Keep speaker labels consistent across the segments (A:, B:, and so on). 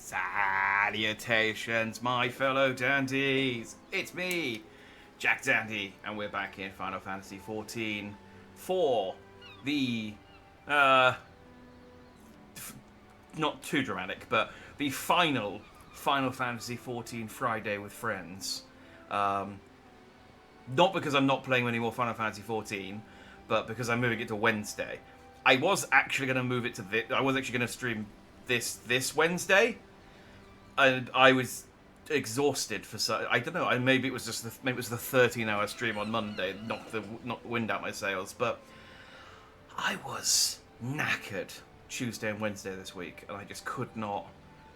A: Salutations, my fellow dandies! It's me, Jack Dandy, and we're back in Final Fantasy XIV for the, not too dramatic, but the final Final Fantasy XIV Friday with friends. Not because I'm not playing any more Final Fantasy XIV, but because I'm moving it to Wednesday. I was actually going to move it to this. I was actually going to stream this Wednesday, and I was exhausted for I don't know. Maybe it was just maybe it was the 13-hour stream on Monday, knocked the wind out my sails. But I was knackered Tuesday and Wednesday this week, and I just could not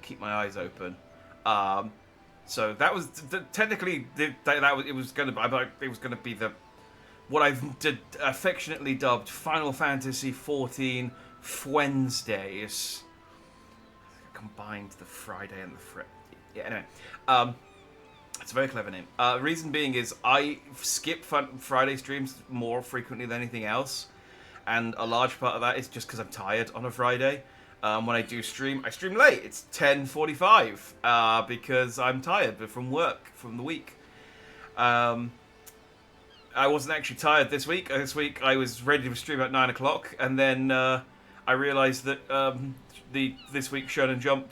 A: keep my eyes open. So that was technically it was going to be the what I've affectionately dubbed Final Fantasy XIV Wednesdays. Combined the Friday and the yeah. Anyway, it's a very clever name. Reason being is I skip Friday streams more frequently than anything else, and a large part of that is just because I'm tired on a Friday. When I do stream, I stream late. It's 10:45 because I'm tired from work from the week. I wasn't actually tired this week. This week I was ready to stream at 9 o'clock, and then I realised that this week's Shonen Jump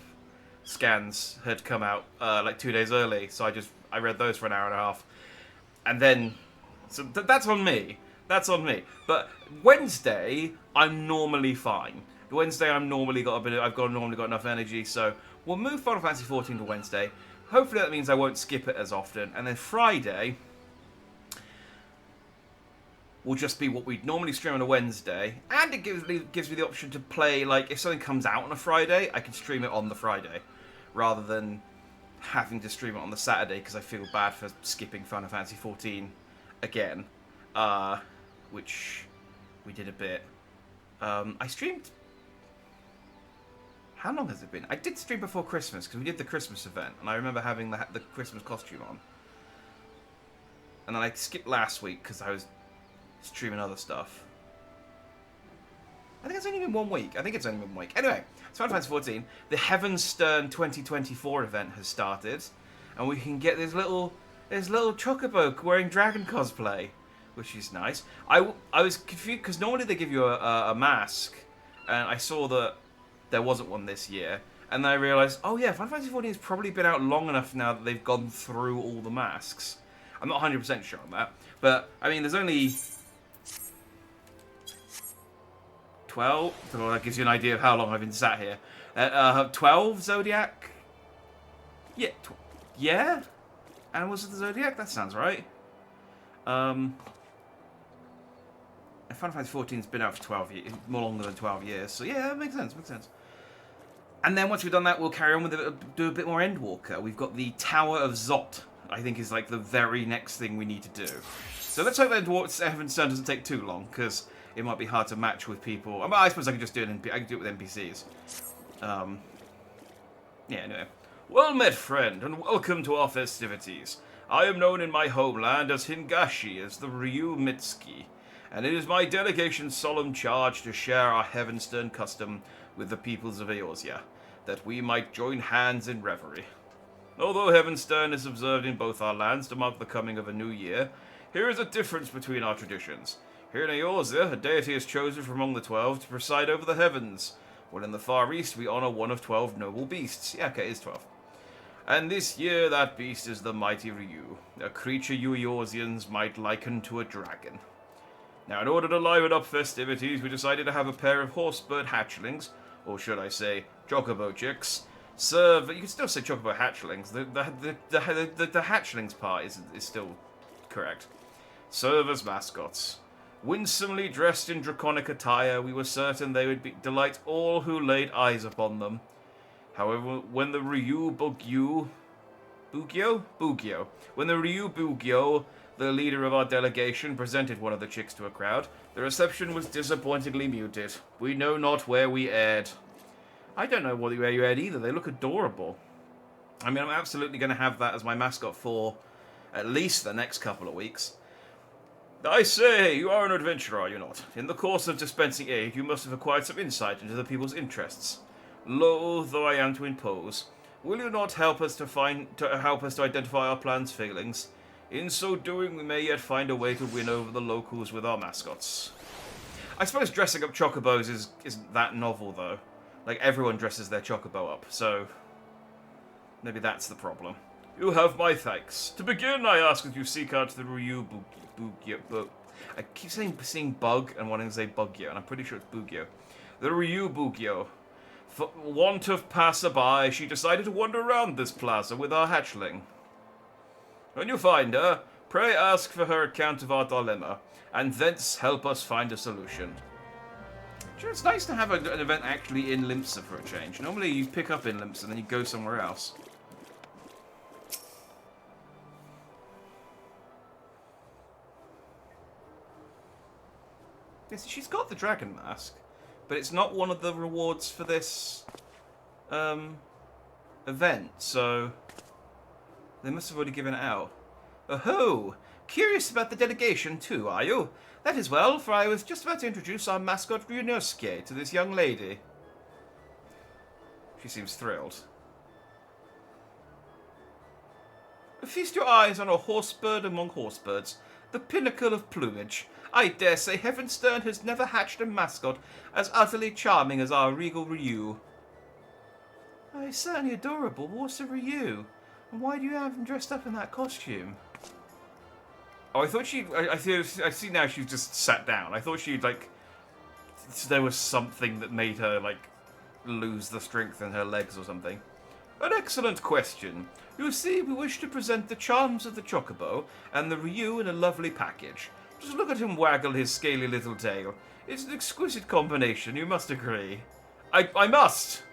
A: scans had come out like 2 days early, so I read those for an hour and a half, and then so that's on me. That's on me. But Wednesday I'm normally fine. Wednesday I've normally got enough energy, so we'll move Final Fantasy XIV to Wednesday. Hopefully that means I won't skip it as often, and then Friday will just be what we'd normally stream on a Wednesday, and it gives me the option to play, like, if something comes out on a Friday, I can stream it on the Friday, rather than having to stream it on the Saturday, because I feel bad for skipping Final Fantasy XIV again, which we did a bit. I streamed... How long has it been? I did stream before Christmas, because we did the Christmas event, and I remember having the Christmas costume on. And then I skipped last week, because I was streaming other stuff. I think it's only been 1 week. Anyway, it's Final Fantasy XIV. The Heavenstern 2024 event has started, and we can get this little chocobo wearing dragon cosplay, which is nice. I was confused because normally they give you a mask, and I saw that there wasn't one this year, and then I realised, oh yeah, Final Fantasy XIV has probably been out long enough now that they've gone through all the masks. I'm not 100% sure on that, but I mean, there's only 12, so that gives you an idea of how long I've been sat here. 12 Zodiac? Yeah, yeah? Animals of the Zodiac? That sounds right. Final Fantasy XIV's been out for 12 years, more longer than 12 years, so yeah, that makes sense. And then once we've done that, we'll carry on with do a bit more Endwalker. We've got the Tower of Zot, I think is like the very next thing we need to do. So let's hope that Heavenstern doesn't take too long, because it might be hard to match with people. I suppose I could just do it. I could do it with NPCs. Yeah. Anyway, well met, friend, and welcome to our festivities. I am known in my homeland as Hingashi, as the Ryu Mitsuki, and it is my delegation's solemn charge to share our Heavenstern custom with the peoples of Eorzea, that we might join hands in revelry. Although Heavenstern is observed in both our lands to mark the coming of a new year, here is a difference between our traditions. Here in Eorzea, a deity is chosen from among the 12 to preside over the heavens, while in the Far East we honor one of 12 noble beasts. Yeah, okay, it's 12. And this year that beast is the mighty Ryu, a creature you Eorzeans might liken to a dragon. Now, in order to liven up festivities, we decided to have a pair of horsebird hatchlings, or should I say, chocobo chicks, serve. You can still say chocobo hatchlings. The hatchlings part is still correct. Serve as mascots. Winsomely dressed in draconic attire, we were certain they would delight all who laid eyes upon them. However, when the Ryu Bugyo, the leader of our delegation, presented one of the chicks to a crowd, the reception was disappointingly muted. We know not where we aired. I don't know where you aired either. They look adorable. I mean, I'm absolutely going to have that as my mascot for at least the next couple of weeks. I say, you are an adventurer, are you not? In the course of dispensing aid, you must have acquired some insight into the people's interests. Loath though I am to impose, Will you not help us to identify our plan's failings? In so doing, we may yet find a way to win over the locals with our mascots. I suppose dressing up chocobos isn't that novel, though. Like, everyone dresses their chocobo up, so maybe that's the problem. You have my thanks. To begin, I ask that you seek out the Ryu Bugyo. I keep saying bug and wanting to say Bugyo, and I'm pretty sure it's Bugyo. The Ryu Bugyo. For want of passerby, she decided to wander around this plaza with our hatchling. When you find her, pray ask for her account of our dilemma, and thence help us find a solution. Sure, it's nice to have an event actually in Limsa for a change. Normally you pick up in Limsa and then you go somewhere else. Yes, she's got the dragon mask, but it's not one of the rewards for this event, so they must have already given it out. Oh-ho! Curious about the delegation too, are you? That is well, for I was just about to introduce our mascot Ryunosuke to this young lady. She seems thrilled. Feast your eyes on a horsebird among horsebirds, the pinnacle of plumage. I dare say Heavenstern has never hatched a mascot as utterly charming as our regal Ryu. Oh, he's certainly adorable. What's a Ryu? And why do you have him dressed up in that costume? Oh, I thought I see now she's just sat down. I thought she'd, like, there was something that made her, like, lose the strength in her legs or something. An excellent question. You see, we wish to present the charms of the Chocobo and the Ryu in a lovely package. Just look at him waggle his scaly little tail. It's an exquisite combination, you must agree. I must!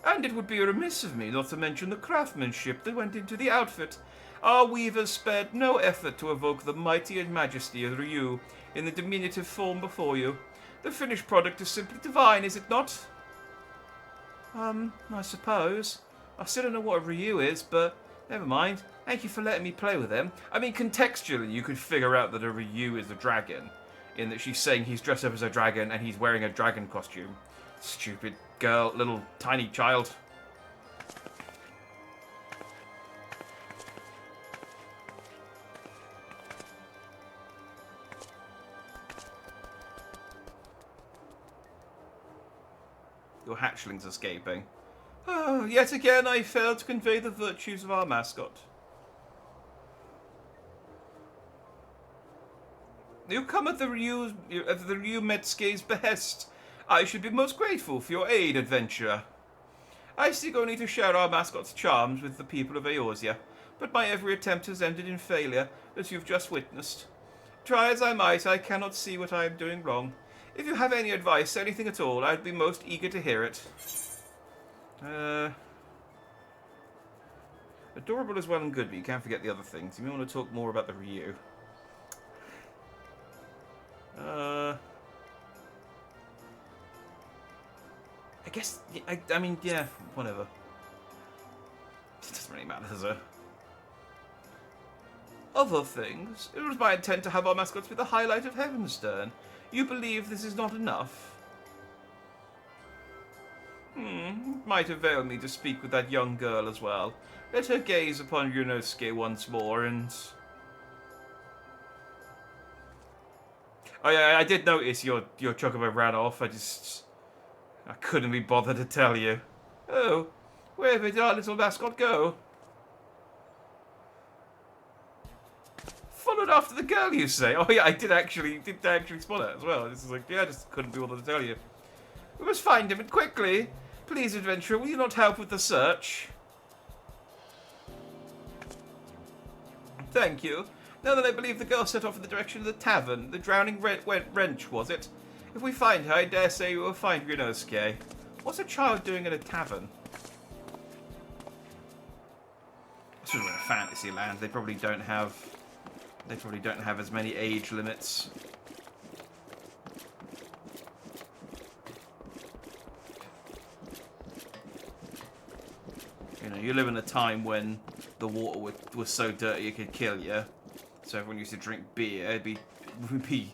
A: And it would be remiss of me not to mention the craftsmanship that went into the outfit. Our weavers spared no effort to evoke the mighty and majesty of Ryu in the diminutive form before you. The finished product is simply divine, is it not? I suppose. I still don't know what a Ryu is, but never mind. Thank you for letting me play with him. I mean, contextually, you could figure out that a Ryu is a dragon, in that she's saying he's dressed up as a dragon and he's wearing a dragon costume. Stupid girl, little tiny child. Your hatchling's escaping. Oh, yet again I failed to convey the virtues of our mascot. You come at the Ryu Metsuke's behest. I should be most grateful for your aid, adventurer. I seek only to share our mascot's charms with the people of Eorzea, but my every attempt has ended in failure, as you've just witnessed. Try as I might, I cannot see what I am doing wrong. If you have any advice, anything at all, I'd be most eager to hear it. Adorable is well and good, but you can't forget the other things. You may want to talk more about the Ryu. I guess, I mean, yeah, whatever. It doesn't really matter, does it? Other things. It was my intent to have our mascots be the highlight of Heavenstern. You believe this is not enough? It might avail me to speak with that young girl as well. Let her gaze upon Ryunosuke once more and... Oh yeah, I did notice your chocobo ran off. I couldn't be bothered to tell you. Oh, where did our little mascot go? Followed after the girl, you say? Oh yeah, I did actually spot it as well. This is like, yeah, I just couldn't be bothered to tell you. We must find him, and quickly. Please, adventurer, will you not help with the search? Thank you. Now that I believe the girl set off in the direction of the tavern, the drowning wrench, was it? If we find her, I dare say we will find Ryunosuke. What's a child doing in a tavern? This is in a fantasy land. They probably don't have as many age limits. You know, you live in a time when the water was so dirty it could kill you. So everyone used to drink beer. It would be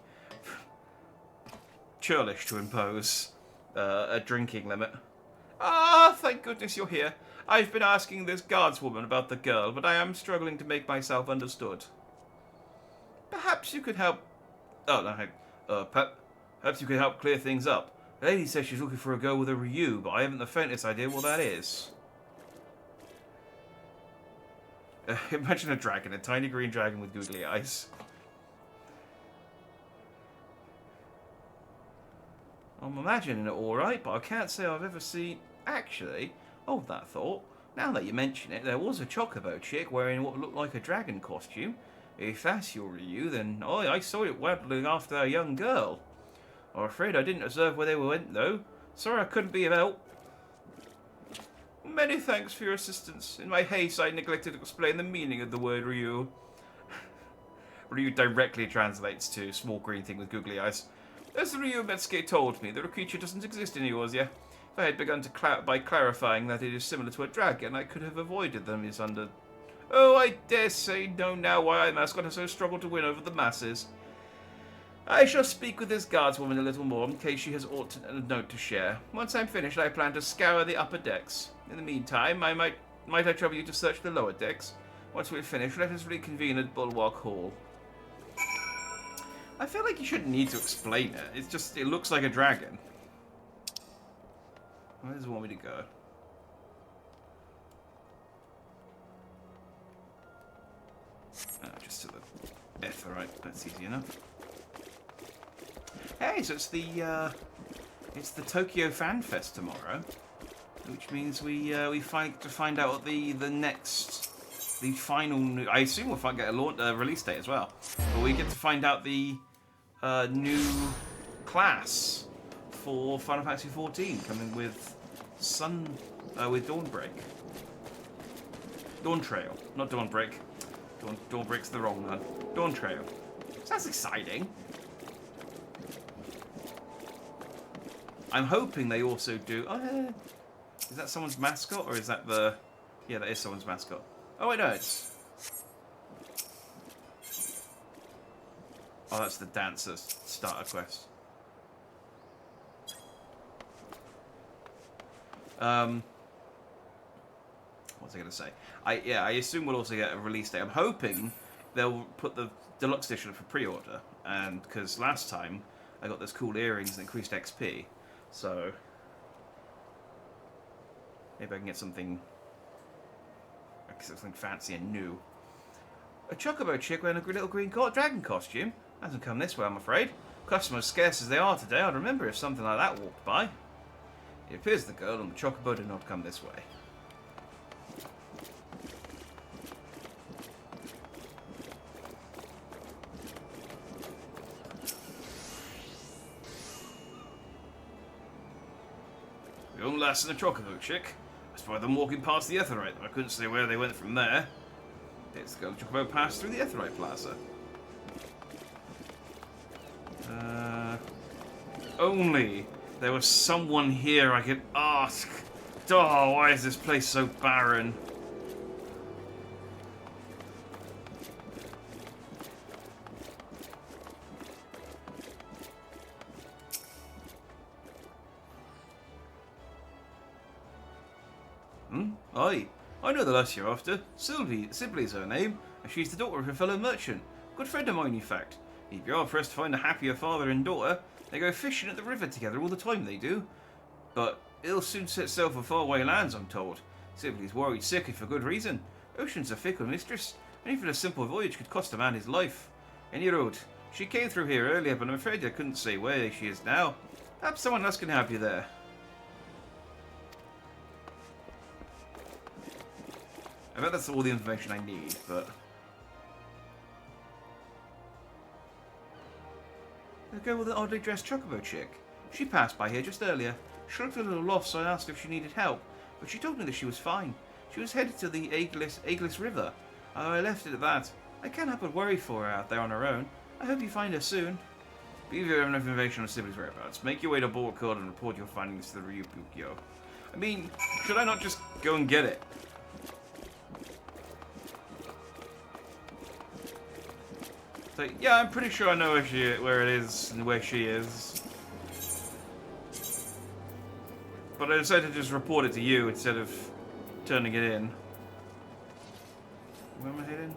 A: churlish to impose a drinking limit. Ah, thank goodness you're here. I've been asking this guardswoman about the girl, but I am struggling to make myself understood. Perhaps you could help... Oh, no, perhaps you could help clear things up. The lady says she's looking for a girl with a Ryu, but I haven't the faintest idea what that is. Imagine a dragon, a tiny green dragon with googly eyes. I'm imagining it alright, but I can't say I've ever seen... Actually, hold that thought. Now that you mention it, there was a chocobo chick wearing what looked like a dragon costume. If that's your Ryu, then I saw it waddling after a young girl. I'm afraid I didn't observe where they went, though. Sorry I couldn't be of help. Many thanks for your assistance. In my haste, I neglected to explain the meaning of the word Ryu. Ryu directly translates to small green thing with googly eyes. As the Ryu Metsuke told me, the creature doesn't exist in Eorzea. If I had begun by clarifying that it is similar to a dragon, I could have avoided the misunder... Oh, I dare say know now why our mascot has so struggled to win over the masses. I shall speak with this guardswoman a little more, in case she has aught a note to share. Once I'm finished, I plan to scour the upper decks. In the meantime, might I trouble you to search the lower decks? Once we're finished, let us reconvene at Bulwark Hall. I feel like you shouldn't need to explain it. It's just, it looks like a dragon. Where does it want me to go? Just to the F, alright. That's easy enough. Hey, so it's the Tokyo Fan Fest tomorrow, which means we find out what the final. I assume we'll get a release date as well, but we get to find out the new class for Final Fantasy XIV coming with with Dawnbreak, Dawn Trail, not Dawnbreak. Dawnbreak's the wrong one. Dawn Trail. So that's exciting. I'm hoping they also do... Oh, is that someone's mascot, or is that the... Yeah, that is someone's mascot. Oh, wait, no, it's... Oh, that's the dancer starter quest. What's I going to say? I assume we'll also get a release date. I'm hoping they'll put the deluxe edition for pre-order, and because last time I got those cool earrings and increased XP, so maybe I can get something fancy and new. A chocobo chick wearing a little green dragon costume hasn't come this way, I'm afraid. Customers scarce as they are today, I'd remember if something like that walked by. It appears the girl and the chocobo did not come this way. Young lass and a chocobo chick. I spotted them walking past the Aetheryte. I couldn't say where they went from there. It's the girl chocobo passed through the Aetheryte Plaza. Only there was someone here I could ask. Oh, why is this place so barren? Aye, I know the lass you're after. Sibley's her name, and she's the daughter of a fellow merchant. Good friend of mine, in fact. You'd be hard pressed to find a happier father and daughter. They go fishing at the river together all the time, they do. But it'll soon set sail for faraway lands, I'm told. Sibley's worried sick, and for good reason. Ocean's a fickle mistress, and even a simple voyage could cost a man his life. Any road. She came through here earlier, but I'm afraid I couldn't say where she is now. Perhaps someone else can help you there. I bet that's all the information I need, but... The girl with the oddly dressed chocobo chick. She passed by here just earlier. She looked a little lost, so I asked if she needed help, but she told me that she was fine. She was headed to the Eglis River. I left it at that. I can't help but worry for her out there on her own. I hope you find her soon. But if you have enough information on Sibley's whereabouts, make your way to Bulwark Hall and report your findings to the Ryupukyo. I mean, should I not just go and get it? So, yeah, I'm pretty sure I know where it is and where she is. But I decided to just report it to you instead of turning it in. Where am I heading?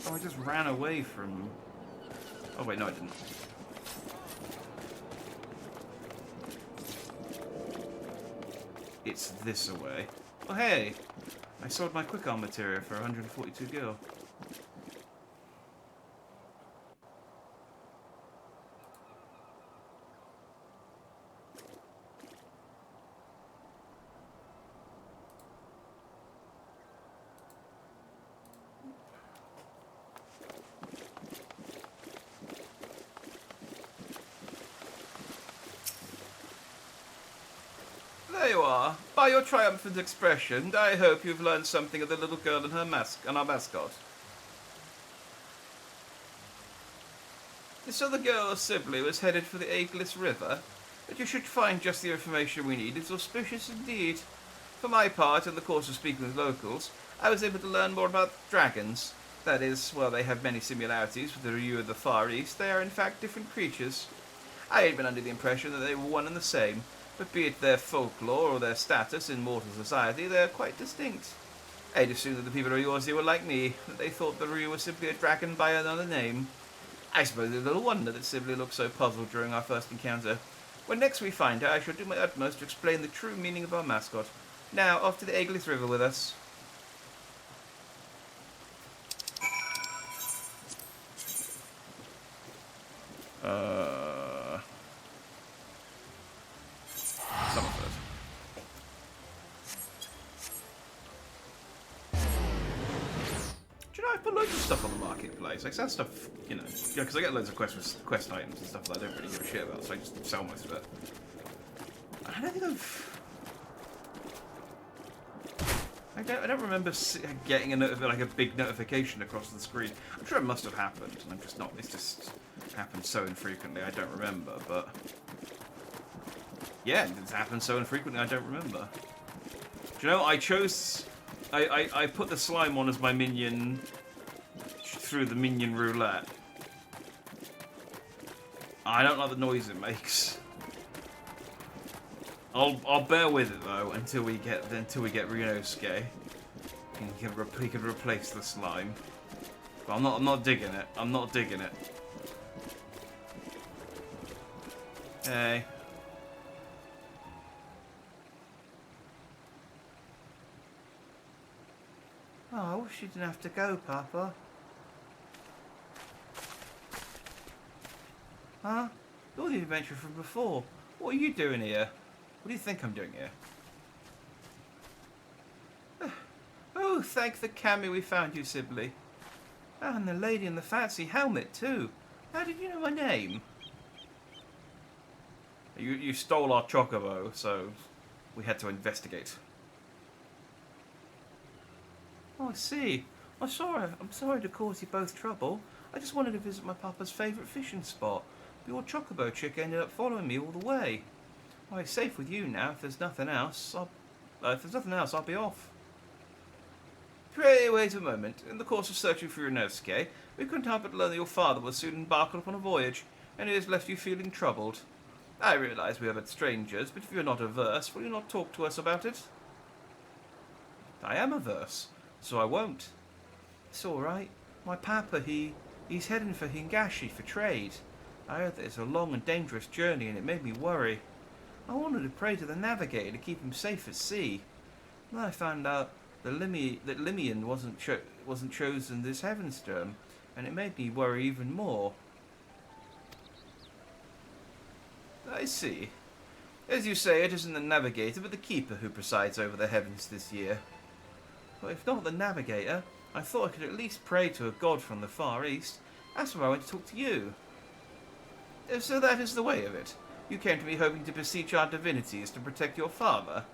A: Oh, I just ran away from... Oh wait, no I didn't. It's this away. Oh hey! I sold my quick arm material for 142 gil. There you are. By your triumphant expression, I hope you've learned something of the little girl and her and our mascot. This other girl, Sibley, was headed for the Ageless River, but you should find just the information we need. It's auspicious indeed. For my part, in the course of speaking with locals, I was able to learn more about dragons. That is, while they have many similarities with the Ryu of the Far East, they are in fact different creatures. I had been under the impression that they were one and the same, but be it their folklore or their status in mortal society, they are quite distinct. I'd assumed that the people of yours were like me, that they thought the Ryu was simply a dragon by another name. I suppose it's little wonder that Sibley looked so puzzled during our first encounter. When next we find her, I shall do my utmost to explain the true meaning of our mascot. Now, off to the Ageless River with us. Summerford. Do you know, I put loads of stuff on the marketplace. Like, that stuff, you know, because I get loads of quest items and stuff that I don't really give a shit about, so I just sell most of it. I don't think I don't remember getting a big notification across the screen. I'm sure it must have happened, and I'm just not. It's just happened so infrequently I don't remember. But yeah, it's happened so infrequently I don't remember. Do you know? I put the slime on as my minion through the minion roulette. I don't like the noise it makes. I'll bear with it though until we get Ryunosuke. He can replace the slime. But I'm not digging it. I'm not digging it. Hey. Oh, I wish you didn't have to go, Papa. Huh? You're the adventurer from before. What are you doing here? What do you think I'm doing here? Oh, thank the Kami we found you, Sibley. Oh, and the lady in the fancy helmet, too. How did you know my name? You stole our chocobo, so we had to investigate. Oh, I see. I'm sorry to cause you both trouble. I just wanted to visit my papa's favourite fishing spot. But your chocobo chick ended up following me all the way. Well, it's safe with you now. If there's nothing else, I'll be off. Pray wait a moment. In the course of searching for Ryunosuke, we couldn't help but learn that your father will soon embark upon a voyage, and it has left you feeling troubled. I realise we are but strangers, but if you're not averse, will you not talk to us about it? I am averse, so I won't. It's all right. My papa, he's heading for Hingashi for trade. I heard that it's a long and dangerous journey, and it made me worry. I wanted to pray to the navigator to keep him safe at sea. Then I found out that Limian wasn't chosen this Heavenstorm, and it made me worry even more. I see. As you say, it isn't the navigator, but the keeper who presides over the heavens this year. But if not the navigator, I thought I could at least pray to a god from the Far East. That's why I went to talk to you. So that is the way of it. You came to me hoping to beseech our divinities to protect your father.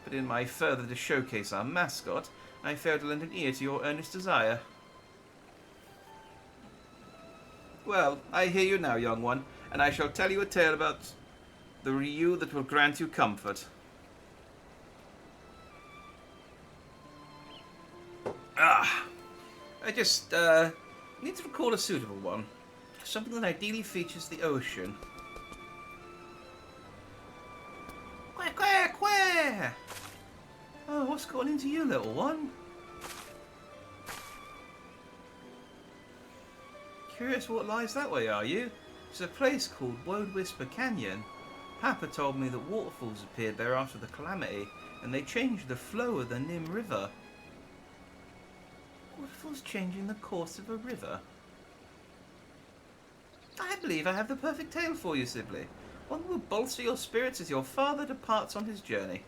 A: But in my further to showcase our mascot, I failed to lend an ear to your earnest desire. Well, I hear you now, young one, and I shall tell you a tale about the Ryu that will grant you comfort. I just need to recall a suitable one. Something that ideally features the ocean. Quack, quack, quack! gone into you, little one? Curious what lies that way, are you? It's a place called Woad Whisper Canyon. Papa told me that waterfalls appeared there after the calamity, and they changed the flow of the Nim River. Waterfalls changing the course of a river? I believe I have the perfect tale for you, Sibley. One that will bolster your spirits as your father departs on his journey.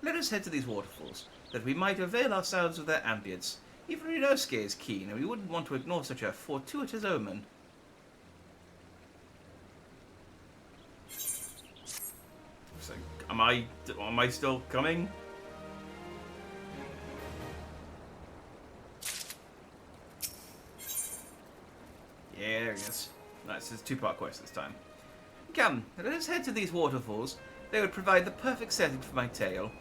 A: Let us head to these waterfalls, that we might avail ourselves of their ambience. Even Inosuke is keen, and we wouldn't want to ignore such a fortuitous omen. So, am I still coming? Yeah, there it is. Nice, it's a two-part quest this time. Come, let us head to these waterfalls. They would provide the perfect setting for my tale.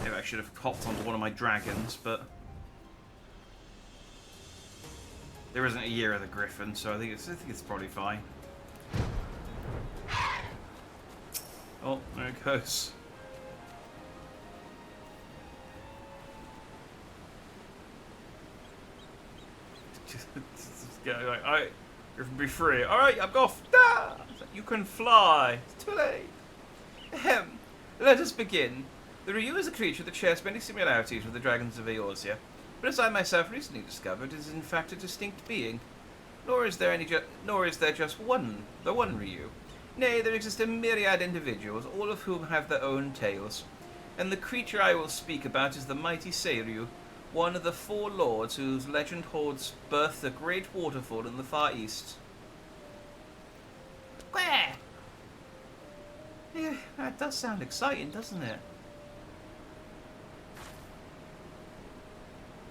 A: Maybe I should have hopped onto one of my dragons, but there isn't a year of the Griffin, so I think it's probably fine. Oh, there it goes. Just go like, alright, you're be free. Alright, I'm off. Ah! You can fly. It's too late. Ahem. Let us begin. The Ryu is a creature that shares many similarities with the dragons of Eorzea, but as I myself recently discovered, it is in fact a distinct being. Nor is there just one Ryu. Nay, there exist a myriad individuals, all of whom have their own tales. And the creature I will speak about is the mighty Seiryu, one of the four lords whose legend holds birth a great waterfall in the far east. Where? Yeah, that does sound exciting, doesn't it?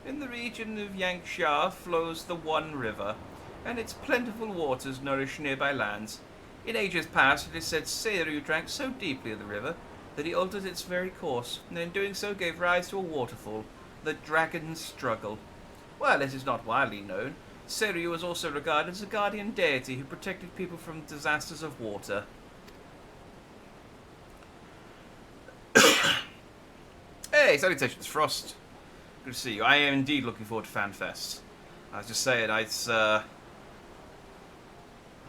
A: In the region of Yangsha flows the One River, and its plentiful waters nourish nearby lands. In ages past, it is said Seiryu drank so deeply of the river that he altered its very course, and in doing so gave rise to a waterfall, the Dragon's Struggle. While it is not widely known, Seiryu was also regarded as a guardian deity who protected people from disasters of water. Hey, salutations, Frost. Good to see you. I am indeed looking forward to FanFest. I was just saying,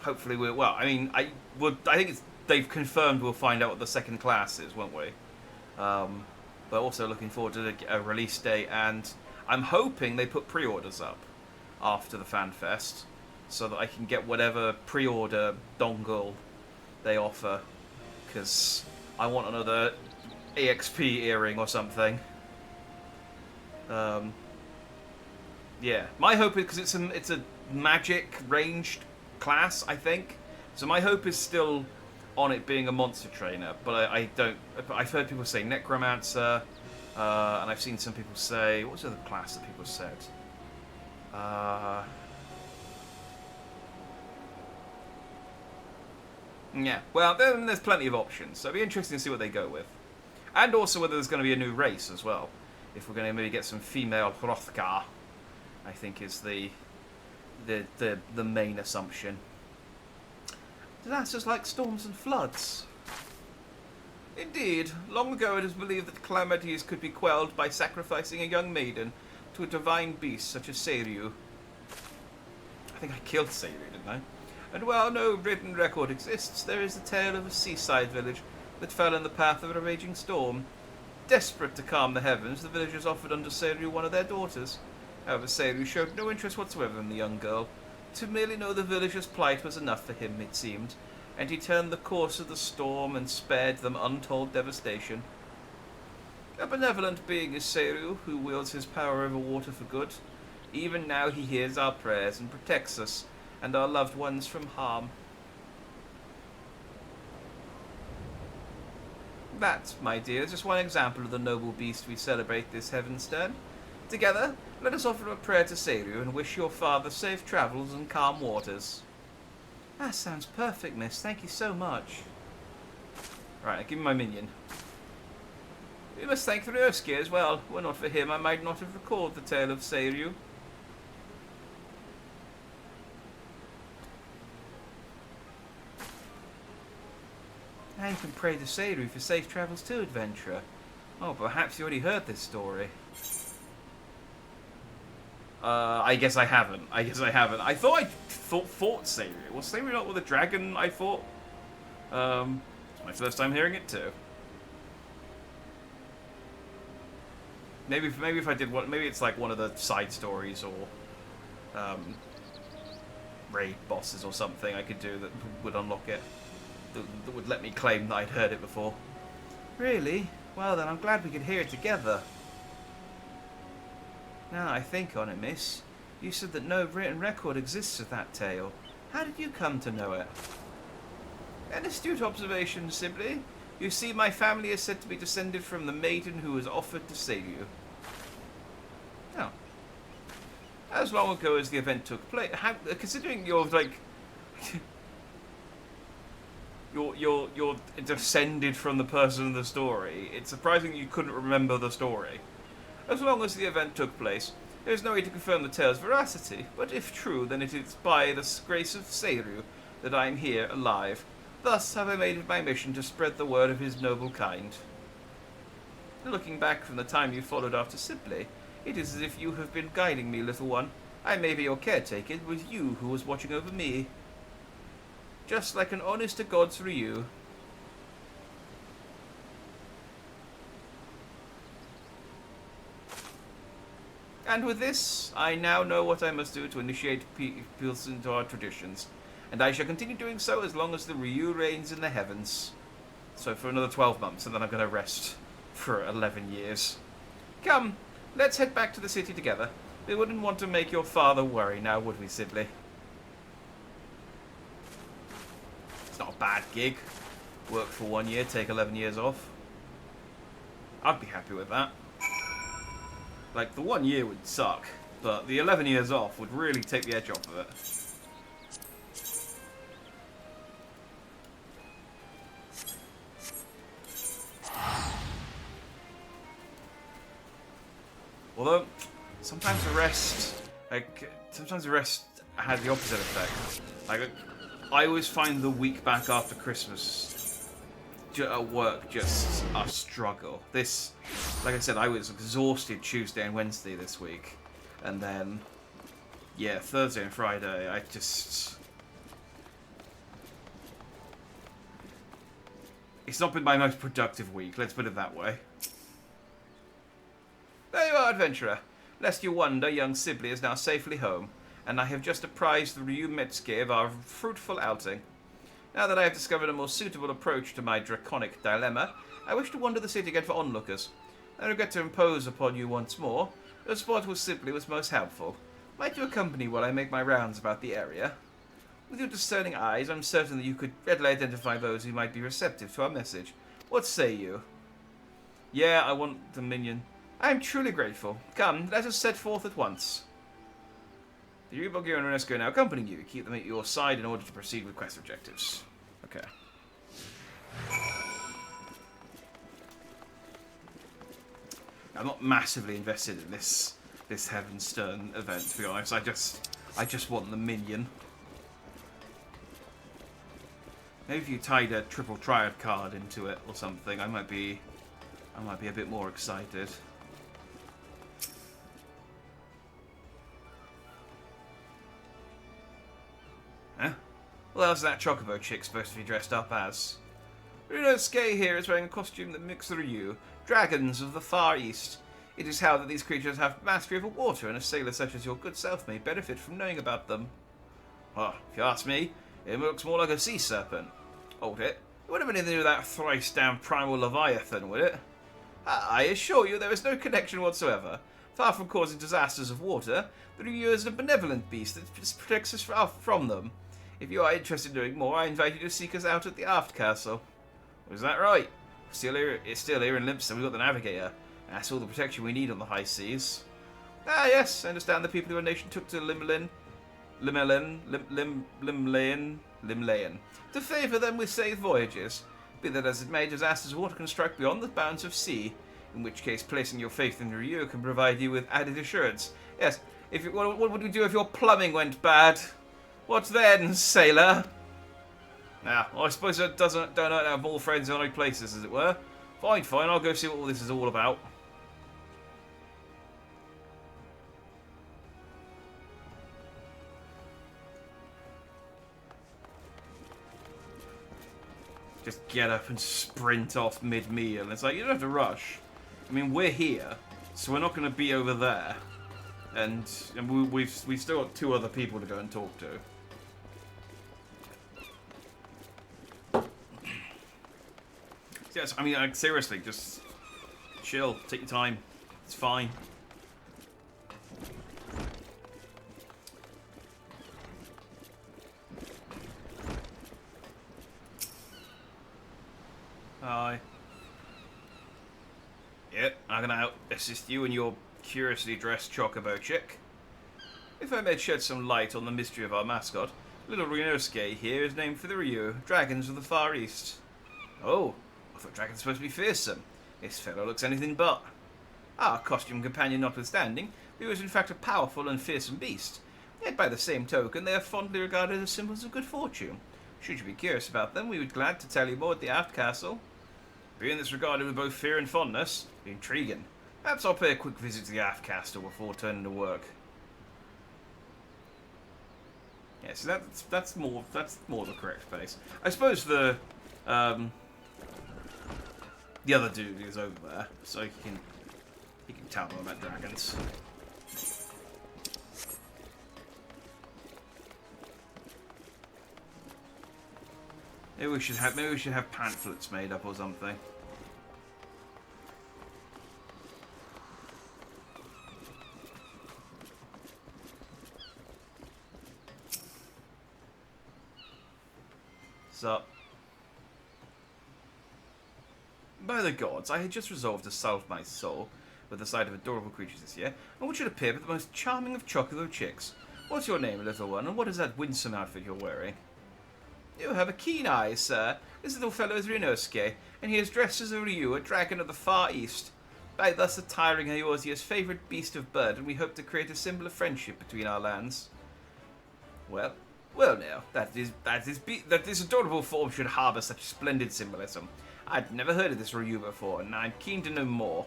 A: hopefully we'll... Well, I mean, I think they've confirmed we'll find out what the second class is, won't we? But also looking forward to a release date, and I'm hoping they put pre-orders up after the FanFest so that I can get whatever pre-order dongle they offer, because I want another EXP earring or something. Yeah, my hope is, because it's a magic ranged class, I think. So my hope is still on it being a monster trainer, but I don't. I've heard people say necromancer, and I've seen some people say, what was the other class that people said? Yeah, well, there's plenty of options, so it'll be interesting to see what they go with, and also whether there's going to be a new race as well. If we're going to maybe get some female Hrothgar, I think is the main assumption. Disasters like storms and floods. Indeed, long ago it was believed that calamities could be quelled by sacrificing a young maiden to a divine beast such as Seiryu. I think I killed Seiryu, didn't I? And while no written record exists, there is the tale of a seaside village that fell in the path of a raging storm. Desperate to calm the heavens, the villagers offered unto Seiryu one of their daughters. However, Seiryu showed no interest whatsoever in the young girl. To merely know the villagers' plight was enough for him, it seemed, and he turned the course of the storm and spared them untold devastation. A benevolent being is Seiryu, who wields his power over water for good. Even now he hears our prayers and protects us and our loved ones from harm. That, my dear, is just one example of the noble beast we celebrate this heaven's turn. Together, let us offer a prayer to Seiryu and wish your father safe travels and calm waters. That sounds perfect, miss. Thank you so much. Right, give me my minion. We must thank Ryosuke as well. Were not for him, I might not have recalled the tale of Seiryu. thank and pray to Seiru for safe travels too, adventurer. Oh, perhaps you already heard this story. I guess I haven't. I thought I fought Seiru. Was Seiru not with a dragon, I thought? It's my first time hearing it too. Maybe if I did one, maybe it's like one of the side stories or raid bosses or something I could do that would unlock it. That would let me claim that I'd heard it before. Really? Well then, I'm glad we could hear it together. Now I think on it, miss. You said that no written record exists of that tale. How did you come to know it? An astute observation, Sibley. You see, my family is said to be descended from the maiden who was offered to save you. Oh. As long ago as the event took place, considering you're like... you're descended from the person in the story, it's surprising you couldn't remember the story. As long as the event took place, there is no way to confirm the tale's veracity, but if true, then it is by the grace of Seiru that I am here, alive. Thus have I made it my mission to spread the word of his noble kind. Looking back from the time you followed after Sibley, it is as if you have been guiding me, little one. I may be your caretaker, it was you who was watching over me. Just like an honest-to-God's Ryu. And with this, I now know what I must do to initiate people into our traditions. And I shall continue doing so as long as the Ryu reigns in the heavens. So for another 12 months, and then I'm going to rest for 11 years. Come, let's head back to the city together. We wouldn't want to make your father worry now, would we, Sibley? It's not a bad gig. Work for 1 year, take 11 years off. I'd be happy with that. Like, the 1 year would suck, but the 11 years off would really take the edge off of it. Although, sometimes the rest had the opposite effect. Like, I always find the week back after Christmas at work just a struggle. This, like I said, I was exhausted Tuesday and Wednesday this week. And then, yeah, Thursday and Friday, it's not been my most productive week, let's put it that way. There you are, adventurer. Lest you wonder, young Sibley is now safely home, and I have just apprised the Ryu Metsuke of our fruitful outing. Now that I have discovered a more suitable approach to my draconic dilemma, I wish to wander the city again for onlookers. I regret to impose upon you once more. Your support with Sibley was most helpful. Might you accompany while I make my rounds about the area? With your discerning eyes, I'm certain that you could readily identify those who might be receptive to our message. What say you? Yeah, I want the minion. I am truly grateful. Come, let us set forth at once. The Ryubogi and Unesco now accompany you. Keep them at your side in order to proceed with quest objectives. Okay. I'm not massively invested in this Heaven's Stern event, to be honest. I just want the minion. Maybe if you tied a triple triad card into it or something, I might be a bit more excited. Huh? What else is that Chocobo chick supposed to be dressed up as? Runosuke here is wearing a costume that mixes the Ryu, dragons of the Far East. It is held that these creatures have mastery over water, and a sailor such as your good self may benefit from knowing about them. Well, if you ask me, it looks more like a sea serpent. Hold it. It wouldn't have been anything to do with that thrice-down primal leviathan, would it? I assure you there is no connection whatsoever. Far from causing disasters of water, the Ryu is a benevolent beast that just protects us from them. If you are interested in doing more, I invite you to seek us out at the Aft Castle. Was that right? It's still here in Limpstone. We've got the Navigator. That's all the protection we need on the high seas. Ah, yes, I understand the people of our nation took to Limlayan to favour them with safe voyages. Be that as it may, disasters of water can strike beyond the bounds of sea, in which case placing your faith in Ryu can provide you with added assurance. Yes, what would we do if your plumbing went bad? What then, sailor? Ah, well, I suppose it don't hurt to have more friends in high places, as it were. Fine, fine, I'll go see what all this is all about. Just get up and sprint off mid-meal. It's like, you don't have to rush. I mean, we're here, so we're not going to be over there. And we've still got 2 other people to go and talk to. Yes, I mean, like, seriously, just chill, take your time. It's fine. Hi. Yep, I'm gonna assist you in your curiously dressed chocobo chick. If I may shed some light on the mystery of our mascot, little Ryunosuke here is named for the Ryu, dragons of the Far East. Oh, I thought dragons were supposed to be fearsome. This fellow looks anything but. Our costume companion notwithstanding, he was in fact a powerful and fearsome beast. Yet by the same token, they are fondly regarded as symbols of good fortune. Should you be curious about them, we would be glad to tell you more at the Aft Castle. Being this regarded with both fear and fondness, intriguing. Perhaps I'll pay a quick visit to the Aft Castle before turning to work. Yeah, so that's more the correct place. I suppose the other dude is over there, so he can tell them about dragons. Maybe we should have pamphlets made up or something. So, by the gods, I had just resolved to salve my soul with the sight of adorable creatures this year, and which should appear but the most charming of chocolate chicks. What's your name, little one, and what is that winsome outfit you're wearing? You have a keen eye, sir. This little fellow is Ryunosuke, and he is dressed as a Ryu, a dragon of the Far East. By thus attiring Eorzea's favourite beast of burden, we hope to create a symbol of friendship between our lands. Well now, that this adorable form should harbour such splendid symbolism. I'd never heard of this Ryu before, and I'm keen to know more.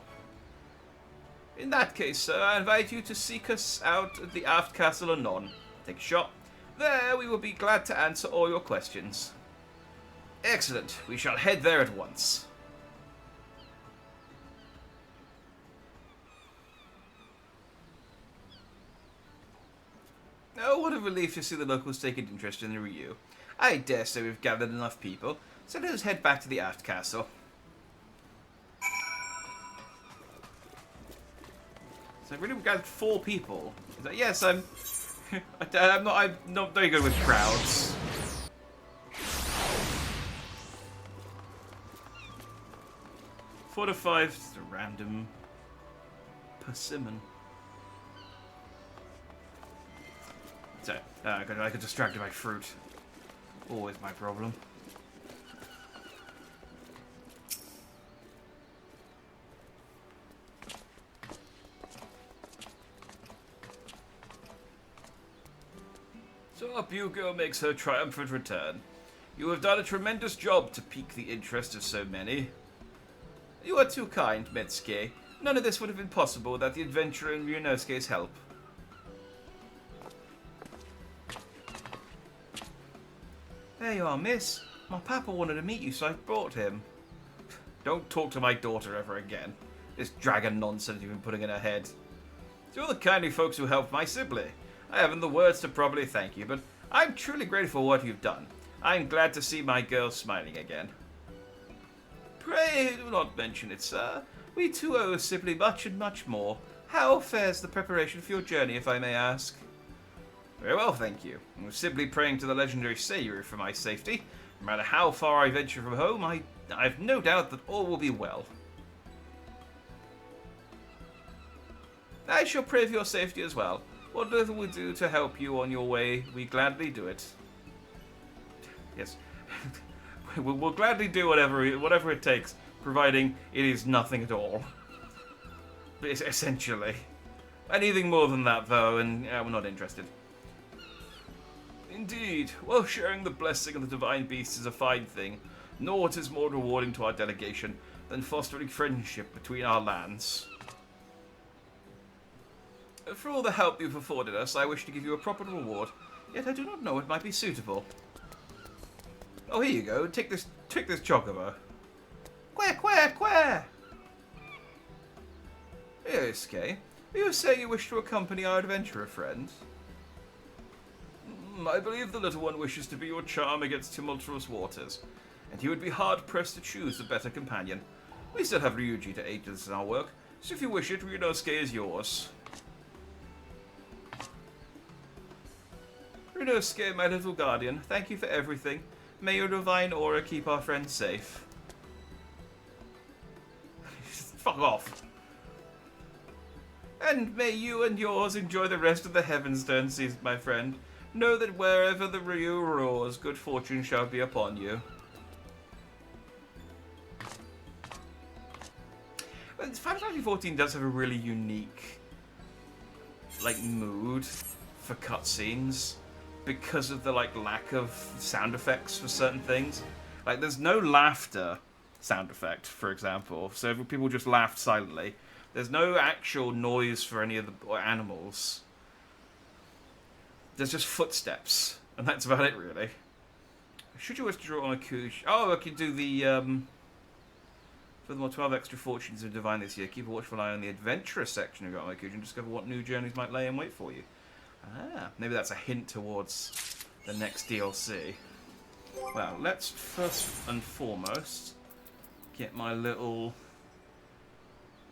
A: In that case, sir, I invite you to seek us out at the Aft Castle anon. Take a shot. There, we will be glad to answer all your questions. Excellent. We shall head there at once. Oh, what a relief to see the locals take an interest in the Ryu. I dare say we've gathered enough people, so let us head back to the Aft Castle. So really we've gathered 4 people. Yes, I'm not very good with crowds. Four to 5, just a random persimmon. So, I got distracted by fruit. Always my problem. So our Bugo makes her triumphant return. You have done a tremendous job to pique the interest of so many. You are too kind, Metsuke. None of this would have been possible without the adventurer and Ryunosuke's help. There you are, miss. My papa wanted to meet you, so I brought him. Don't talk to my daughter ever again. This dragon nonsense you've been putting in her head. To all the kindly folks who helped my sibling, I haven't the words to properly thank you, but I'm truly grateful for what you've done. I'm glad to see my girl smiling again. Pray do not mention it, sir. We too owe Sibley much and much more. How fares the preparation for your journey, if I may ask? Very well, thank you. I was simply praying to the legendary Seiyu for my safety. No matter how far I venture from home, I have no doubt that all will be well. I shall pray for your safety as well. What little we do to help you on your way, we gladly do it. Yes. We'll gladly do whatever it takes, providing it is nothing at all. Essentially. Anything more than that, though, and we're not interested. Indeed. Well, sharing the blessing of the divine beast is a fine thing. Naught is more rewarding to our delegation than fostering friendship between our lands. For all the help you've afforded us, I wish to give you a proper reward, yet I do not know what might be suitable. Oh, here you go. Take this chocobo. Quack! Yes, Kay. You say you wish to accompany our adventurer friend? I believe the little one wishes to be your charm against tumultuous waters, and he would be hard-pressed to choose a better companion. We still have Ryuji to aid us in our work, so if you wish it, Ryunosuke is yours. Ryunosuke, my little guardian, thank you for everything. May your divine aura keep our friends safe. Fuck off. And may you and yours enjoy the rest of the Heavenstone season, my friend. Know that wherever the Ryu roars, good fortune shall be upon you. But Final Fantasy XIV does have a really unique, mood for cutscenes because of the lack of sound effects for certain things. There's no laughter sound effect, for example, so people just laughed silently. There's no actual noise for any of the animals. There's just footsteps, and that's about it, really. Should you wish to draw on a couche? Oh, I can do the, furthermore, 12 extra fortunes of Divine this year. Keep a watchful eye on the adventurous section of your couche and discover what new journeys might lay in wait for you. Ah, maybe that's a hint towards the next DLC. Well, let's first and foremost get my little...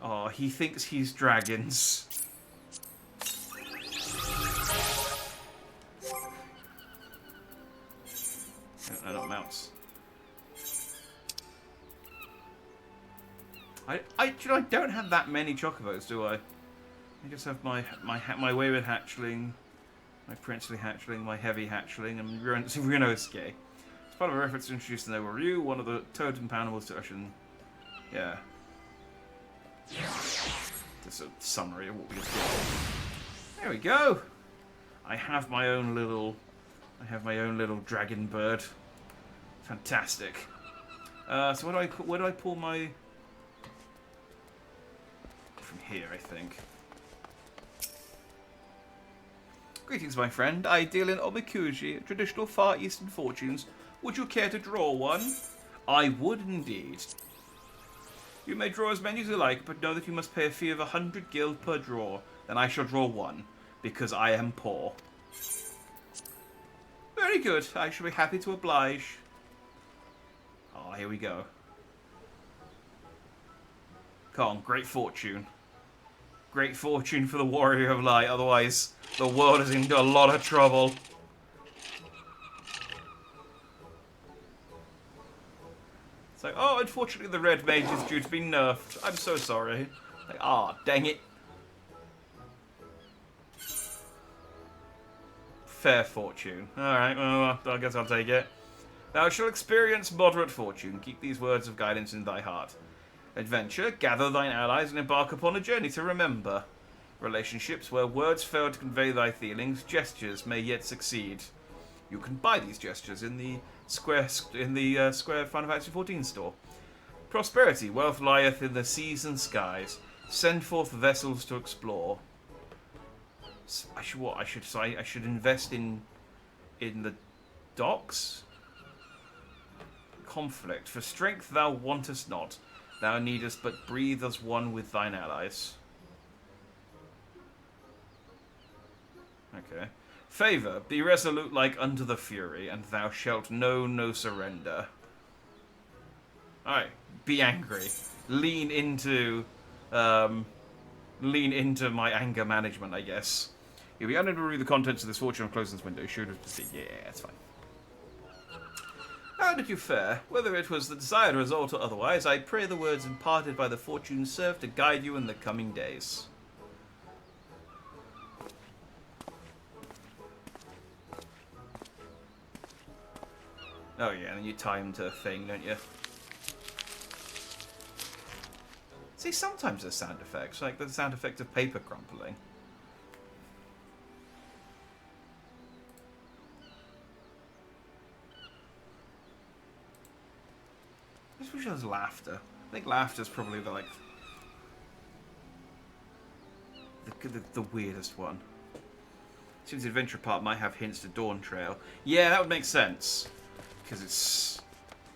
A: Oh, he thinks he's dragons. No, not mounts. I don't have that many chocobos, do I? I just have my wayward hatchling, my princely hatchling, my heavy hatchling, and Ryunosuke. As part of a reference to introduce the noble Ryu, one of the totem animals to Ocean. Yeah. Just a summary of what we just did. There we go. I have my own little dragon bird. Fantastic. So where do I pull my? From here, I think. Greetings, my friend. I deal in omikuji, traditional Far Eastern fortunes. Would you care to draw one? I would indeed. You may draw as many as you like, but know that you must pay a fee of 100 gil per draw. Then I shall draw one, because I am poor. Very good. I shall be happy to oblige. Oh, here we go. Come on, great fortune. Great fortune for the Warrior of Light, otherwise the world is in a lot of trouble. It's like, oh, unfortunately the red mage is due to be nerfed. I'm so sorry. Like, ah, dang it. Fair fortune. Alright, well, I guess I'll take it. Thou shalt experience moderate fortune. Keep these words of guidance in thy heart. Adventure, gather thine allies and embark upon a journey to remember. Relationships, where words fail to convey thy feelings, gestures may yet succeed. You can buy these gestures in the Square Final Fantasy XIV store. Prosperity, wealth lieth in the seas and skies. Send forth vessels to explore. I should invest in the docks. Conflict, for strength thou wantest not. Thou needest but breathe as one with thine allies. Okay. Favour, be resolute like unto the fury, and thou shalt know no surrender. Alright, be angry. Lean into my anger management, I guess. You'll be unable to read the contents of this fortune and close this window. Should have proceed. Yeah, that's fine. How did you fare? Whether it was the desired result or otherwise, I pray the words imparted by the fortune serve to guide you in the coming days. Oh yeah, and then you tie them to a thing, don't you? See, sometimes there's sound effects, like the sound effect of paper crumpling. pretty sure there's laughter. I think laughter's probably the, like, the weirdest one. Seems the adventure part might have hints to Dawn Trail. Yeah, that would make sense, because it's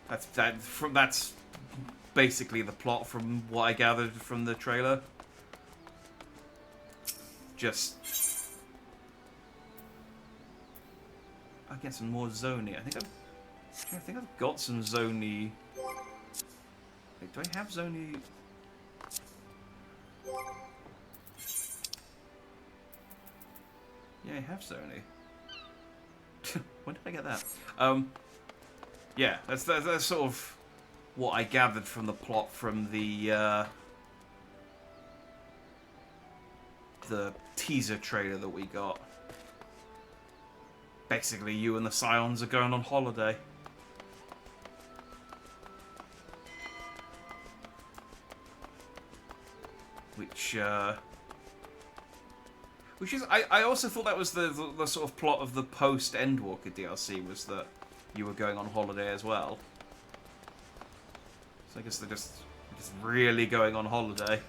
A: that's basically the plot from what I gathered from the trailer. Just I get some more Zony. I think I've got some Zony. Wait, do I have Zony? Yeah, I have Zony. When did I get that? Yeah, that's sort of what I gathered from the plot from the teaser trailer that we got. Basically, you and the Scions are going on holiday. Which is, I also thought that was the sort of plot of the post-Endwalker DLC, was that you were going on holiday as well. So I guess they're just really going on holiday.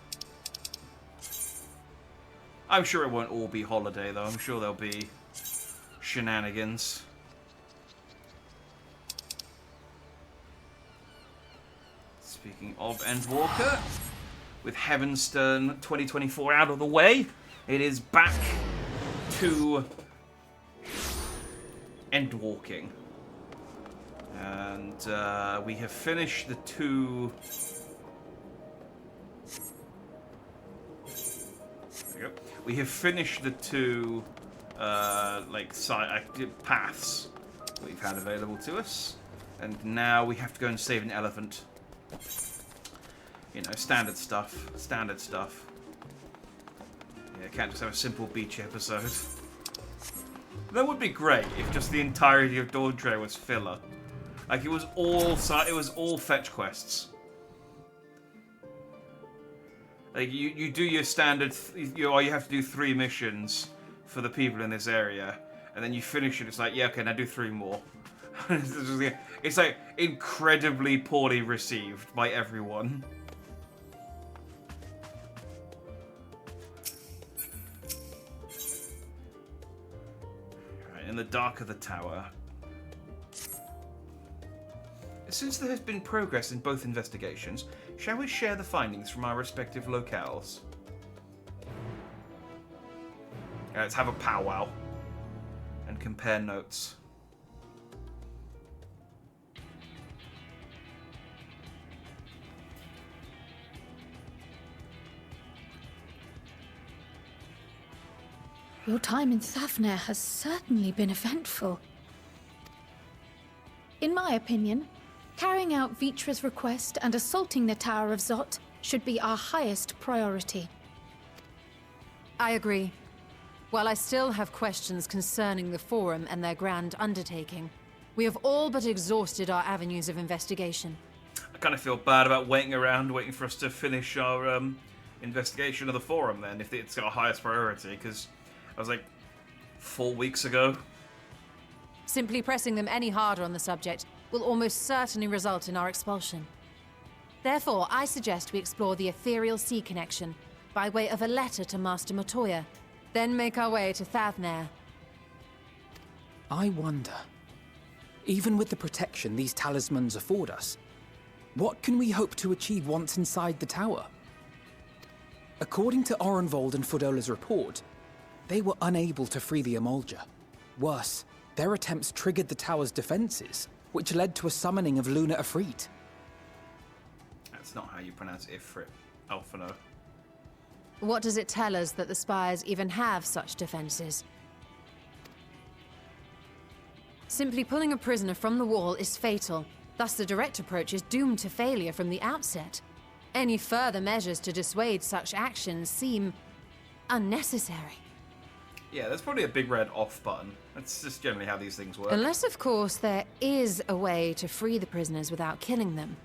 A: I'm sure it won't all be holiday, though. I'm sure there'll be shenanigans. Speaking of Endwalker, with Heavenstone 2024 out of the way, it is back to Endwalking. And we have finished the two... There we go. We have finished the two paths we've had available to us. And now we have to go and save an elephant. You know, standard stuff. Standard stuff. Yeah, can't just have a simple beach episode. That would be great if just the entirety of Dawn Trail was filler. Like, it was all fetch quests. Like, you do your standard, you have to do 3 missions for the people in this area, and then you finish it, it's like, yeah, okay, now do 3 more. It's like incredibly poorly received by everyone. Right, in the dark of the tower. Since there has been progress in both investigations, shall we share the findings from our respective locales? Yeah, let's have a powwow and compare notes.
B: Your time in Thafnir has certainly been eventful. In my opinion, carrying out Vitra's request and assaulting the Tower of Zot should be our highest priority.
C: I agree. While I still have questions concerning the Forum and their grand undertaking, we have all but exhausted our avenues of investigation.
A: I kind of feel bad about waiting for us to finish our investigation of the Forum then, if it's our highest priority, because I was like 4 weeks ago.
C: Simply pressing them any harder on the subject will almost certainly result in our expulsion. Therefore, I suggest we explore the ethereal sea connection by way of a letter to Master Matoya, then make our way to Thafnir.
D: I wonder, even with the protection these talismans afford us, what can we hope to achieve once inside the tower? According to Orenvold and Fodola's report, they were unable to free the Emolja. Worse, their attempts triggered the tower's defenses, which led to a summoning of Luna Ifrit.
A: That's not how you pronounce Ifrit, Alphano.
C: What does it tell us that the Spires even have such defenses? Simply pulling a prisoner from the wall is fatal, thus the direct approach is doomed to failure from the outset. Any further measures to dissuade such actions seem unnecessary.
A: Yeah, there's probably a big red off button. That's just generally how these things work.
C: Unless, of course, there is a way to free the prisoners without killing them.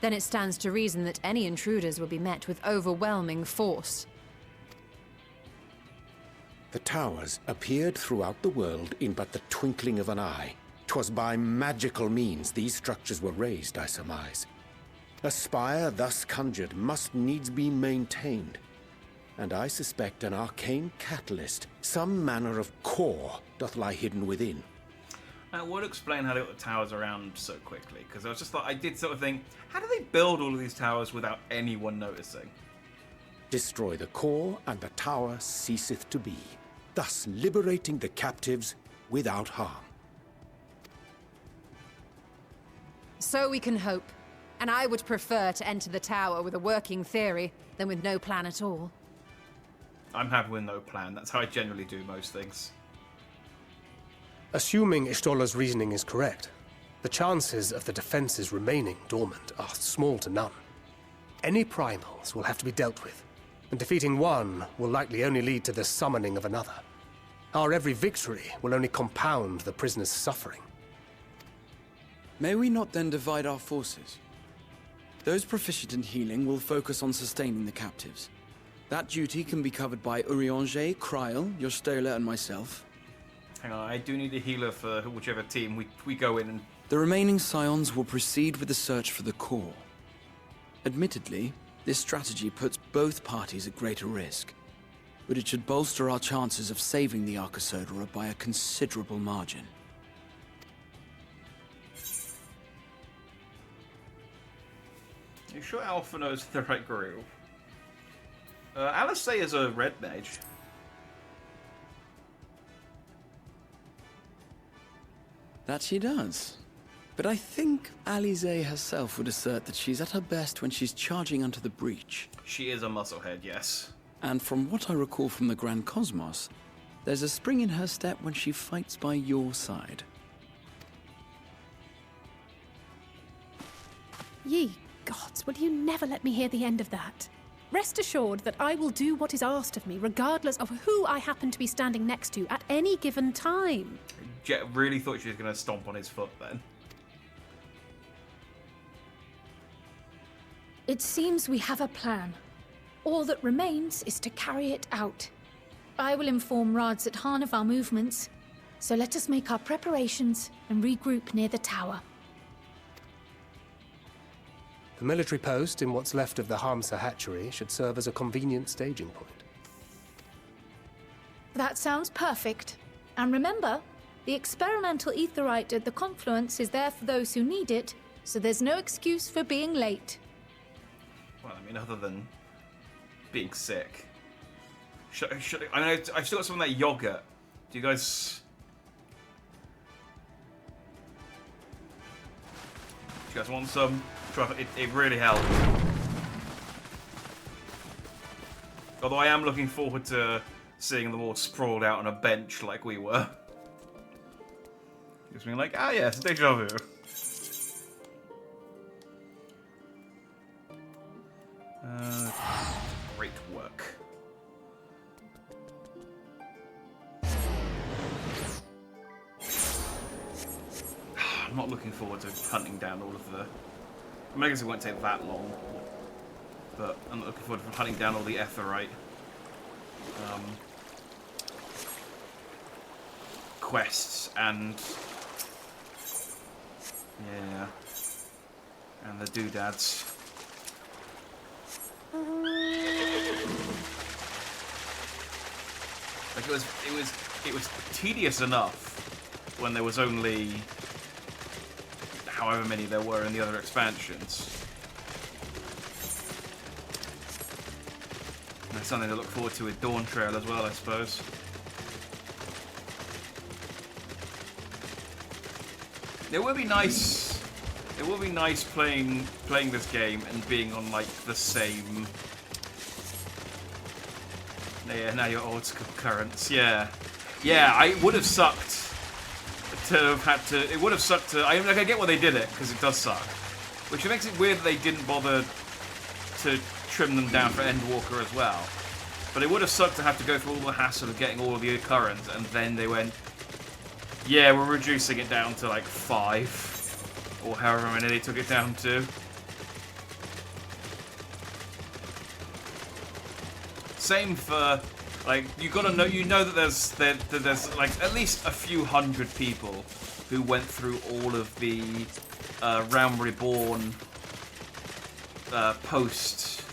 C: Then it stands to reason that any intruders will be met with overwhelming force.
E: The towers appeared throughout the world in but the twinkling of an eye. 'Twas by magical means these structures were raised, I surmise. A spire thus conjured must needs be maintained, and I suspect an arcane catalyst, some manner of core, doth lie hidden within.
A: That would explain how they got the towers around so quickly, because I was just thought, I did sort of think, how do they build all of these towers without anyone noticing?
E: Destroy the core, and the tower ceaseth to be, thus liberating the captives without harm.
C: So we can hope. And I would prefer to enter the tower with a working theory than with no plan at all.
A: I'm happy with no plan. That's how I generally do most things.
F: Assuming Ishtola's reasoning is correct, the chances of the defenses remaining dormant are small to none. Any primals will have to be dealt with, and defeating one will likely only lead to the summoning of another. Our every victory will only compound the prisoner's suffering.
G: May we not then divide our forces? Those proficient in healing will focus on sustaining the captives. That duty can be covered by Urianger, Kryl, Yostola, and myself.
A: Hang on, I do need a healer for whichever team we go in and...
G: The remaining Scions will proceed with the search for the core. Admittedly, this strategy puts both parties at greater risk, but it should bolster our chances of saving the Arcosodora by a considerable margin.
A: You sure Alpha knows the right groove? Alice is a red mage.
G: That she does. But I think Alize herself would assert that she's at her best when she's charging onto the breach.
A: She is a musclehead, yes.
G: And from what I recall from the Grand Cosmos, there's a spring in her step when she fights by your side.
H: Ye gods, will you never let me hear the end of that? Rest assured that I will do what is asked of me, regardless of who I happen to be standing next to at any given time.
A: Jet really thought she was going to stomp on his foot then.
B: It seems we have a plan. All that remains is to carry it out. I will inform Radzat of our movements, so let us make our preparations and regroup near the tower.
F: The military post in what's left of the Hamsa hatchery should serve as a convenient staging point.
B: That sounds perfect. And remember, the experimental aetherite at the confluence is there for those who need it, so there's no excuse for being late.
A: Well, I mean, other than being sick. I mean, I've still got some of that yogurt. Do you guys... Do you guys want some? It really helped. Although I am looking forward to seeing them all sprawled out on a bench like we were. Just being like, ah yes, deja vu. Great work. I'm not looking forward to hunting down all of the... I mean, I guess it won't take that long, but I'm not looking forward to hunting down all the Aetherite quests and yeah, and the doodads. Like it was tedious enough when there was only however many there were in the other expansions. And that's something to look forward to with Dawn Trail as well, I suppose. It would be nice. It would be nice playing this game and being on like the same. Yeah, now your old school currents. Yeah, I would have sucked to have had to. It would have sucked to. I mean, like, I get why they did it because it does suck, which makes it weird that they didn't bother to trim them down for Endwalker as well. But it would have sucked to have to go through all the hassle of getting all of the currents, and then they went, yeah, we're reducing it down to like 5, or however many they took it down to. Same for, like, you know that there's like at least a few hundred people who went through all of the Realm Reborn post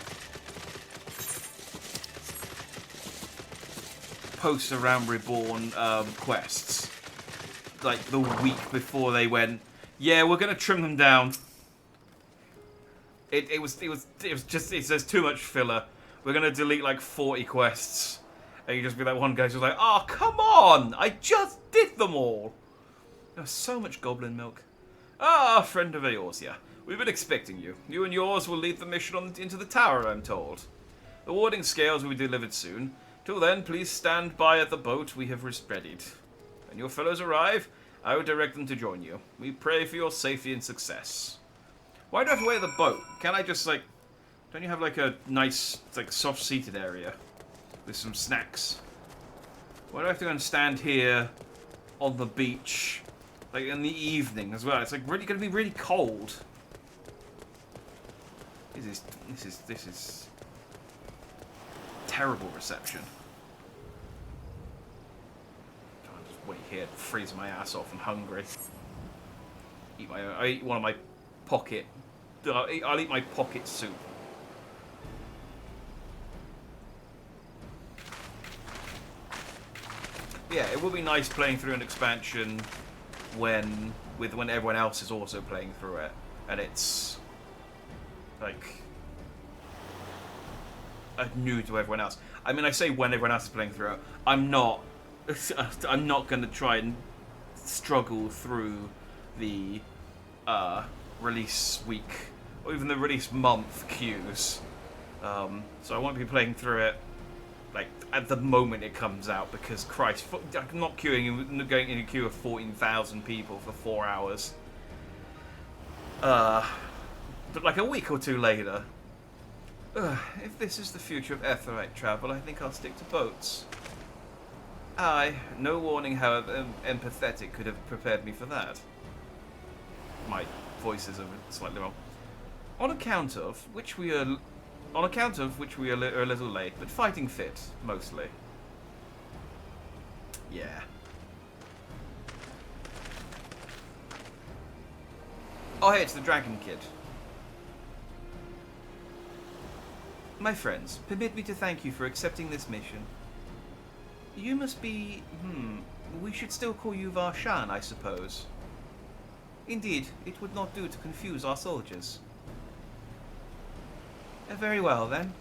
A: Around Reborn quests, like the week before they went, yeah, we're gonna trim them down. It was just, it says too much filler. We're gonna delete like 40 quests, and you just be like, one guy's just like, oh come on, I just did them all. There's so much goblin milk. Ah, friend of Eorzea, we've been expecting you. You and yours will lead the mission into the tower, I'm told. The warding scales will be delivered soon. Till then, please stand by at the boat we have readied. When your fellows arrive, I will direct them to join you. We pray for your safety and success. Why do I have to wait at the boat? Can't I just, like... Don't you have, like, a nice, like, soft-seated area with some snacks? Why do I have to go and stand here on the beach, like, in the evening as well? It's, like, really going to be really cold. This is... terrible reception. I'll just wait here, freeze my ass off. I'm hungry. I eat one of my pocket. I'll eat my pocket soup. Yeah, it will be nice playing through an expansion when everyone else is also playing through it, and it's like new to everyone else. I mean, I say when everyone else is playing through it. I'm not going to try and struggle through the release week or even the release month queues. So I won't be playing through it like at the moment it comes out, because Christ, I'm not going in a queue of 14,000 people for 4 hours. But like a week or two later. If this is the future of Aetheryte travel, I think I'll stick to boats. Aye, no warning how empathetic could have prepared me for that. My voice is slightly wrong. On account of which we are a little late, but fighting fit, mostly. Yeah. Oh hey, it's the Dragon Kid. My friends, permit me to thank you for accepting this mission. You must be... we should still call you Varshan, I suppose. Indeed, it would not do to confuse our soldiers. Very well, then.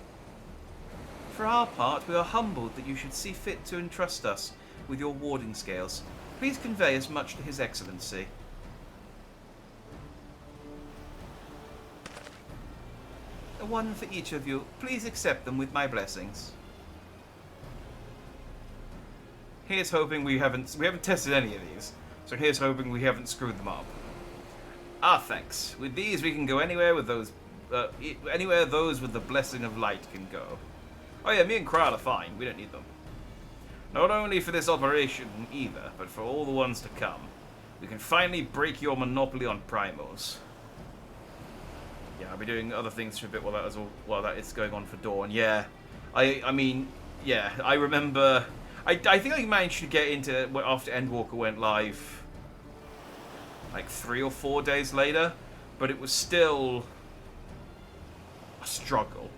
A: For our part, we are humbled that you should see fit to entrust us with your warding scales. Please convey as much to His Excellency. One for each of you. Please accept them with my blessings. Here's hoping we haven't tested any of these, so here's hoping we haven't screwed them up. Ah, thanks. With these, we can go anywhere with those. Anywhere those with the blessing of light can go. Oh yeah, me and Kral are fine. We don't need them. Not only for this operation either, but for all the ones to come. We can finally break your monopoly on primals. Yeah, I'll be doing other things for a bit while that is going on for Dawn. Yeah, I mean, yeah, I remember. I think I managed to get into after Endwalker went live, like 3 or 4 days later, but it was still a struggle.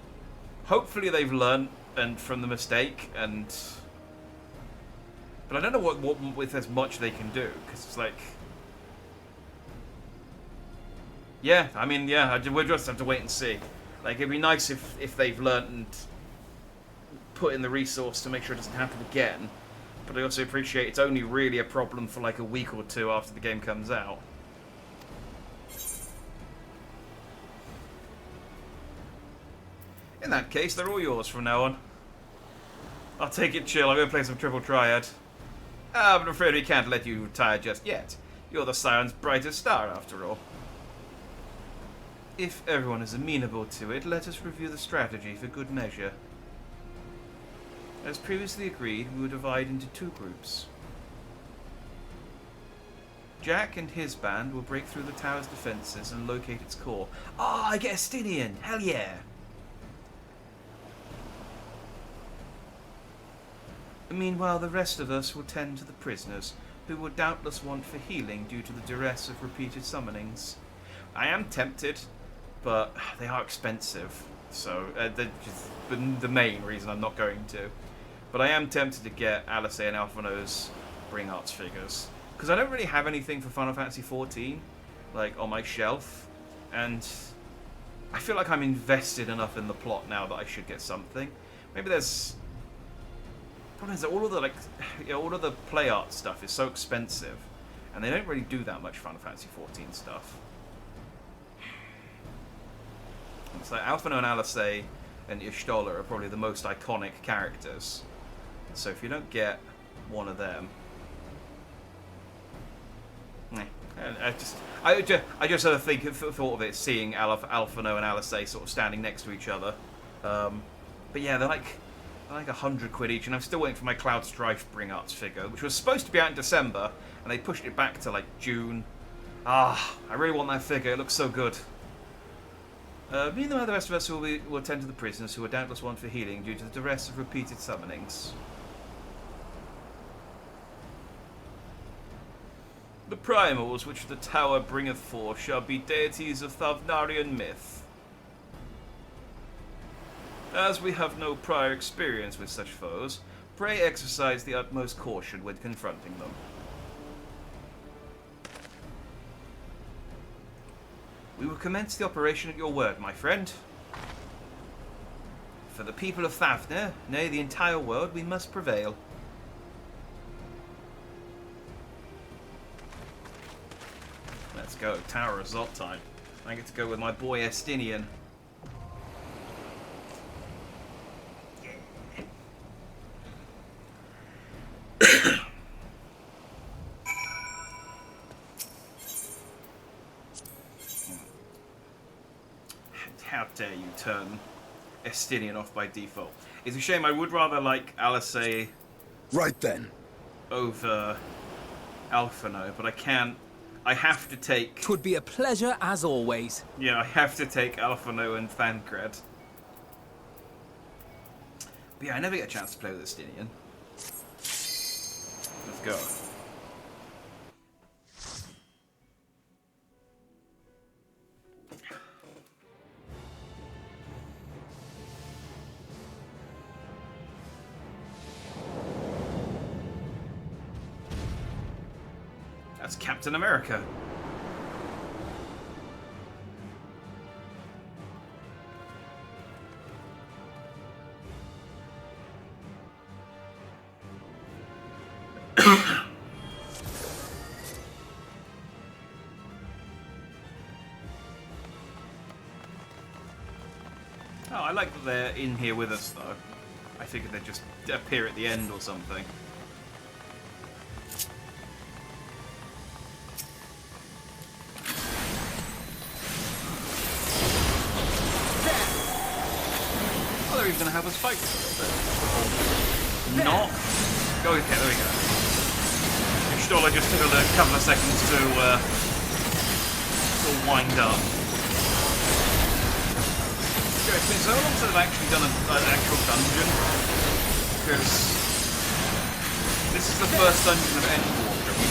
A: Hopefully they've learned from the mistake, but I don't know what if there's much they can do, because it's like. Yeah, I mean, yeah, we'll just have to wait and see. Like, it'd be nice if they've learnt and put in the resource to make sure it doesn't happen again. But I also appreciate it's only really a problem for like a week or two after the game comes out. In that case, they're all yours from now on. I'll take it chill, I'll go play some Triple Triad. Ah, but I'm afraid we can't let you retire just yet. You're the Scion's brightest star, after all. If everyone is amenable to it, let us review the strategy for good measure. As previously agreed, we will divide into 2 groups. Jack and his band will break through the tower's defences and locate its core. Ah, I get a Stinian! Hell yeah! Meanwhile, the rest of us will tend to the prisoners, who will doubtless want for healing due to the duress of repeated summonings. I am tempted. but they are expensive. So they're just the main reason I'm not going to. But I am tempted to get Alice and Alphino's Bring Arts figures, because I don't really have anything for Final Fantasy XIV, like, on my shelf, and I feel like I'm invested enough in the plot now that I should get something. Maybe there's... Problem is that all of the, like, all of the play art stuff is so expensive, and they don't really do that much Final Fantasy XIV stuff. It's like Alphino and Alice and Y'shtola are probably the most iconic characters. So if you don't get one of them, I just sort of thought of it, seeing Alphino and Alice sort of standing next to each other. But yeah, they're like £100 each, and I'm still waiting for my Cloud Strife Bring Arts figure, which was supposed to be out in December, and they pushed it back to like June. I really want that figure. It looks so good. Meanwhile, the rest of us will attend to the prisoners, who are doubtless want for healing due to the duress of repeated summonings. The primals which the tower bringeth forth shall be deities of Thavnarian myth. As we have no prior experience with such foes, pray exercise the utmost caution when confronting them. We will commence the operation at your word, my friend. For the people of Thavner, nay, the entire world, we must prevail. Let's go, Tower Result time. I get to go with my boy Estinian. How dare you turn Estinian off by default. It's a shame, I would rather like Alice
I: right then
A: over Alphino, but I can't. I have to take...
D: 'Twould be a pleasure as always.
A: Yeah, I have to take Alphino and Thancred. But yeah, I never get a chance to play with Estinian. Let's go. That's Captain America. Oh, I like that they're in here with us, though. I figured they'd just appear at the end or something. Oh, they're even going to have us fight a little bit. Not. Go, okay, there we go. Y'shtola just took a couple of seconds to wind up. It's been so long since I've actually done an actual dungeon, because this is the first dungeon of Endwalker. We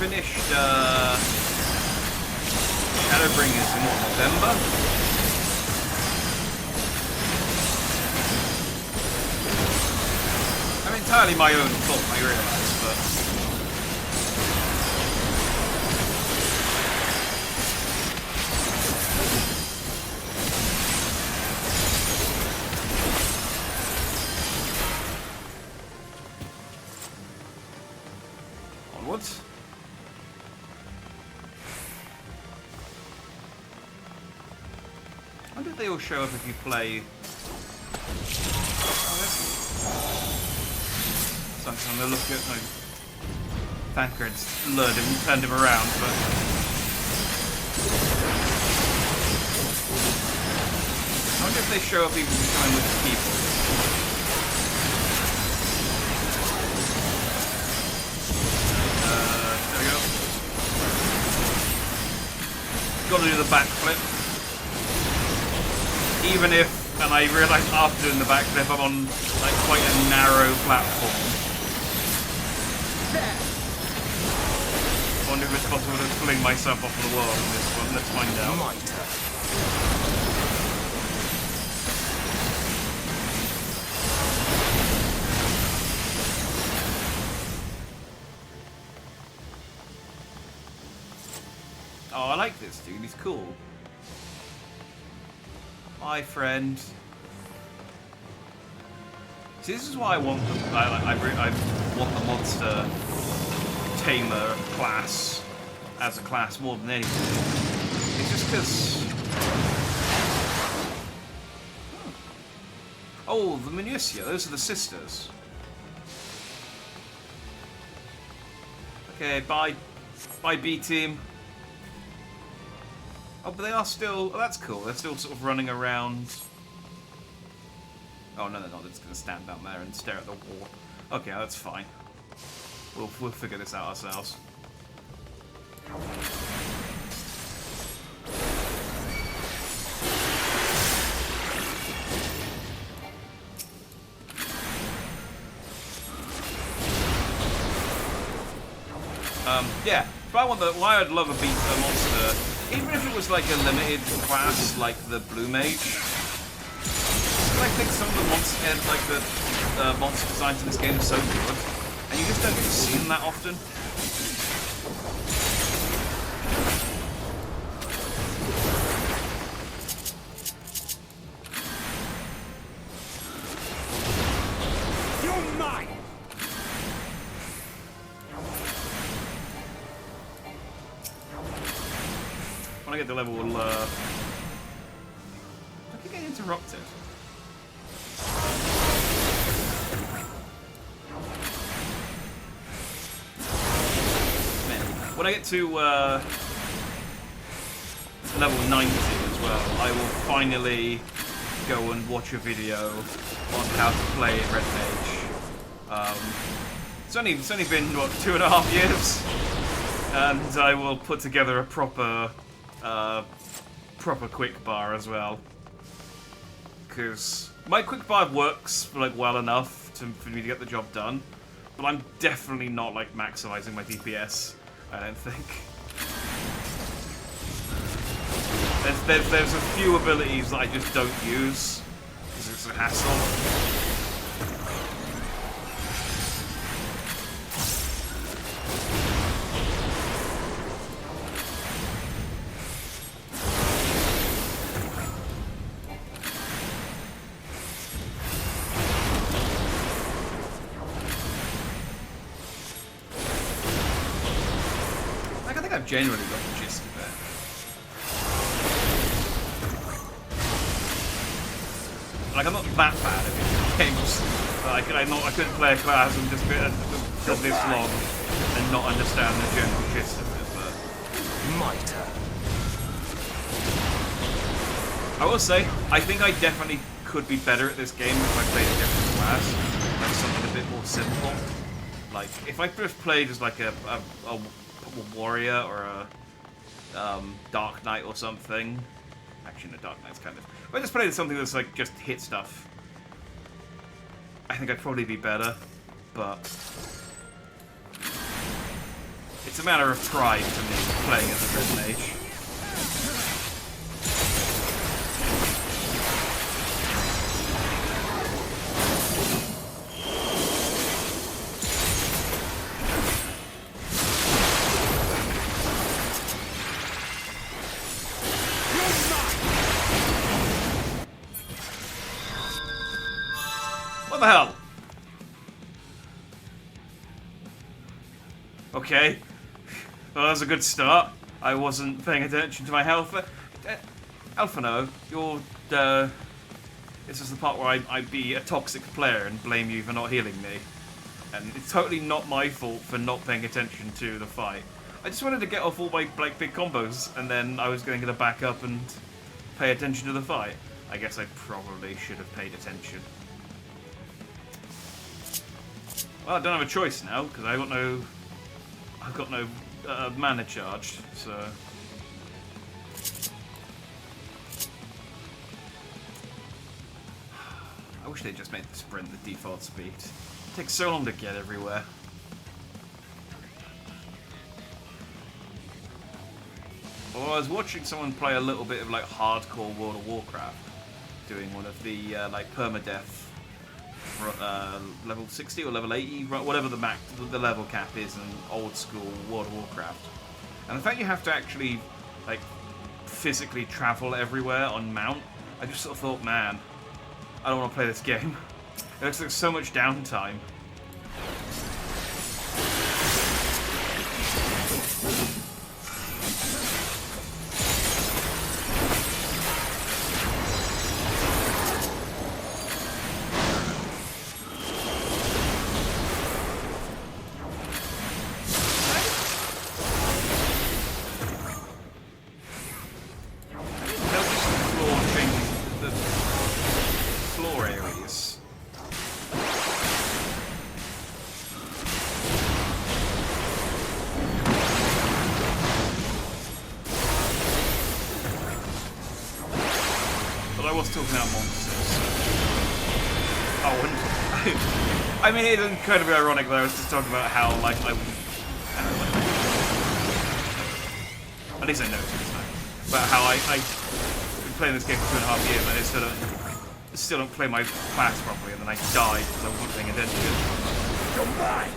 A: finished Shadowbringers in what, November? I mean, entirely my own fault, I realise, but... Onwards. I wonder if they all show up if you play... Sometimes I'm gonna look at my Thancred's lured him, turned him around, but I wonder if they show up even if you join with the people. There we go. Gotta do the backflip. Even if, and I realise after doing the backflip, I'm on like quite a narrow platform. wonder if it's possible to fling myself off the world in this one. Let's find out.
F: My turn.
A: Oh, I like this dude. He's cool. Hi, friend. See, this is why I want the I want the monster tamer class as a class more than anything. It's just because. Oh, the Minutia. Those are the sisters. Okay, bye, B team. Oh, but they are still... Oh, that's cool. They're still sort of running around. Oh, no, they're not. They're just going to stand down there and stare at the wall. Okay, that's fine. We'll figure this out ourselves. Yeah. But why I'd love a beat a monster... Even if it was like a limited class, like the Blue Mage, I think some of the monster designs in this game are so good, and you just don't get to see them that often.
F: You're mine!
A: When I get to level, I keep getting interrupted. Man. When I get to level 90 as well, I will finally go and watch a video on how to play Red Mage. It's only been what 2.5 years, and I will put together a proper quick bar as well, because my quick bar works like well enough for me to get the job done, but I'm definitely not like maximizing my DPS. I don't think. There's a few abilities that I just don't use because it's a hassle. I've genuinely got the gist of it. Like, I'm not that bad at video games. I couldn't play a class and just go this long and not understand the general gist of it, but...
F: My turn.
A: I will say, I think I definitely could be better at this game if I played a different class. Like something a bit more simple. Like, if I just played as like a warrior or a Dark Knight or something. Actually, no, Dark Knight's kind of... If I just played something that's like just hit stuff, I think I'd probably be better, but it's a matter of pride for me playing as a Red Mage. What the hell? Okay. Well, that's a good start. I wasn't paying attention to my health. Alphino, you're... this is the part where I'd be a toxic player and blame you for not healing me. And it's totally not my fault for not paying attention to the fight. I just wanted to get off all my like big combos, and then I was going to back up and pay attention to the fight. I guess I probably should have paid attention. Well, I don't have a choice now because I've got no mana charged. So I wish they'd just made the sprint the default speed. It takes so long to get everywhere. So I was watching someone play a little bit of like hardcore World of Warcraft, doing one of the like permadeath level 60 or level 80, whatever the level cap is in old school World of Warcraft. And the fact you have to actually like physically travel everywhere on mount, I just sort of thought, man, I don't want to play this game. It looks like so much downtime. I mean, it's incredibly ironic that I was just talking about how, like, at least I know it's time. But how I've been playing this game for 2.5 years and I still don't play my class properly, and then I died because I wasn't paying attention. Come back!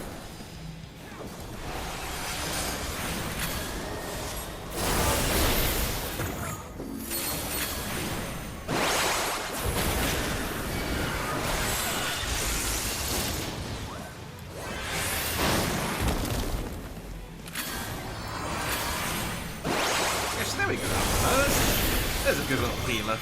A: There's a good little healer.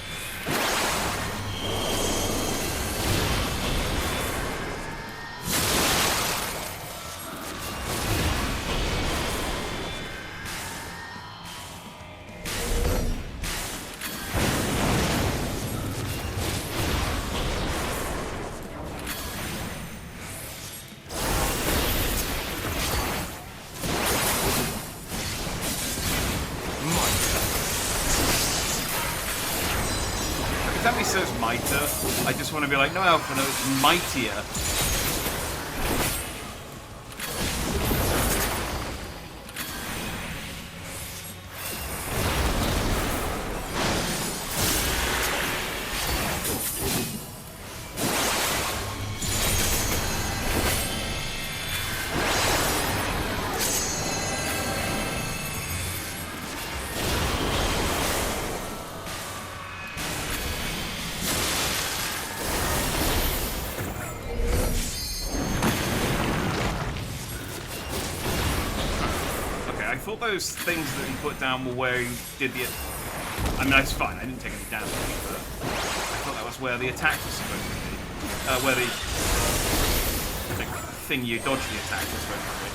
A: Every time he says mightier, I just want to be like, no, Alpha, no, it's mightier. I thought those things that he put down were where he did the... I mean, that's fine, I didn't take any damage, but I thought that was where the attack was supposed to be. Where the thing you dodge the attack was supposed to be.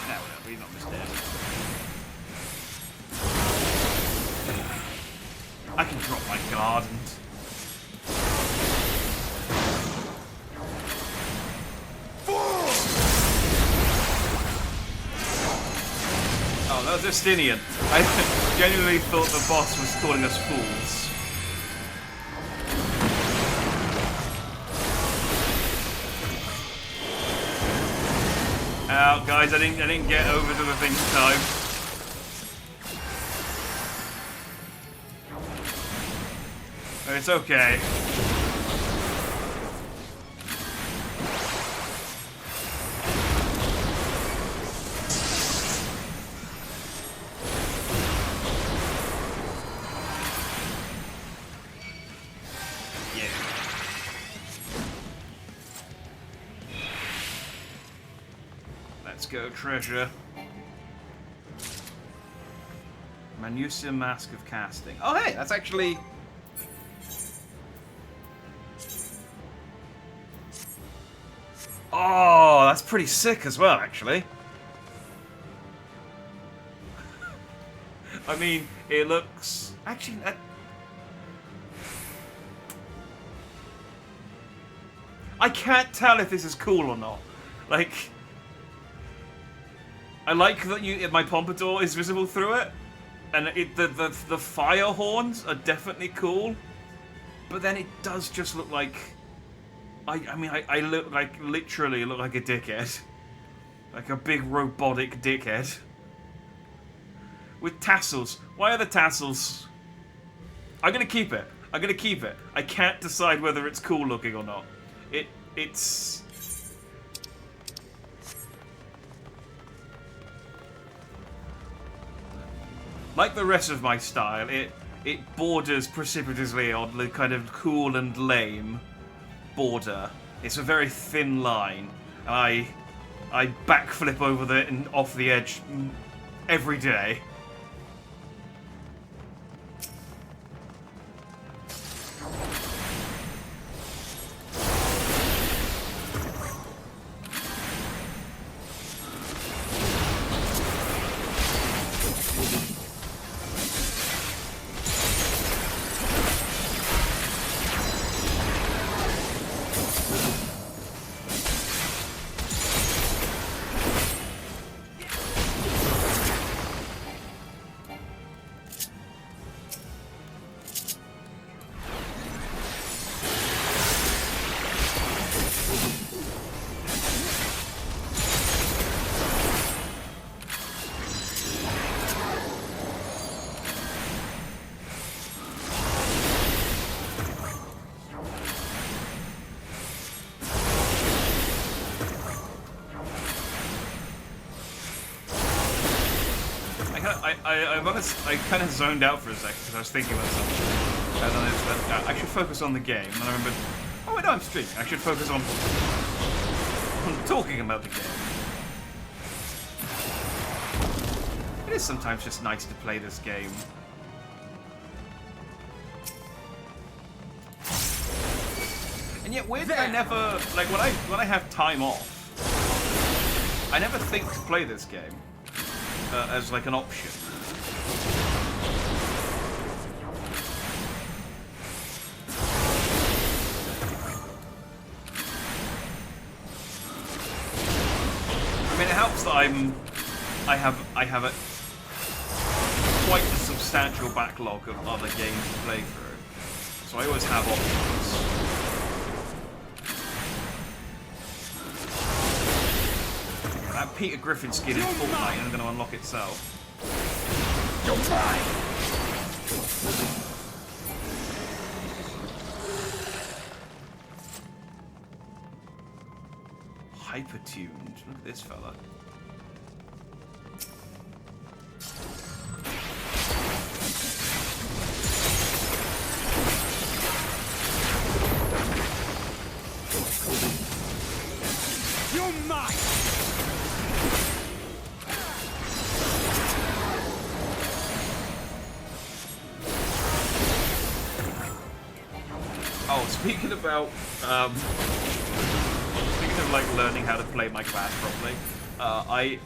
A: No, whatever, he's not misdead. I can drop my guard and... Oh, that was Justinian. I genuinely thought the boss was calling us fools. Ow, guys, I didn't get over to the thing in time. It's okay. Let's go, treasure. Manusia Mask of Casting. Oh, hey, that's actually... Oh, that's pretty sick as well, actually. I mean, it looks... Actually, I can't tell if this is cool or not. Like... I like that my pompadour is visible through it, and the fire horns are definitely cool, but then it does just look like I look like literally look like a dickhead, like a big robotic dickhead. with tassels. Why are the tassels? I'm gonna keep it. I'm gonna keep it. I can't decide whether it's cool looking or not. It's... Like the rest of my style, it borders precipitously on the kind of cool and lame border. It's a very thin line. I backflip over off the edge every day. I kind of zoned out for a second because I was thinking about something. And then I just went, I should focus on the game. And I remembered, oh wait, no, I'm streaming. I should focus on talking about the game. It is sometimes just nice to play this game. And yet, weird that I never, like, when I have time off, I never think to play this game as like an option. I mean, it helps that I have a quite a substantial backlog of other games to play through, so I always have options. That Peter Griffin skin in Fortnite isn't going to unlock itself.
I: Don't try!
A: Hyper-tuned. Look at this fella.
I: You're mine!
A: Oh, speaking about like learning how to play my class properly, I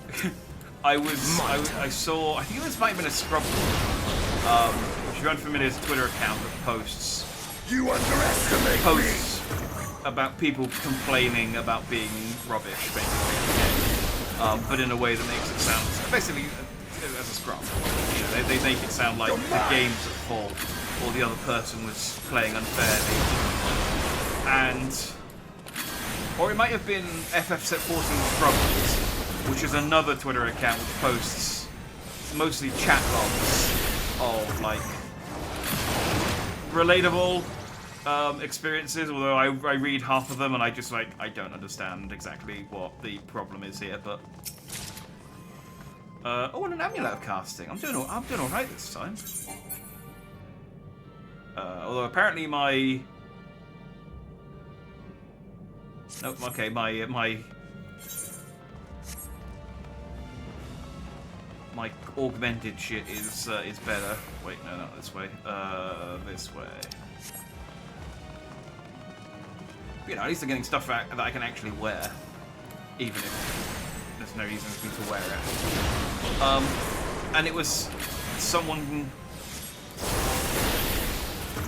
A: saw, I think this might have been a scrub, if you're unfamiliar, it's a Twitter account that posts about people complaining about being rubbish, basically, but in a way that makes it sound basically as a scrub. You know, they make it sound like the game's at fault or the other person was playing unfairly, and or it might have been FFXIV Scrubs, which is another Twitter account which posts mostly chat logs of like relatable experiences, although I read half of them and I just like, I don't understand exactly what the problem is here, but oh, and an amulet of casting. I'm doing all right this time. Although apparently my my augmented shit is better. Wait, no, not this way. This way. You know, at least I'm getting stuff that I can actually wear, even if there's no reason for me to wear it. And it was someone.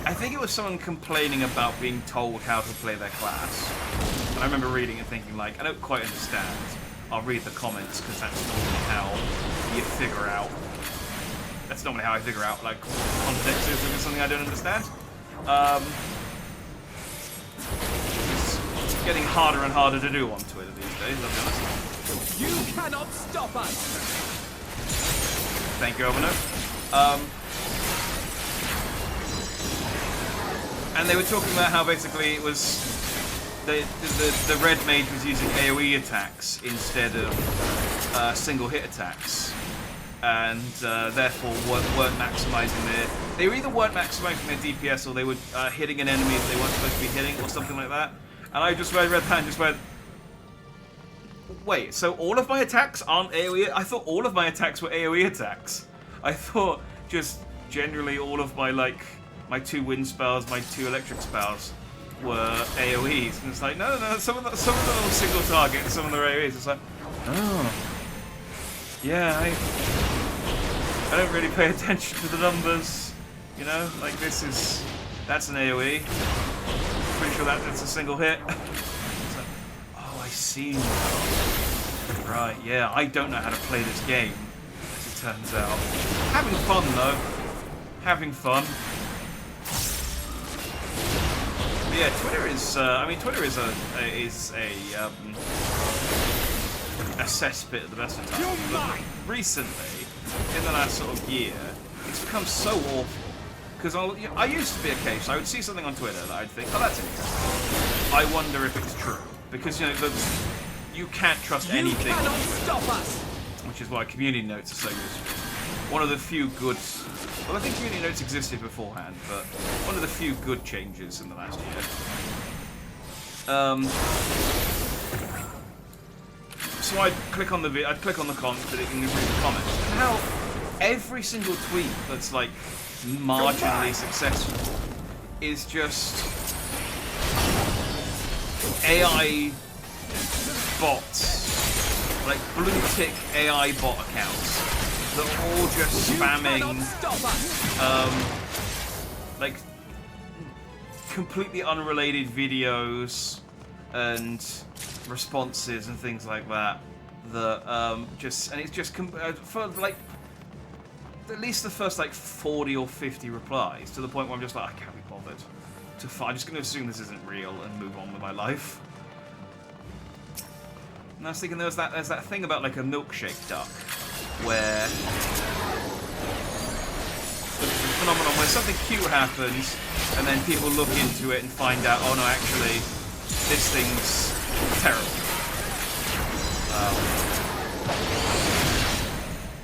A: I think it was someone complaining about being told how to play their class. And I remember reading and thinking, like, I don't quite understand. I'll read the comments, because that's normally how you figure out. That's normally how I figure out, like, context is if it's something I don't understand. It's getting harder and harder to do on Twitter these days, I'll be honest.
I: You cannot stop us!
A: Thank you, Omino. And they were talking about how basically it was the red mage was using AoE attacks instead of single hit attacks, and therefore weren't maximizing their. They either weren't maximizing their DPS or they were hitting an enemy that they weren't supposed to be hitting or something like that. And I just read that and just went, wait, so all of my attacks aren't AoE? I thought all of my attacks were AoE attacks. I thought just generally all of my, like, my 2 wind spells, my 2 electric spells were AoEs. And it's like, no, some of them are single target and some of them are AoEs. It's like, oh. Yeah, I don't really pay attention to the numbers. You know, like that's an AoE. Pretty sure that's a single hit. It's like, oh, I see now. Right, yeah, I don't know how to play this game, as it turns out. Having fun, though. Having fun. But yeah, Twitter is, Twitter is a cesspit at the best of times. But recently, in the last sort of year, it's become so awful. Because I used to be a case, I would see something on Twitter that I'd think, oh, that's interesting. I wonder if it's true. Because, you know, you can't trust anything on Twitter. Which is why community notes are so useful. One of the few good... Well, I think community notes existed beforehand, but one of the few good changes in the last year. So I'd click on the comments, but it can read the comments. And how every single tweet that's like marginally successful is just AI bots, like blue tick AI bot accounts that are all just spamming like completely unrelated videos and responses and things like that. It's just for like at least the first like 40 or 50 replies, to the point where I'm just like, I can't be bothered to find. I'm just going to assume this isn't real and move on with my life. And I was thinking there's that thing about like a milkshake duck, where the phenomenon where something cute happens and then people look into it and find out, oh no, actually this thing's terrible.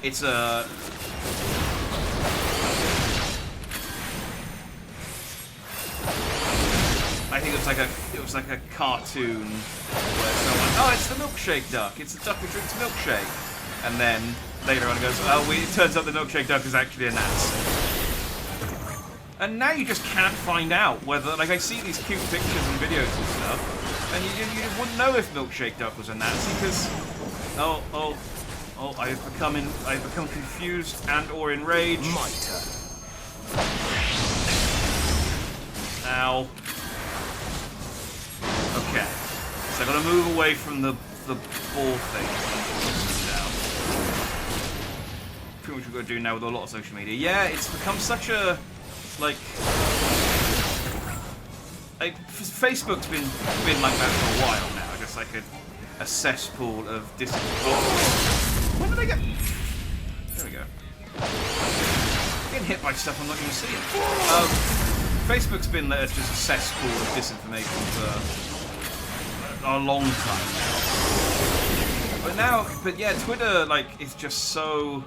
A: It's a... I think it was like a cartoon where someone, oh, it's the milkshake duck. It's the duck who drinks milkshake. And then later on it goes, oh, it turns out the milkshake duck is actually a Nazi. And now you just can't find out whether, like, I see these cute pictures and videos and stuff, and you wouldn't know if milkshake duck was a Nazi because, I've become confused and or enraged.
F: My turn.
A: Ow. Okay. So I gotta move away from the ball thing. Pretty much what we're gonna do now with a lot of social media. Yeah, it's become such a like Facebook's been like that for a while now. Just like a cesspool of disinformation. When did I get? There we go. Getting hit by stuff I'm not gonna see. Facebook's been just a cesspool of disinformation for a long time now. But yeah, Twitter like is just so.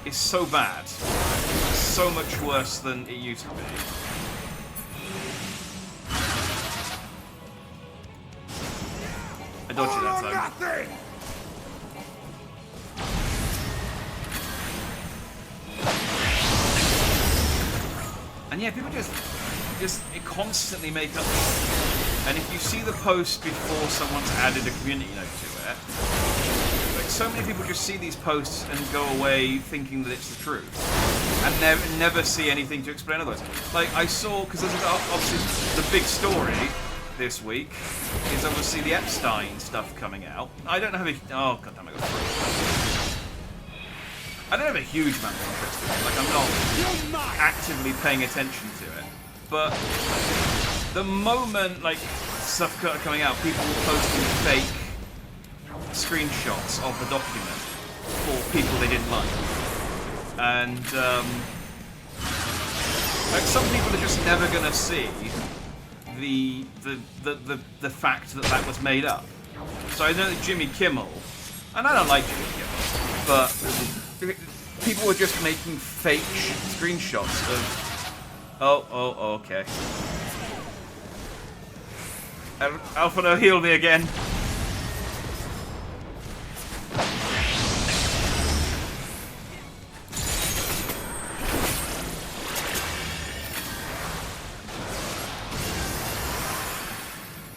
A: It's so bad. So much worse than it used to be. I dodged it that time.
I: Nothing!
A: And yeah, people just constantly make up. And if you see the post before someone's added a community note to it, like so many people just see these posts and go away thinking that it's the truth, and never see anything to explain otherwise. Like I saw, because there's obviously the big story this week is obviously the Epstein stuff coming out. I don't have a I don't have a huge amount of interest in it. Like I'm not actively paying attention to it, but the moment like stuff coming out, people were posting fake screenshots of the document for people they didn't like. And, like, some people are just never gonna see the fact that that was made up. So I know that Jimmy Kimmel, and I don't like Jimmy Kimmel, but people were just making fake screenshots of... Oh, okay. Alphino, heal me again.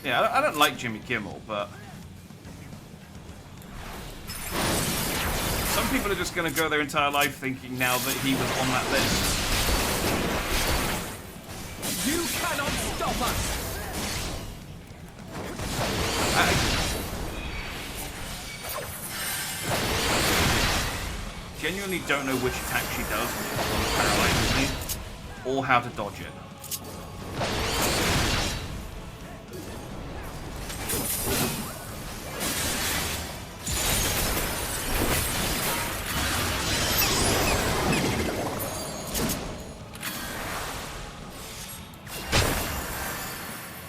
A: Yeah, I don't like Jimmy Kimmel, but... some people are just going to go their entire life thinking now that he was on that list.
I: You cannot stop us!
A: Genuinely don't know which attack she does when she paralyzes me, or how to dodge it.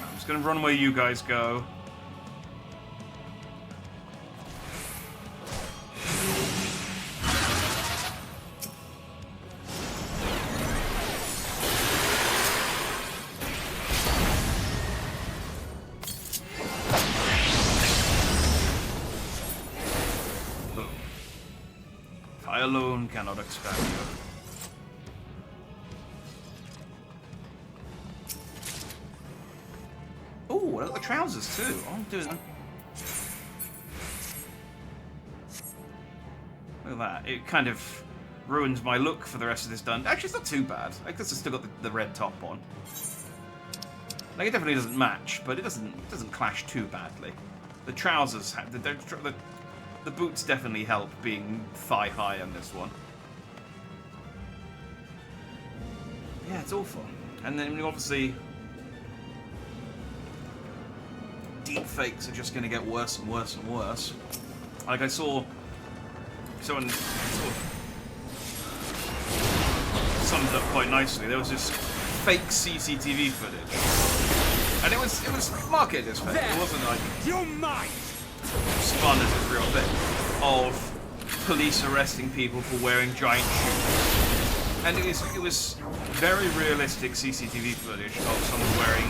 A: I'm just gonna run where you guys go. I alone cannot expand you. Oh, I got the trousers too. Oh, I'm doing them. Look at that. It kind of ruins my look for the rest of this dungeon. Actually, it's not too bad. I guess I've still got the red top on. Like, it definitely doesn't match, but it doesn't clash too badly. The trousers, the boots definitely help being thigh high on this one. Yeah, it's awful. And then obviously, deep fakes are just going to get worse and worse and worse. Like I saw someone sort of summed it up quite nicely. There was this fake CCTV footage, and it was marketed as fake. It wasn't like
I: You're mine!
A: spun as a real thing of police arresting people for wearing giant shoes. And it was very realistic CCTV footage of someone wearing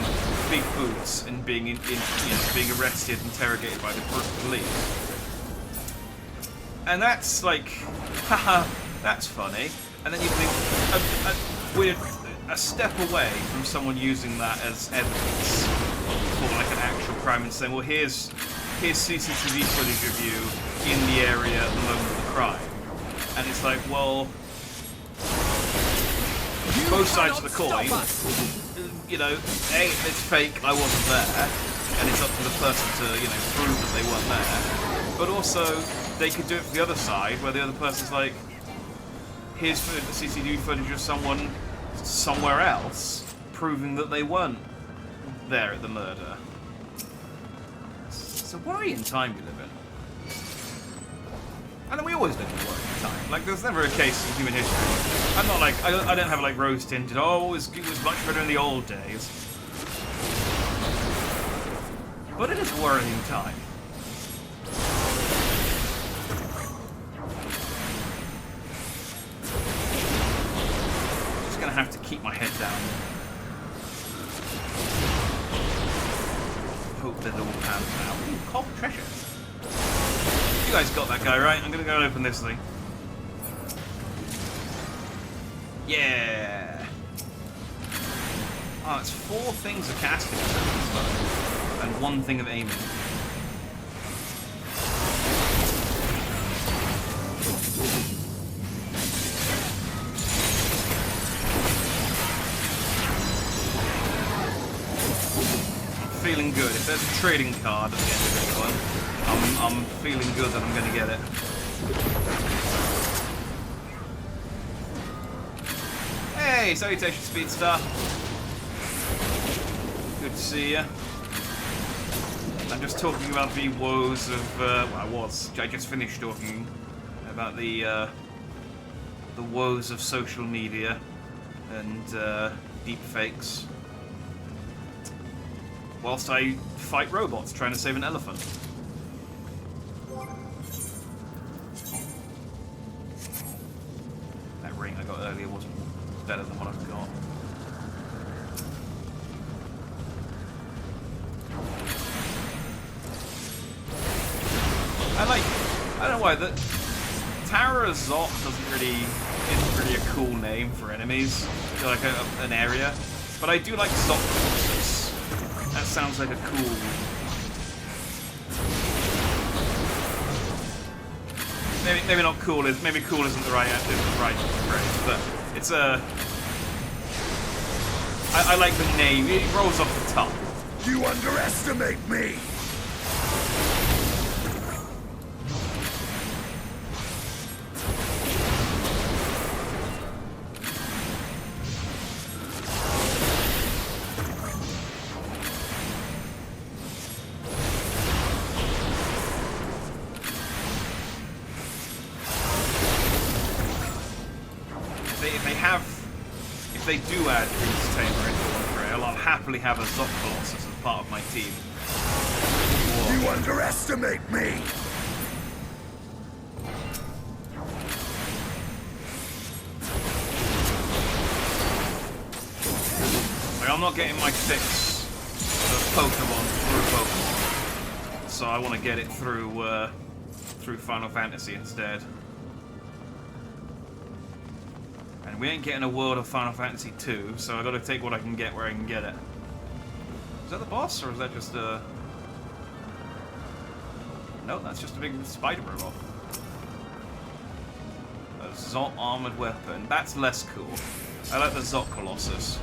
A: big boots and being being arrested and interrogated by the police. And that's like, haha, that's funny. And then you think we're a step away from someone using that as evidence for like an actual crime and saying, well, here's CCTV footage of you in the area at the moment of the crime. And it's like, well, both sides of the coin, you know, A, it's fake, I wasn't there, and it's up to the person to, prove that they weren't there. But also, they could do it for the other side, where the other person's like, here's CCTV footage of someone somewhere else, proving that they weren't there at the murder. It's a worrying time we live in. And we always live in a worrying time. Like, there's never a case in human history. I'm not like, I don't have like rose-tinted, oh, it was much better in the old days. But it is a worrying time. Just gonna have to keep my head down. Hope that it all pans out. Ooh, copper treasure. You guys got that guy, right? I'm gonna go and open this thing. Yeah! Oh, it's 4 things of casting and 1 thing of aiming. I'm feeling good. If there's a trading card at the end of this one, I'm feeling good that I'm gonna get it. Hey, salutation, Speedstar. Good to see you. I'm just talking about the woes of, I just finished talking about the woes of social media and deep fakes, whilst I fight robots trying to save an elephant. That ring I got earlier was better than what I've got. I don't know why, the Tower of Zot isn't really a cool name for enemies, like an area, but I do like Zot Colossus. That sounds like a cool... Maybe not cool, maybe cool isn't the right phrase, but it's a... I like the name, it rolls off the tongue.
I: You underestimate me!
A: If they do add Priest Tamer into One Grail, I'll happily have a Zot Colossus as part of my team.
I: You underestimate me!
A: Like, I'm not getting my fix of Pokemon through Pokemon, so I want to get it through Final Fantasy instead. And we ain't getting a world of Final Fantasy II, so I gotta take what I can get where I can get it. Is that the boss, or is that just a... No, that's just a big spider robot. A Zot armored weapon. That's less cool. I like the Zot Colossus.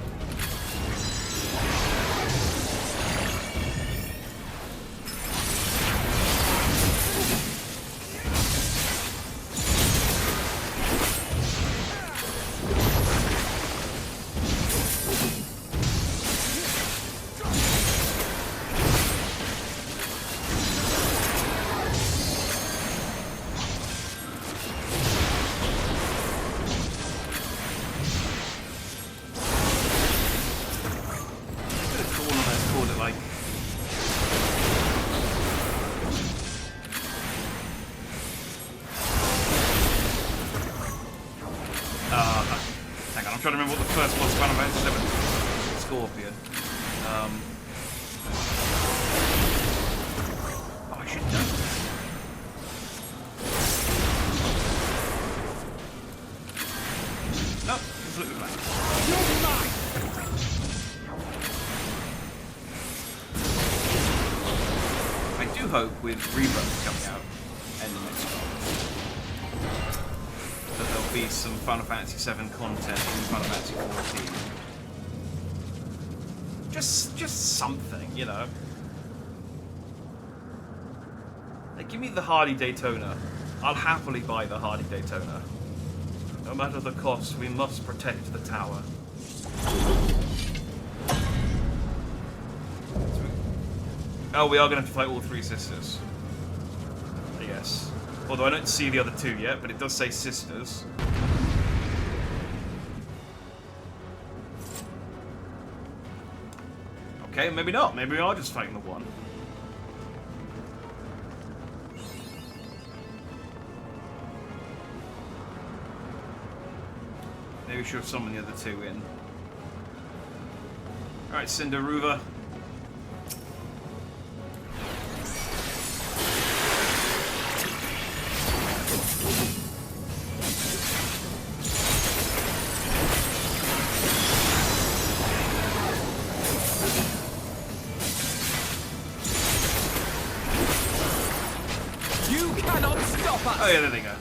A: I'm trying to remember what the first was, Final Fantasy VII. Scorpion. Oh, I should know this. Nope, completely blank.
I: You're mine!
A: I do hope with Rebirth coming out end of next month that there'll be some Final Fantasy VII content in Final Fantasy XIV. Just something, you know. Like, give me the Hardy Daytona. I'll happily buy the Hardy Daytona. No matter the cost, we must protect the tower. Oh, we are going to have to fight all three sisters. Yes. Although I don't see the other two yet, but it does say sisters. Okay, maybe not. Maybe we are just fighting the one. Maybe we should summon the other two in. Alright, Cinderuva. Oh yeah, there they go.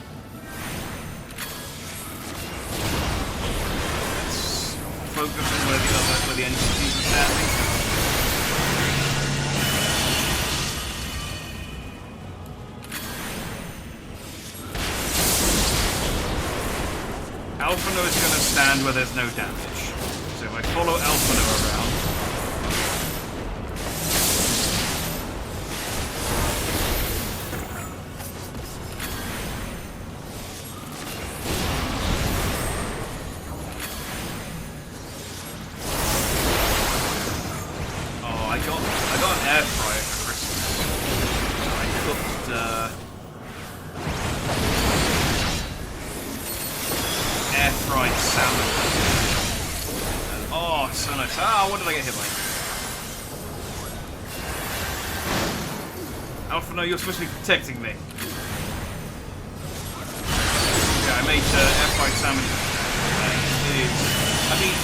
A: Let's focus on where the entities are standing. Alphino is going to stand where there's no damage. So if I follow Alphino around, fried salmon. Oh, so nice. Ah, what did I get hit by? Alpha, no, you're supposed to be protecting me. Yeah, I made air fried salmon. I mean,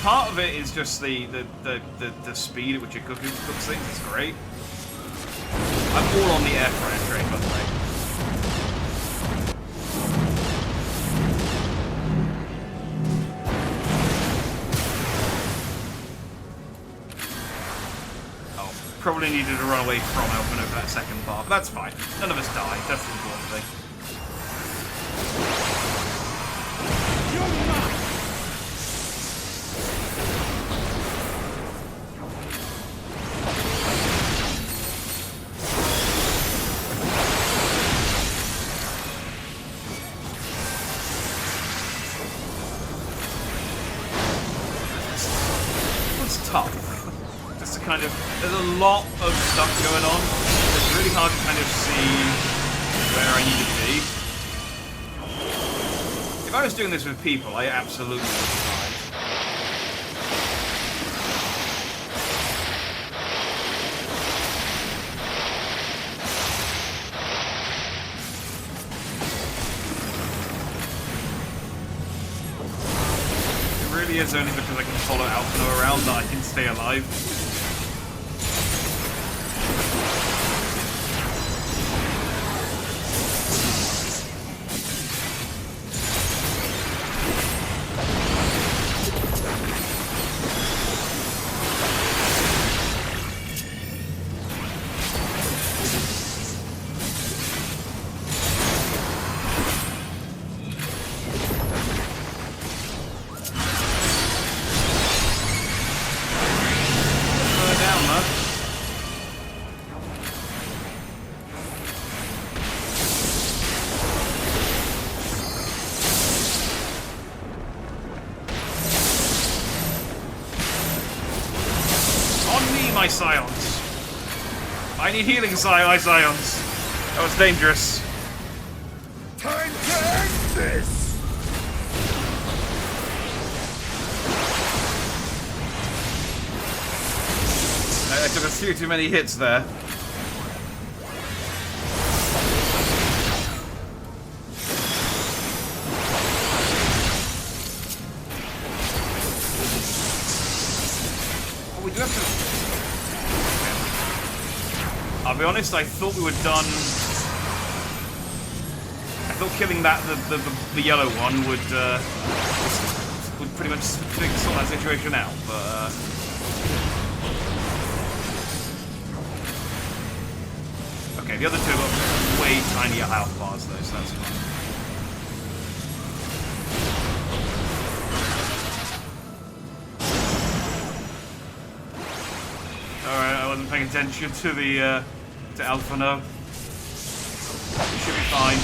A: part of it is just the speed at which it cooks things. It's great. I'm all on the air fryer train, by the way. Oh, probably needed to run away from Elfino for that second part, but that's fine. None of us died. That's the important thing. There's a lot of stuff going on. It's really hard to kind of see where I need to be. If I was doing this with people, I absolutely would have died. It really is only because I can follow Alpino around that I can stay alive. My Scions. I need healing, Scions. That was dangerous.
I: Time to end this!
A: I took a few too many hits there. Oh, we do have to... I'll be honest, I thought we were done. I thought killing that the yellow one would pretty much sort that situation out, but okay, the other two got way tinier health bars though, so that's fine. Alright, I wasn't paying attention to the to Alphino. We should be fine.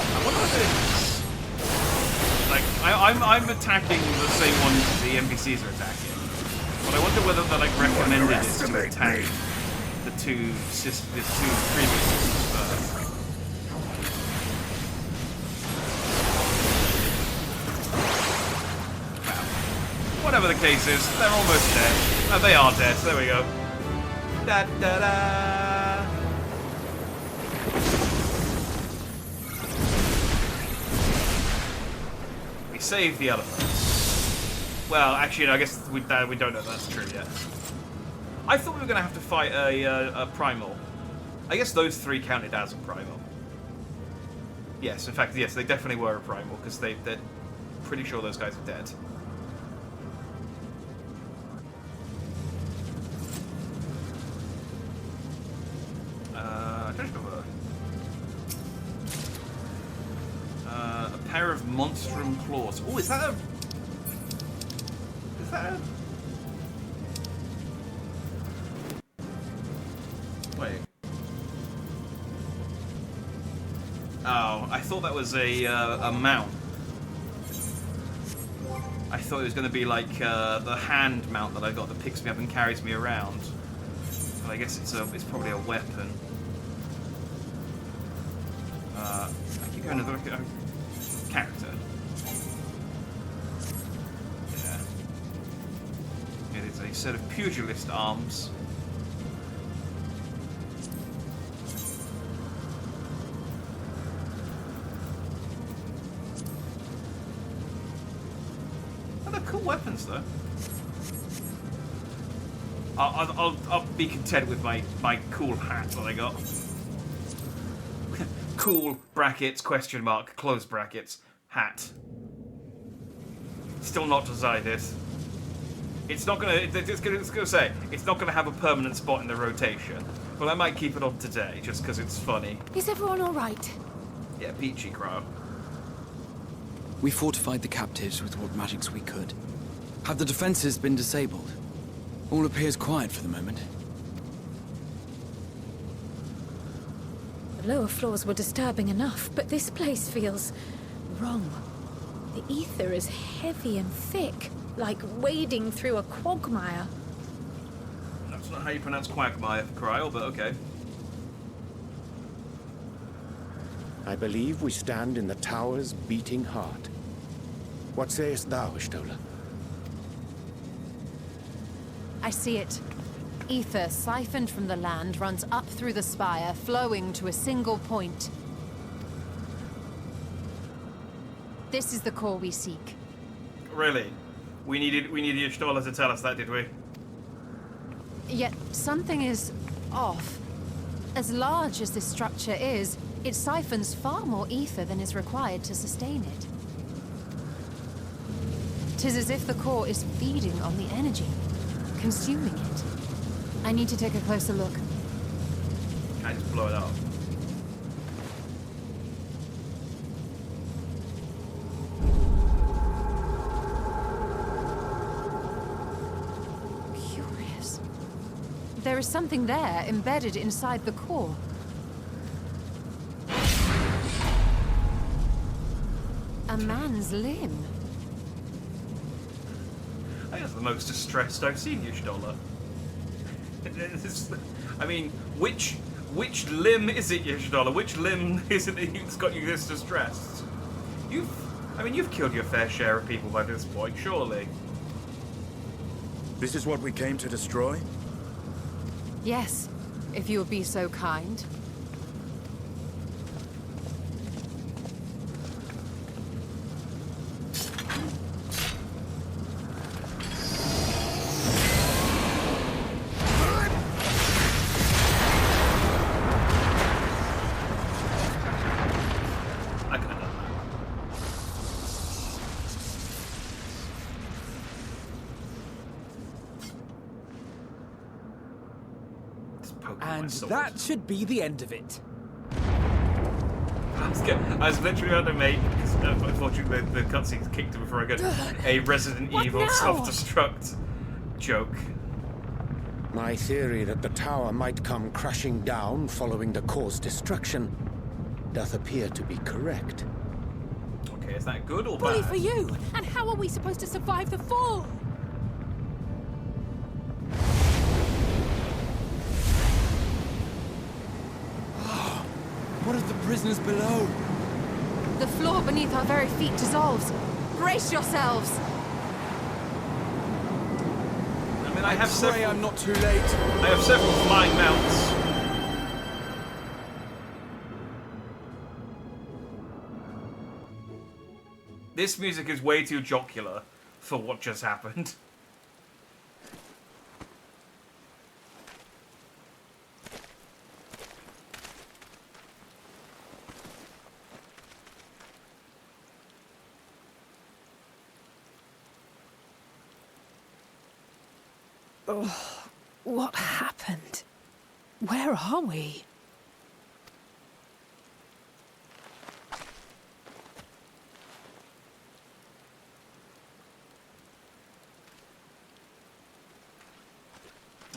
A: I wonder if it's like I'm attacking the same ones the NPCs are attacking, but I wonder whether they're like recommended is to attack the two previous systems first. Whatever the case is, they're almost dead. Oh, they are dead. There we go. Da da da. We saved the elephants. Well, actually, no, I guess we don't know if that's true yet. I thought we were going to have to fight a primal. I guess those three counted as a primal. Yes, in fact, yes, they definitely were a primal because they're pretty sure those guys are dead. A pair of monstrum claws. Oh, is that a... Is that a... Wait. Oh, I thought that was a mount. I thought it was going to be like the hand mount that I got that picks me up and carries me around. But I guess it's probably a weapon. I keep going to look at character. Yeah. It is a set of pugilist arms. Oh, they're cool weapons, though. I'll be content with my cool hat that I got. Cool brackets, question mark, close brackets, hat. Still not decided. It's not gonna. It's gonna say it's not gonna have a permanent spot in the rotation. But I might keep it on today just because it's funny.
B: Is everyone all right?
A: Yeah, peachy crow.
G: We fortified the captives with what magics we could. Have the defenses been disabled? All appears quiet for the moment.
B: The lower floors were disturbing enough, but this place feels wrong. The ether is heavy and thick, like wading through a quagmire.
A: That's not how you pronounce quagmire, Cryle, but okay.
E: I believe we stand in the tower's beating heart. What sayest thou, Ishtola?
C: I see it. Ether siphoned from the land runs up through the spire, flowing to a single point. This is the core we seek.
A: Really? We needed Ishtola to tell us that, did we?
C: Yet something is off. As large as this structure is, it siphons far more ether than is required to sustain it. 'Tis as if the core is feeding on the energy, consuming it. I need to take a closer look.
A: Can I just blow it up?
C: Curious. There is something there embedded inside the core. A man's limb.
A: I think that's the most distressed I've seen Ishtola. I mean, which limb is it, Ishtola? Which limb is it that's got you this distressed? You've killed your fair share of people by this point, surely.
I: This is what we came to destroy?
C: Yes, if you would be so kind.
A: I could have done that. Just poking my
D: And
A: sword.
D: that should be the end of it.
A: I was literally about to make, unfortunately the cutscenes kicked before I could, a Resident Evil
B: now?
A: self-destruct joke.
E: My theory that the tower might come crashing down following the core's destruction doth appear to be correct.
A: Okay, is that good or
H: Bully
A: bad?
H: for you! And how are we supposed to survive the fall?
G: What of the prisoners below?
C: The floor beneath our very feet dissolves. Brace yourselves!
A: I mean, I have
G: Pray
A: several.
G: I'm not too late.
A: I have several flying mounts. This music is way too jocular for what just happened.
H: What happened? Where are we?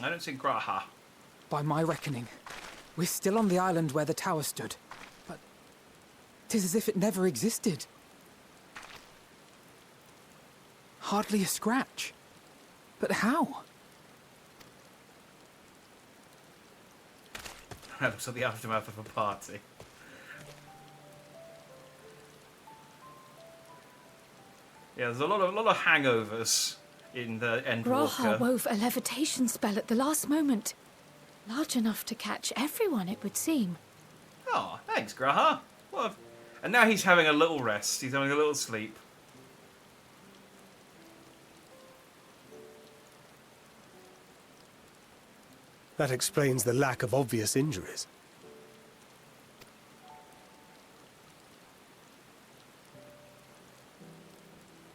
A: I don't see Graha.
D: By my reckoning, we're still on the island where the tower stood. But 'tis as if it never existed. Hardly a scratch. But how?
A: That looks like the aftermath of a party. Yeah, there's a lot of hangovers in the
B: Graha
A: Endwalker.
B: wove a levitation spell at the last moment. Large enough to catch everyone, it would seem.
A: Oh, thanks, Graha. And now he's having a little rest. He's having a little sleep.
F: That explains the lack of obvious injuries.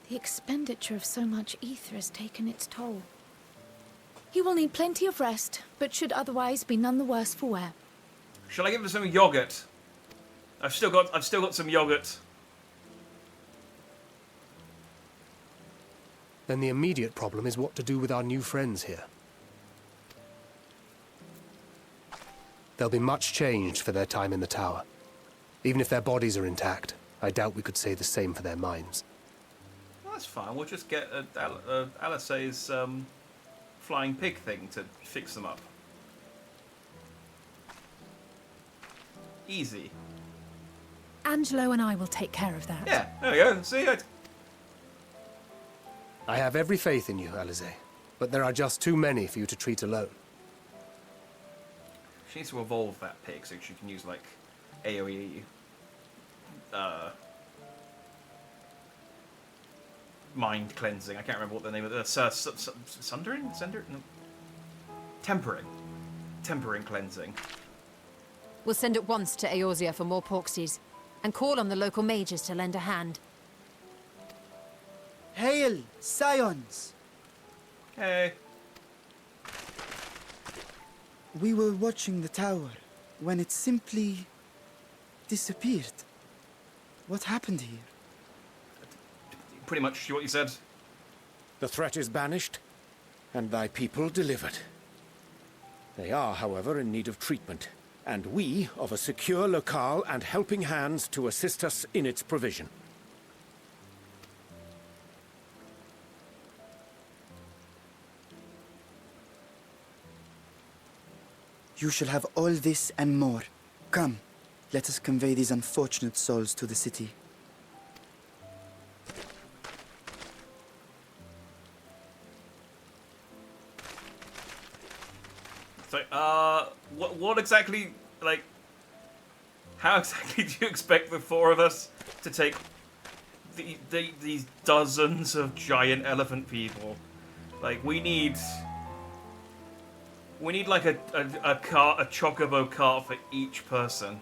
B: The expenditure of so much ether has taken its toll. He will need plenty of rest, but should otherwise be none the worse for wear.
A: Shall I give him some yogurt? I've still got some yogurt.
F: Then the immediate problem is what to do with our new friends here. They'll be much changed for their time in the tower. Even if their bodies are intact, I doubt we could say the same for their minds.
A: Well, that's fine. We'll just get Alice's flying pig thing to fix them up. Easy.
H: Angelo and I will take care of that.
A: Yeah, there we go. See?
F: I have every faith in you, Alize, but there are just too many for you to treat alone.
A: She needs to evolve that pig so she can use, like, AoE. Mind cleansing. I can't remember what the name of it is. Sundering? No. Tempering cleansing.
C: We'll send at once to Eorzea for more porksies, and call on the local mages to lend a hand.
J: Hail, Scions!
A: Hey.
J: We were watching the tower when it simply disappeared. What happened here?
A: Pretty much what you said.
E: The threat is banished, and thy people delivered. They are, however, in need of treatment, and we of a secure locale and helping hands to assist us in its provision.
J: You shall have all this and more. Come, let us convey these unfortunate souls to the city.
A: So, what exactly, like, how exactly do you expect the four of us to take these dozens of giant elephant people? Like, we need like a chocobo cart for each person.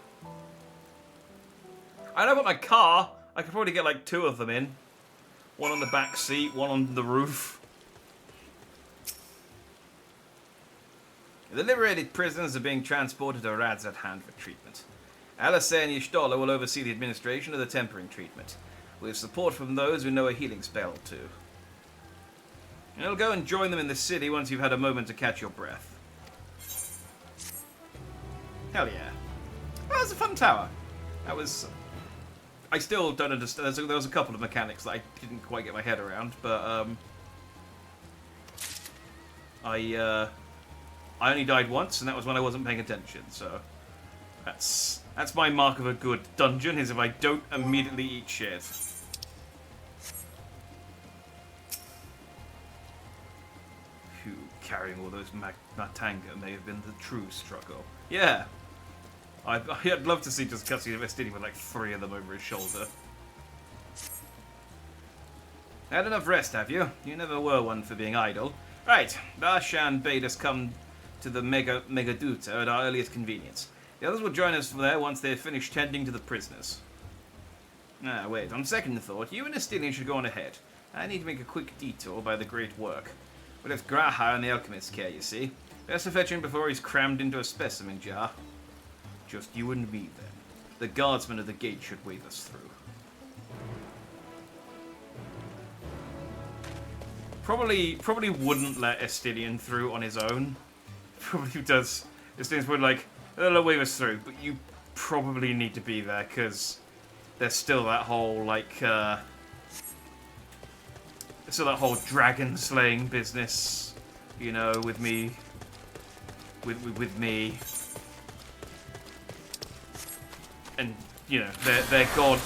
A: I know about my car. I could probably get like 2 of them in. One on the back seat, one on the roof. The liberated prisoners are being transported to Rad's at hand for treatment. Alice and Y'shtola will oversee the administration of the tempering treatment, with support from those who know a healing spell or two. And you'll go and join them in the city once you've had a moment to catch your breath. Hell yeah. That was a fun tower. That was... I still don't understand. There was a couple of mechanics that I didn't quite get my head around, but I only died once, and that was when I wasn't paying attention, so... That's my mark of a good dungeon, is if I don't immediately eat shit. Phew, carrying all those Matanga may have been the true struggle. Yeah! I'd love to see just Cussy Vestini with like 3 of them over his shoulder. Had enough rest, have you? You never were one for being idle. Right, Barshan bade us come to the Megaduta at our earliest convenience. The others will join us there once they have finished tending to the prisoners. Ah, wait, on second thought, you and Estinian should go on ahead. I need to make a quick detour by the Great Work. But it's Graha and the alchemist's care, you see. Best to fetch him before he's crammed into a specimen jar. Just you and me, then. The guardsmen at the gate should wave us through. Probably wouldn't let Estinian through on his own. Probably does. Estinian's probably like, they'll wave us through, but you probably need to be there, because there's still that whole, like, So that whole dragon slaying business, you know, with me, with me, and you know, their god,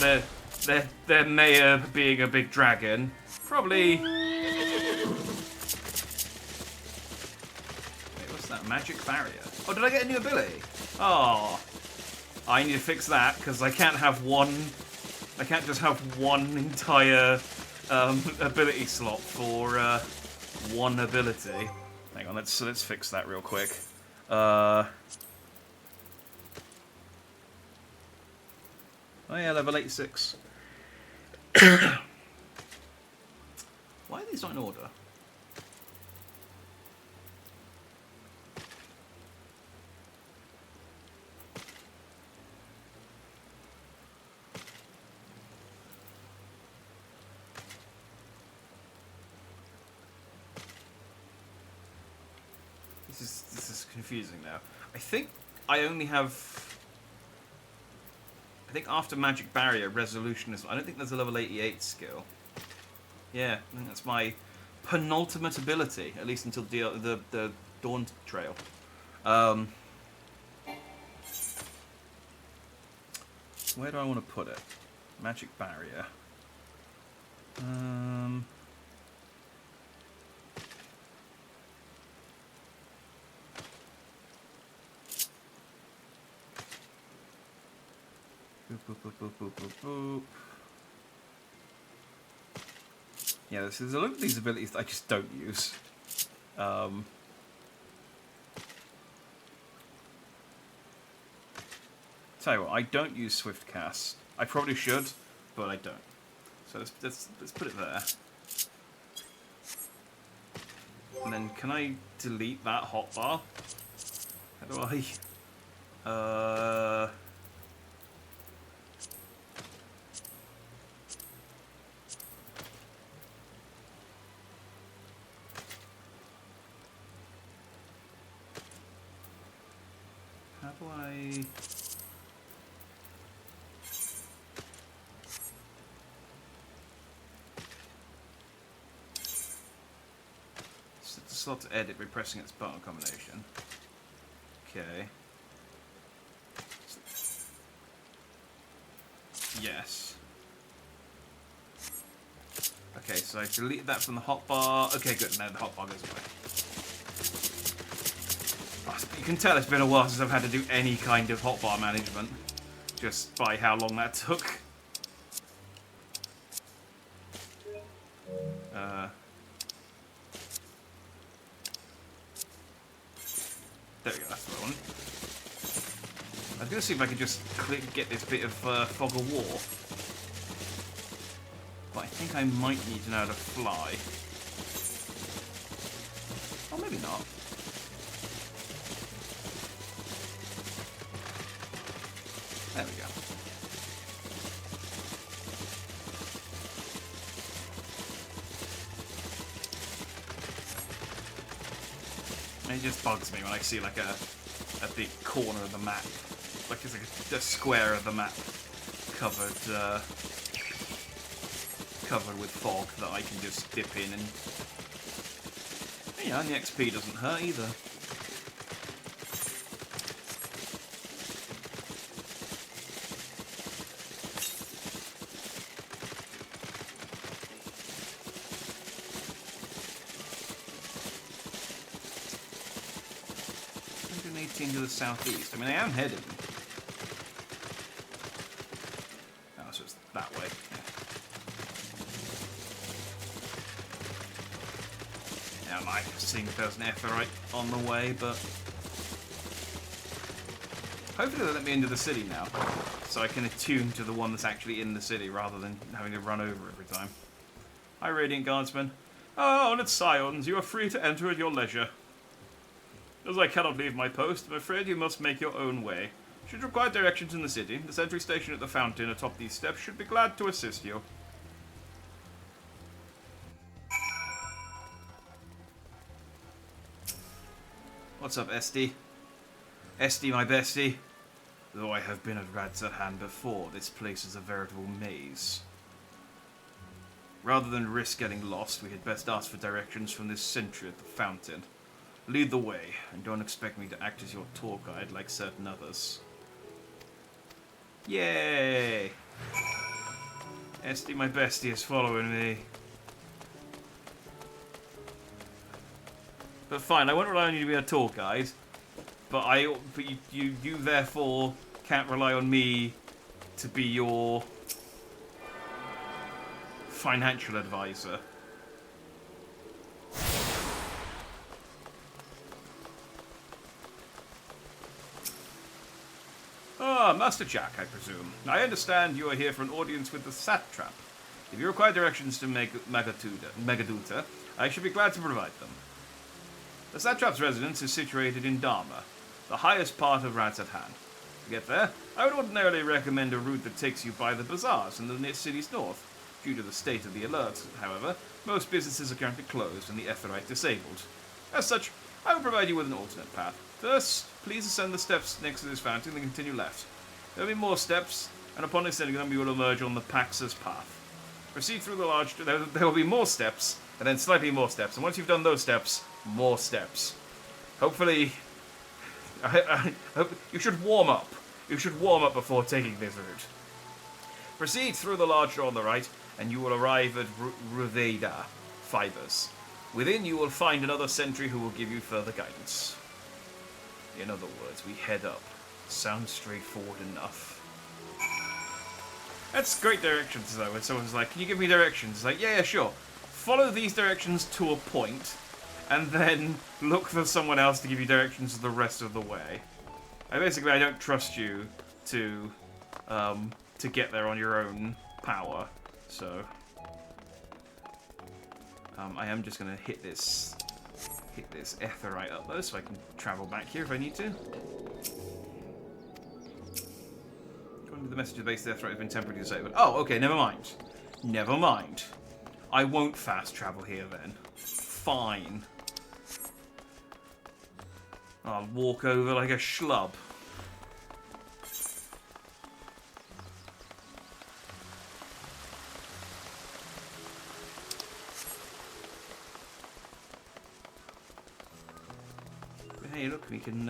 A: their mayor being a big dragon, probably. Wait, what's that? Magic barrier. Oh, did I get a new ability? Oh, I need to fix that because I can't have one. I can't just have one entire ability slot for one ability. Hang on, let's fix that real quick. Oh yeah, level 86. Why are these not in order? This is confusing now. I think I only have. I think after Magic Barrier, Resolution is. I don't think there's a level 88 skill. Yeah, I think that's my penultimate ability, at least until the Dawn Trail. Where do I want to put it? Magic Barrier. Boop, boop, boop, boop, boop, boop. Yeah, there's a lot of these abilities that I just don't use. Tell you what, I don't use Swift Cast. I probably should, but I don't. So let's put it there. And then can I delete that hotbar? How do I? How do I? Set the slot to edit by pressing its button combination. Okay. Yes. Okay, so I deleted that from the hotbar. Okay, good. Now the hotbar goes away. You can tell it's been a while since I've had to do any kind of hotbar management, just by how long that took. There we go, that's the one. I was going to see if I could just get this bit of Fog of War. But I think I might need to know how to fly. Or maybe not. There we go. It just bugs me when I see like a big corner of the map, like it's like a square of the map covered covered with fog that I can just dip in and yeah, and the XP doesn't hurt either. To the southeast. I mean, I am heading. Oh, so it's that way. Yeah, I might have seen if there's an Aetheryte on the way, but hopefully they'll let me into the city now, so I can attune to the one that's actually in the city rather than having to run over every time. Hi, Radiant Guardsman. Oh, honoured Scions, you are free to enter at your leisure. As I cannot leave my post, I'm afraid you must make your own way. Should you require directions in the city, the sentry station at the fountain atop these steps should be glad to assist you. What's up, SD? SD, my bestie. Though I have been at Rad's hand before, this place is a veritable maze. Rather than risk getting lost, we had best ask for directions from this sentry at the fountain. Lead the way, and don't expect me to act as your tour guide like certain others. Yay! Esty, my bestie, is following me. But fine, I won't rely on you to be a tour guide, but you therefore can't rely on me to be your financial advisor. Ah, Master Jack, I presume. I understand you are here for an audience with the satrap. If you require directions to Megaduta, I should be glad to provide them. The satrap's residence is situated in Dharma, the highest part of Rats at Hand. To get there, I would ordinarily recommend a route that takes you by the bazaars in the city's north. Due to the state of the alert, however, most businesses are currently closed and the Aetheryte disabled. As such, I will provide you with an alternate path. First, please ascend the steps next to this fountain and continue left. There will be more steps, and upon ascending them, you will emerge on the Pax's path. Proceed through the large... There will be more steps, and then slightly more steps. And once you've done those steps, more steps. Hopefully... I hope you should warm up. You should warm up before taking this route. Proceed through the large door on the right, and you will arrive at Ruveda Fibers. Within, you will find another sentry who will give you further guidance. In other words, we head up. Sounds straightforward enough. That's great directions, though, when someone's like, can you give me directions? It's like, yeah, sure. Follow these directions to a point, and then look for someone else to give you directions the rest of the way. I don't trust you to get there on your own power, so... I am just going to hit this Aetheryte up, though, so I can travel back here if I need to. According to the message, the base Aetheryte has been temporarily disabled. Oh, okay, never mind. Never mind. I won't fast travel here, then. Fine. I'll walk over like a schlub. Hey, look, we can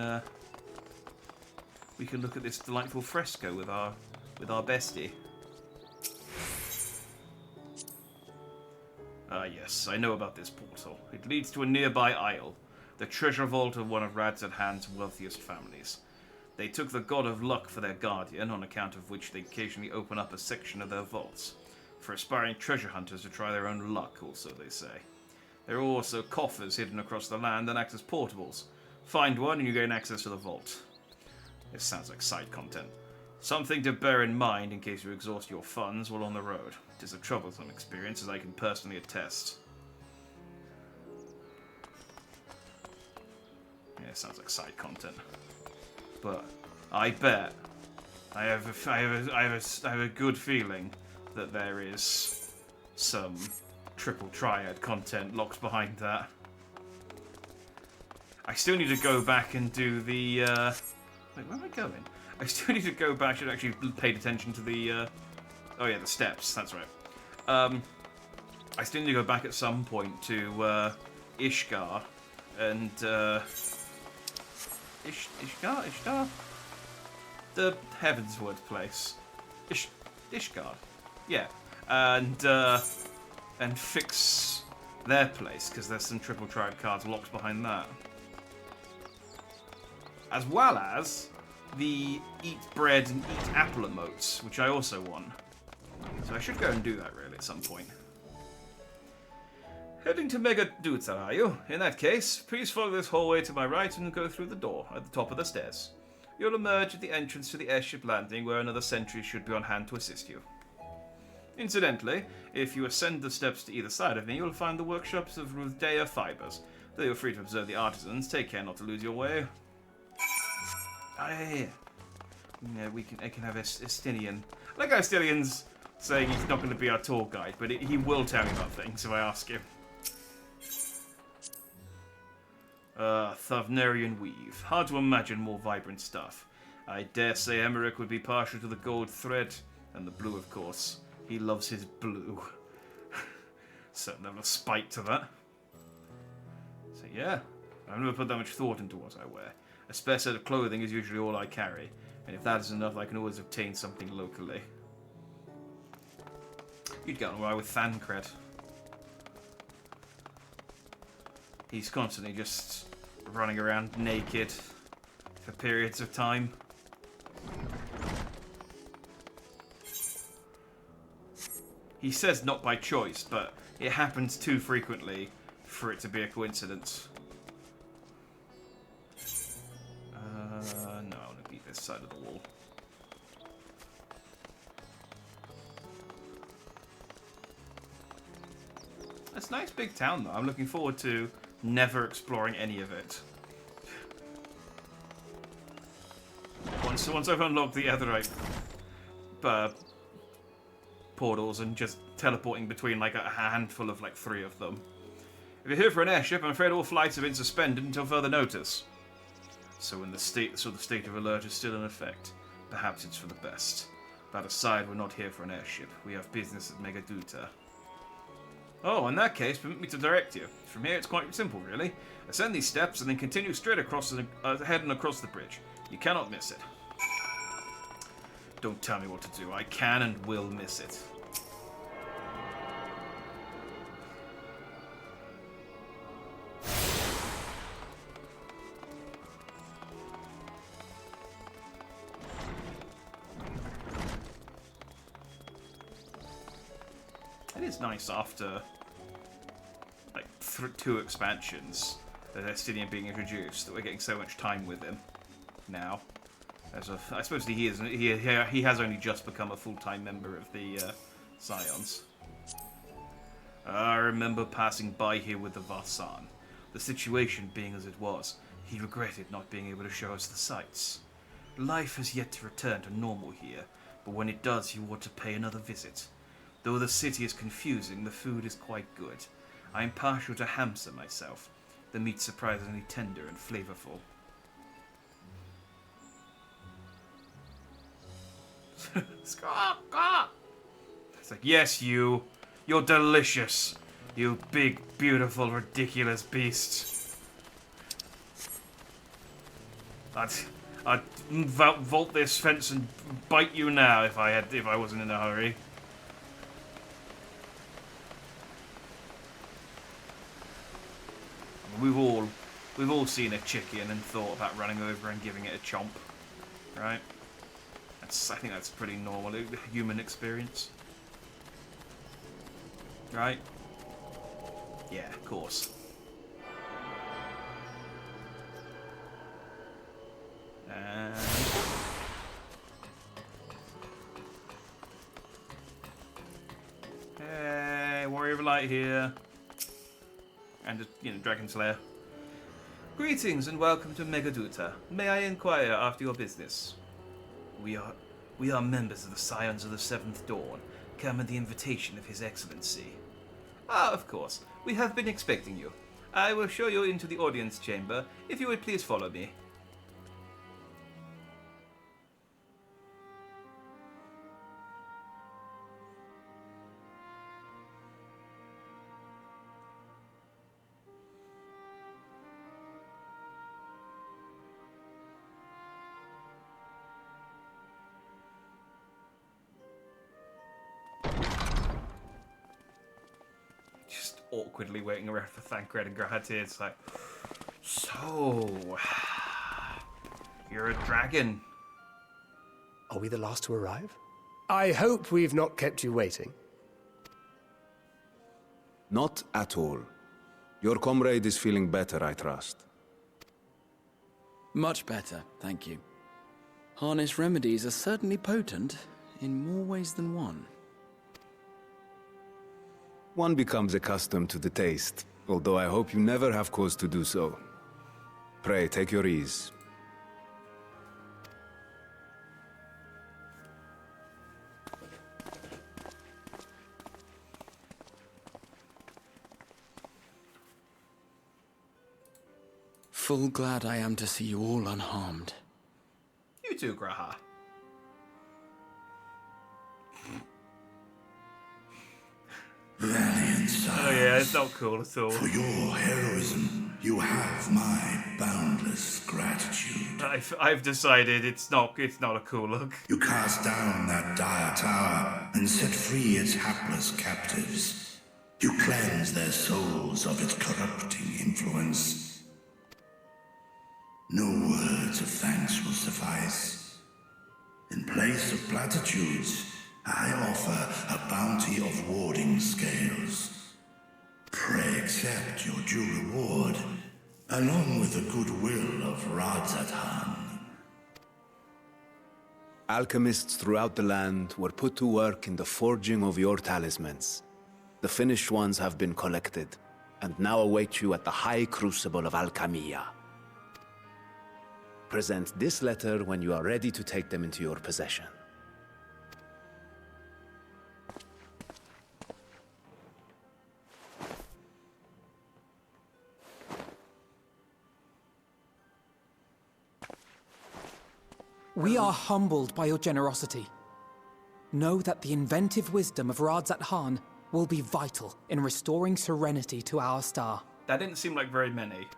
A: look at this delightful fresco with our bestie. Ah, yes, I know about this portal. It leads to a nearby isle, the treasure vault of one of Rad's at Hand's wealthiest families. They took the god of luck for their guardian, on account of which they occasionally open up a section of their vaults for aspiring treasure hunters to try their own luck. Also, they say there are also coffers hidden across the land and act as portables. Find one and you gain access to the vault. This sounds like side content. Something to bear in mind in case you exhaust your funds while on the road. It is a troublesome experience, as I can personally attest. Yeah, it sounds like side content. But I bet I have a good feeling that there is some triple triad content locked behind that. I still need to go back and do the, wait, where am I going? I still need to go back, should actually paid attention to the, oh yeah, the steps, that's right. I still need to go back at some point to, Ishgar, and, Ishgar? The Heavensward place. Ishgar. Yeah. And fix their place, because there's some triple triad cards locked behind that. As well as the eat bread and eat apple emotes, which I also want. So I should go and do that really at some point. Heading to Megaduta, are you? In that case, please follow this hallway to my right and go through the door at the top of the stairs. You'll emerge at the entrance to the airship landing, where another sentry should be on hand to assist you. Incidentally, if you ascend the steps to either side of me, you'll find the workshops of Ruveda Fibers. Though you're free to observe the artisans, take care not to lose your way. Ah, yeah. I can have Estinian. I like how Estinian's saying he's not going to be our tour guide, but he will tell me about things if I ask him. Thavnerian weave. Hard to imagine more vibrant stuff. I dare say Emmerich would be partial to the gold thread, and the blue, of course. He loves his blue. certain level of spite to that. So yeah, I've never put that much thought into what I wear. A spare set of clothing is usually all I carry, and if that is enough, I can always obtain something locally. You'd get on well with Thancred. He's constantly just running around naked for periods of time. He says not by choice, but it happens too frequently for it to be a coincidence. No, I want to beat this side of the wall. It's a nice big town, though. I'm looking forward to never exploring any of it. Once I've unlocked the Etherite portals and just teleporting between like a handful of like 3 of them. If you're here for an airship, I'm afraid all flights have been suspended until further notice. So the state of alert is still in effect. Perhaps it's for the best. That aside, we're not here for an airship. We have business at Megaduta. Oh, in that case, permit me to direct you. From here, it's quite simple, really. Ascend these steps and then continue straight ahead and across the bridge. You cannot miss it. Don't tell me what to do. I can and will miss it. It is nice after like 2 expansions, the Destinian being introduced, that we're getting so much time with him now. I suppose he has only just become a full-time member of the Scions. I remember passing by here with the Varsan. The situation being as it was, he regretted not being able to show us the sights. Life has yet to return to normal here, but when it does, you ought to pay another visit. Though the city is confusing, the food is quite good. I am partial to hamsa myself. The meat's surprisingly tender and flavorful. It's like, yes, you're delicious. You big, beautiful, ridiculous beast. I'd vault this fence and bite you now if I wasn't in a hurry. We've all seen a chicken and thought about running over and giving it a chomp, right? I think that's pretty normal human experience, right? Yeah, of course. And hey, Warrior of Light here. And, Dragon Slayer. Greetings and welcome to Megaduta. May I inquire after your business? We are members of the Scions of the Seventh Dawn, come at the invitation of His Excellency. Ah, of course. We have been expecting you. I will show you into the audience chamber, if you would please follow me. Awkwardly waiting around for Thancred and Grahati. It's like, so you're a dragon.
F: Are we the last to arrive? I hope we've not kept you waiting.
K: Not at all. Your comrade is feeling better, I trust.
G: Much better, thank you. Harness remedies are certainly potent, in more ways than one.
K: One becomes accustomed to the taste, although I hope you never have cause to do so. Pray, take your ease.
G: Full glad I am to see you all unharmed.
A: You too, Graha.
I: Valiance
A: Oh yeah, it's not cool at all.
I: For your heroism, you have my boundless gratitude.
A: I've decided it's not a cool look.
I: You cast down that dire tower and set free its hapless captives. You cleanse their souls of its corrupting influence. No words of thanks will suffice. In place of platitudes, I offer a bounty of warding scales. Pray accept your due reward, along with the goodwill of Radzathan.
K: Alchemists throughout the land were put to work in the forging of your talismans. The finished ones have been collected, and now await you at the High Crucible of Alchemia. Present this letter when you are ready to take them into your possession.
D: We are humbled by your generosity. Know that the inventive wisdom of Radzathan will be vital in restoring serenity to our star.
A: That didn't seem like very many.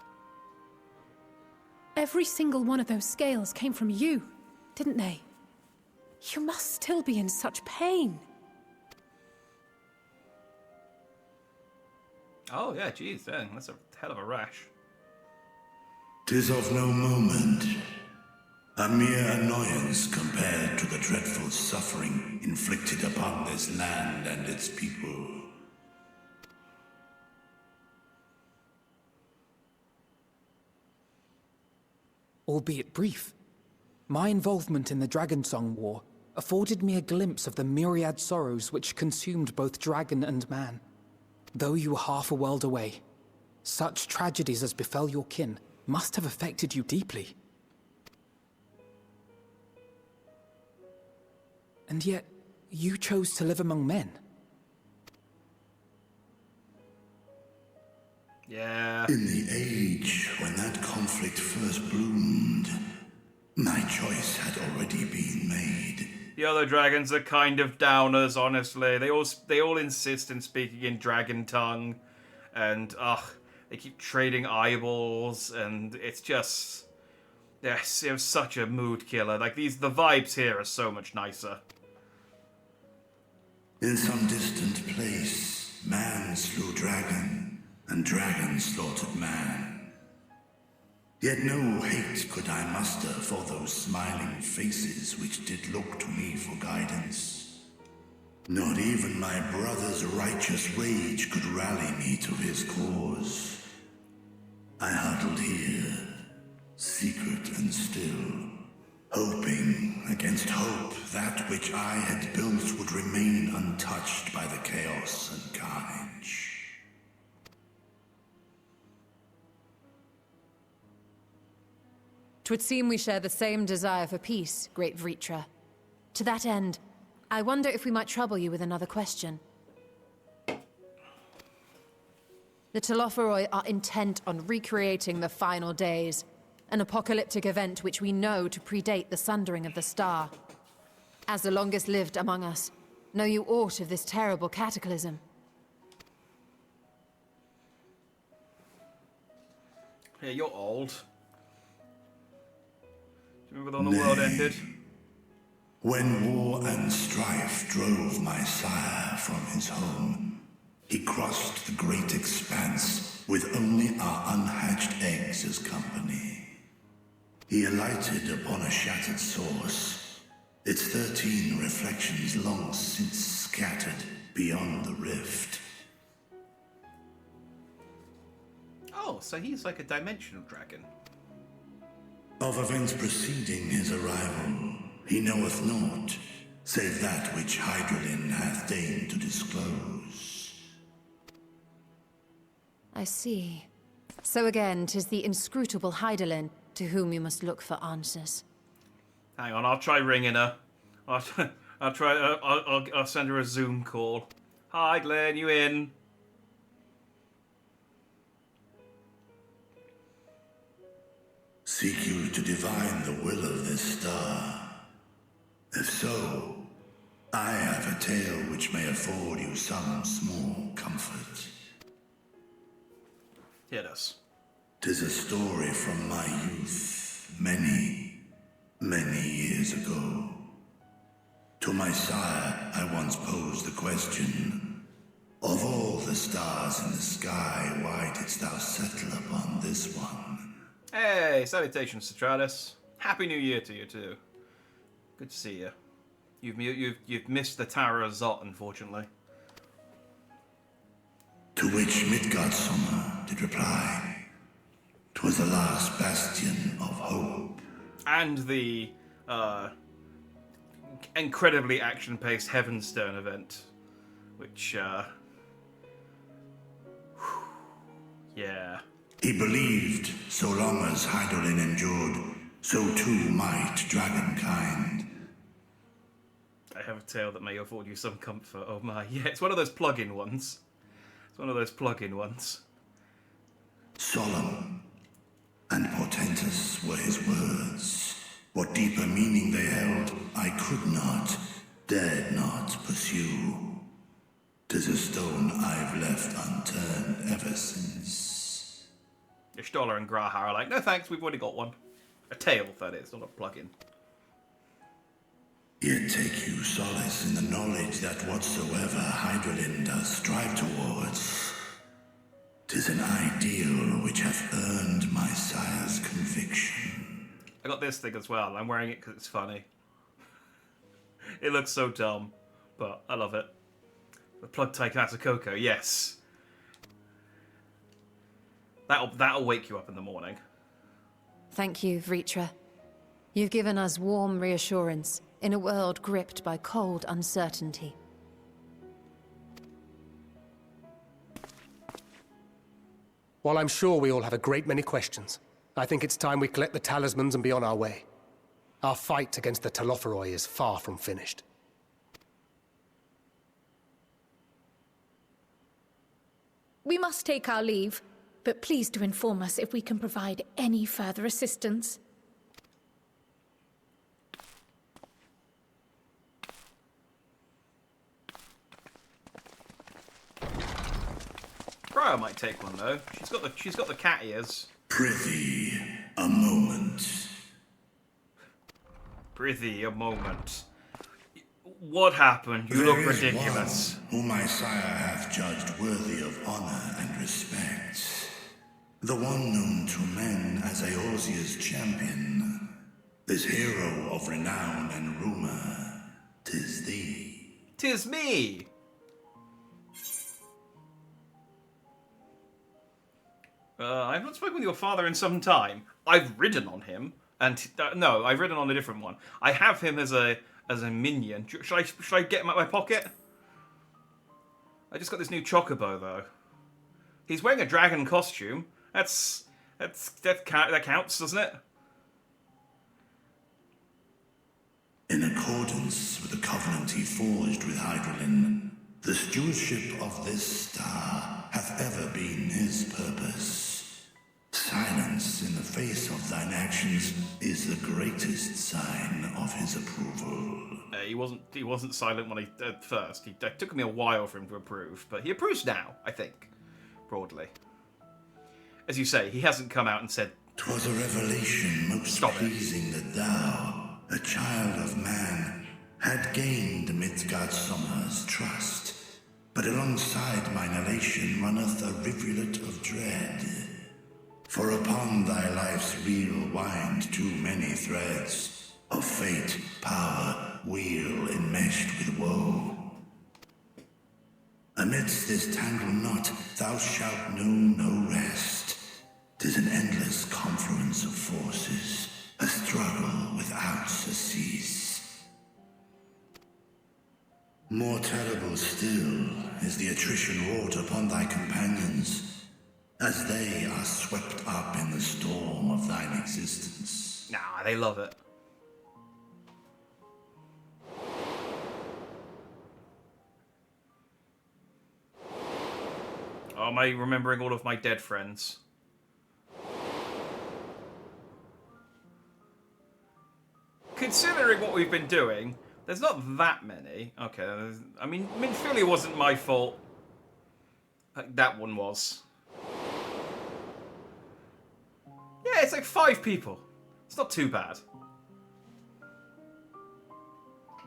H: Every single one of those scales came from you, didn't they? You must still be in such pain.
A: Oh yeah, geez, then that's a hell of a rash.
I: 'Tis of no moment. A mere annoyance compared to the dreadful suffering inflicted upon this land and its people.
D: Albeit brief, my involvement in the Dragonsong War afforded me a glimpse of the myriad sorrows which consumed both dragon and man. Though you were half a world away, such tragedies as befell your kin must have affected you deeply. And yet, you chose to live among men.
A: Yeah.
I: In the age when that conflict first bloomed, my choice had already been made.
A: The other dragons are kind of downers, honestly. They all insist in speaking in dragon tongue, and they keep trading eyeballs, and it's just, yes, it was such a mood killer. Like the vibes here are so much nicer.
I: In some distant place, man slew dragon, and dragon slaughtered man. Yet no hate could I muster for those smiling faces which did look to me for guidance. Not even my brother's righteous rage could rally me to his cause. I huddled here, secret and still, hoping against hope that which I had built would remain untouched by the chaos and carnage.
C: 'Twould seem we share the same desire for peace, great Vritra. To that end, I wonder if we might trouble you with another question. The Telophoroi are intent on recreating the final days, an apocalyptic event which we know to predate the sundering of the star. As the longest lived among us, know you aught of this terrible cataclysm?
A: Yeah, you're old. Do you remember when the world ended?
I: When war and strife drove my sire from his home, he crossed the great expanse with only our unhatched eggs as company. He alighted upon a shattered source, its 13 reflections long since scattered beyond the rift.
A: Oh, so he's like a dimensional dragon.
I: Of events preceding his arrival, he knoweth naught, save that which Hydralin hath deigned to disclose.
C: I see. So again, 'tis the inscrutable Hydaelyn to whom you must look for answers.
A: Hang on, I'll try ringing her. I'll send her a Zoom call. Hi, Glenn, you in?
I: Seek you to divine the will of this star? If so, I have a tale which may afford you some small comfort.
A: Hit us.
I: 'Tis a story from my youth, many, many years ago. To my sire, I once posed the question, of all the stars in the sky, why didst thou settle upon this one?
A: Hey, salutations, Citralis. Happy New Year to you too. Good to see you. You've missed the Tower of Zot, unfortunately.
I: To which Midgardsummer did reply, "'Twas the last bastion of hope."
A: And the incredibly action-paced Heavenstone event, which yeah.
I: He believed so long as Hydaelyn endured, so too might dragonkind.
A: I have a tale that may afford you some comfort. Oh my, yeah, it's one of those plug-in ones. It's one of those plug-in ones.
I: Solemn and portentous were his words. What deeper meaning they held, I could not, dared not pursue. 'Tis a stone I've left unturned ever since.
A: Ishtola and Graha are like, no thanks, we've already got one. A tale, that is, not a plug-in.
I: Yet take you solace in the knowledge that whatsoever Hydaelyn does strive towards, 'tis an ideal which hath earned my sire's conviction.
A: I got this thing as well. I'm wearing it because it's funny. It looks so dumb, but I love it. The plug taken out of Coco, yes. That'll wake you up in the morning.
C: Thank you, Vritra. You've given us warm reassurance in a world gripped by cold uncertainty.
F: While I'm sure we all have a great many questions, I think it's time we collect the talismans and be on our way. Our fight against the Telophoroi is far from finished.
B: We must take our leave, but please do inform us if we can provide any further assistance.
A: Briar might take one though. She's got the cat ears.
I: Prithee, a moment.
A: Prithee, a moment. What happened? You look
I: There is
A: ridiculous.
I: one whom my sire hath judged worthy of honor and respect. The one known to men as Eorzea's champion. This hero of renown and rumor. 'Tis thee.
A: 'Tis me! I've not spoken with your father in some time. I've ridden on him, and no, I've ridden on a different one. I have him as a minion. Should I get him out of my pocket? I just got this new chocobo though. He's wearing a dragon costume. That counts, doesn't it?
I: In accordance with the covenant he forged with Hydaelyn, the stewardship of this star hath ever been his purpose. Silence in the face of thine actions is the greatest sign of his approval.
A: He wasn't silent when at first. It took me a while for him to approve, but he approves now, I think, broadly. As you say, he hasn't come out and said,
I: "'Twas a revelation most pleasing that thou, a child of man, had gained Midgardsummer's trust. But alongside mine elation runneth a rivulet of dread. For upon thy life's reel wind too many threads of fate, power, wheel enmeshed with woe. Amidst this tangled knot thou shalt know no rest. 'Tis an endless confluence of forces, a struggle without surcease. More terrible still is the attrition wrought upon thy companions, as they are swept up in the storm of thine existence."
A: nah, they love it. Oh, am I remembering all of my dead friends? Considering what we've been doing, There's not that many. Okay, I mean, surely it wasn't my fault. Like, that one was. Yeah, it's like 5 people. It's not too bad.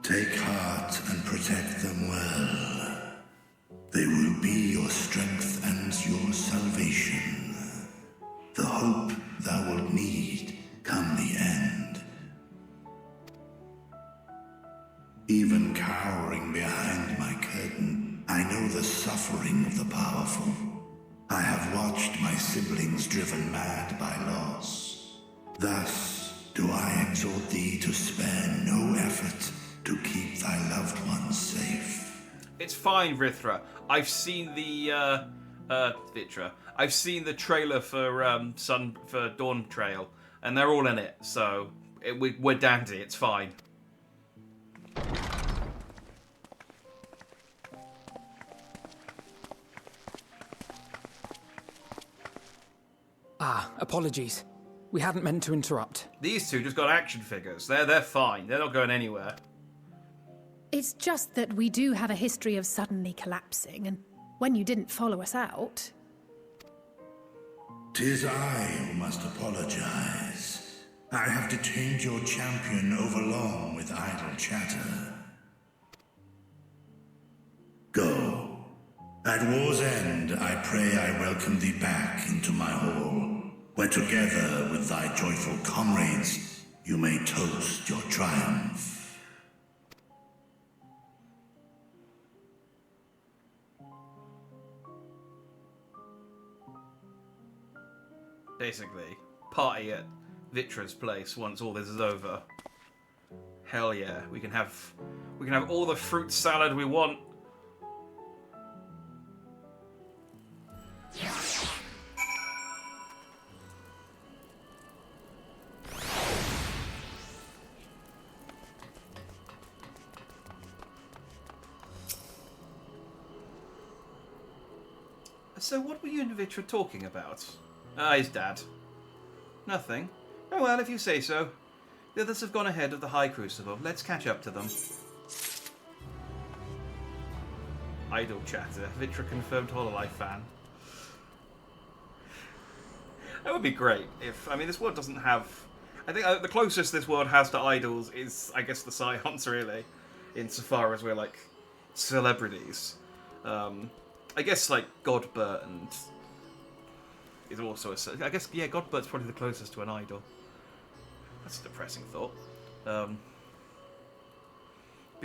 I: Take heart and protect them well. They will be your strength and your salvation. The hope thou wilt need come the end. Even cowering behind my curtain, I know the suffering of the powerful. I have watched my siblings driven mad by loss. Thus do I exhort thee to spare no effort to keep thy loved ones safe.
A: It's fine, Rithra. I've seen the Vitra. I've seen the trailer for Dawn Trail, and they're all in it. So we're dandy. It's fine.
D: Ah, apologies. We hadn't meant to interrupt.
A: These two just got action figures. They're fine. They're not going anywhere.
H: It's just that we do have a history of suddenly collapsing, and when you didn't follow us out...
I: 'Tis I who must apologize. I have detained your champion overlong with idle chatter. Go. At war's end, I pray I welcome thee back into my hall, where together with thy joyful comrades, you may toast your triumph.
A: Basically, party at Vitra's place once all this is over. Hell yeah, we can have all the fruit salad we want. So what were you and Vitra talking about? Ah, his dad. Nothing. Oh well, if you say so. The others have gone ahead of the High Crucible. Let's catch up to them. Idle chatter. Vitra confirmed Hololive fan. That would be great if... I mean, this world doesn't have... I think the closest this world has to idols is, I guess, the Scions, really. Insofar as we're, like, celebrities. I guess, like, Godbert and... is also a... I guess, yeah, Godbert's probably the closest to an idol. That's a depressing thought. Yeah,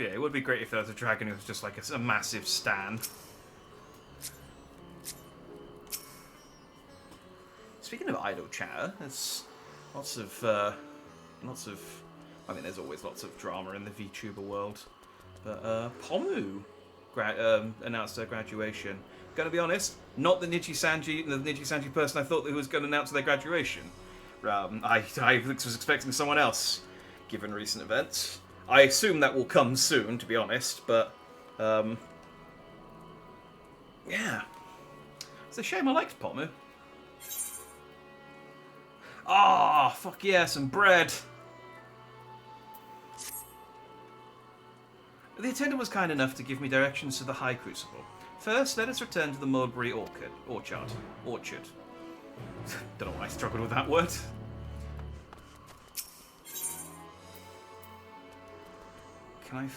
A: it would be great if there was a dragon who was just like a massive stan. Speaking of idle chatter, there's lots of... I mean, there's always lots of drama in the VTuber world. But, Pomu announced her graduation. Gonna be honest, not the Niji-Sanji person I thought who was going to announce their graduation. I was expecting someone else, given recent events. I assume that will come soon, to be honest, but, yeah. It's a shame I liked Pomu. Ah, fuck yeah, some bread. The attendant was kind enough to give me directions to the High Crucible. First, let us return to the mulberry orchard. Don't know why I struggled with that word. Can I...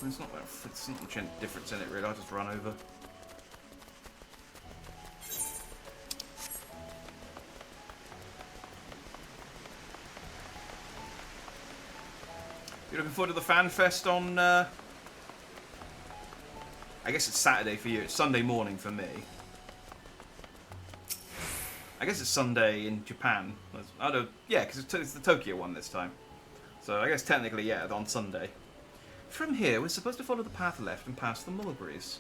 A: There's not much difference in it, really. I'll just run over. You looking forward to the Fan Fest on... I guess it's Saturday for you. It's Sunday morning for me. I guess it's Sunday in Japan. I don't... Yeah, because it's the Tokyo one this time. So I guess technically, yeah, on Sunday. From here, we're supposed to follow the path left and pass the mulberries.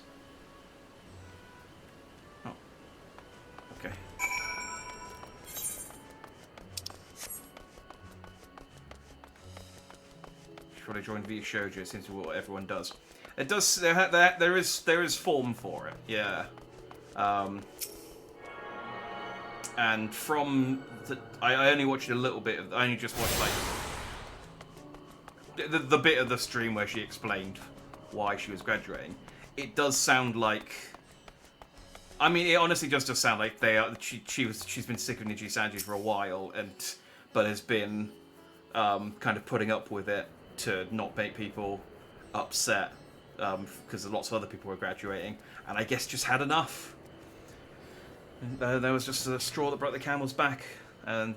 A: Oh. Okay. Should probably join V Shoujo since what everyone does. It does. There is form for it. Yeah. And from I only watched a little bit. I only just watched like the bit of the stream where she explained why she was graduating, it does sound like. I mean, it honestly just does sound like they are. She's been sick of Niji Sanji for a while, but has been kind of putting up with it to not make people upset because lots of other people were graduating, and I guess just had enough. There was just a straw that broke the camel's back, and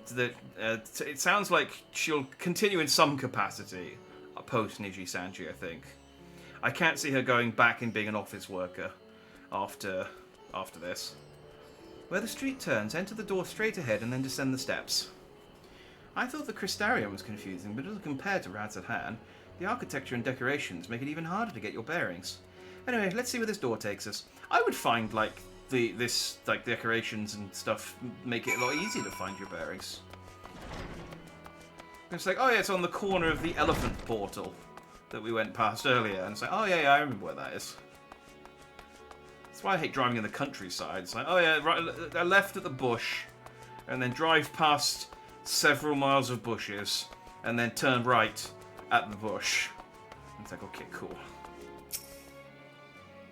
A: it sounds like she'll continue in some capacity post Niji Sanji. I think I can't see her going back and being an office worker after this. Where the street turns, enter the door straight ahead and then descend the steps. I thought the Crystarium was confusing, but compared to Rad's at hand, the architecture and decorations make it even harder to get your bearings. Anyway, let's see where this door takes us. I would find like this decorations and stuff make it a lot easier to find your bearings. It's like, oh yeah, it's on the corner of the elephant portal that we went past earlier, and it's like, oh yeah, I remember where that is. That's why I hate driving in the countryside. It's like, oh yeah, right, I left at the bush, and then drive past several miles of bushes, and then turn right at the bush. It's like, okay, cool.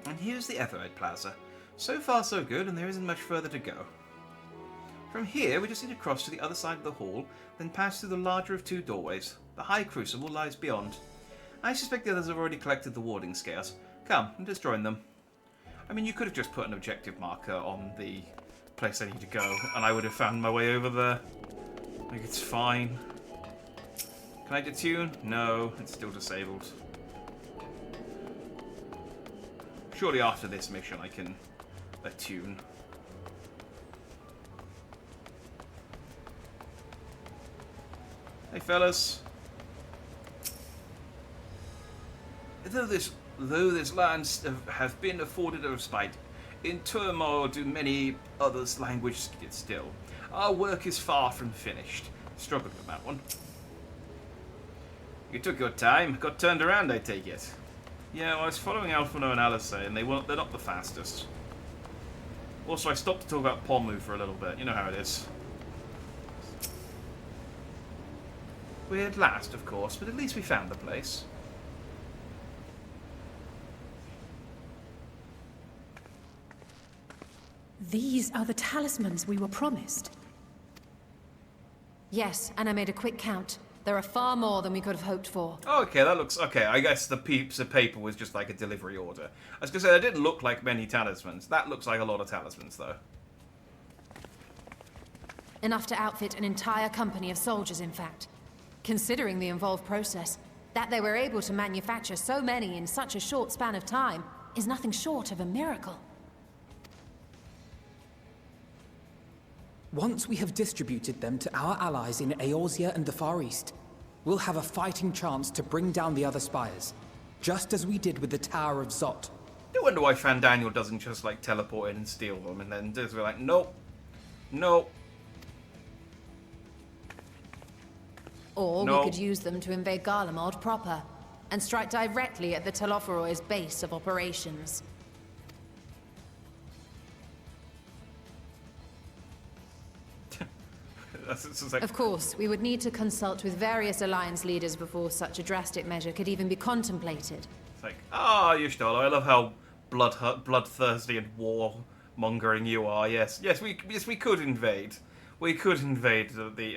A: And here's the Everett Plaza. So far so good, and there isn't much further to go. From here, we just need to cross to the other side of the hall, then pass through the larger of two doorways. The High Crucible lies beyond. I suspect the others have already collected the warding scales. Come, and just join them. I mean, you could have just put an objective marker on the place I need to go, and I would have found my way over there. Like, it's fine. Can I detune? No, it's still disabled. Surely after this mission I can attune. Hey fellas. Though this land have been afforded a respite, in turmoil do many others language still. Our work is far from finished. Struggled with that one. You took your time, got turned around, I take it. Yeah, well, I was following Alphino and Alice, and they're not the fastest. Also, I stopped to talk about Pomu for a little bit. You know how it is. Weird last, of course, but at least we found the place.
H: These are the talismans we were promised.
C: Yes, and I made a quick count. There are far more than we could have hoped for.
A: Oh, okay, that looks... Okay, I guess the piece of paper was just like a delivery order. I was going to say, that didn't look like many talismans. That looks like a lot of talismans, though.
C: Enough to outfit an entire company of soldiers, in fact. Considering the involved process, that they were able to manufacture so many in such a short span of time is nothing short of a miracle.
D: Once we have distributed them to our allies in Eorzea and the Far East, we'll have a fighting chance to bring down the other spires, just as we did with the Tower of Zot.
A: No wonder why Fandaniel doesn't just, like, teleport in and steal them, and then just be like, nope, nope.
C: Or we could use them to invade Garlemald proper, and strike directly at the Telophoroid's base of operations.
A: Like...
C: Of course, we would need to consult with various Alliance leaders before such a drastic measure could even be contemplated.
A: It's like, Yushtala, I love how bloodthirsty and war-mongering you are. Yes, we could invade. We could invade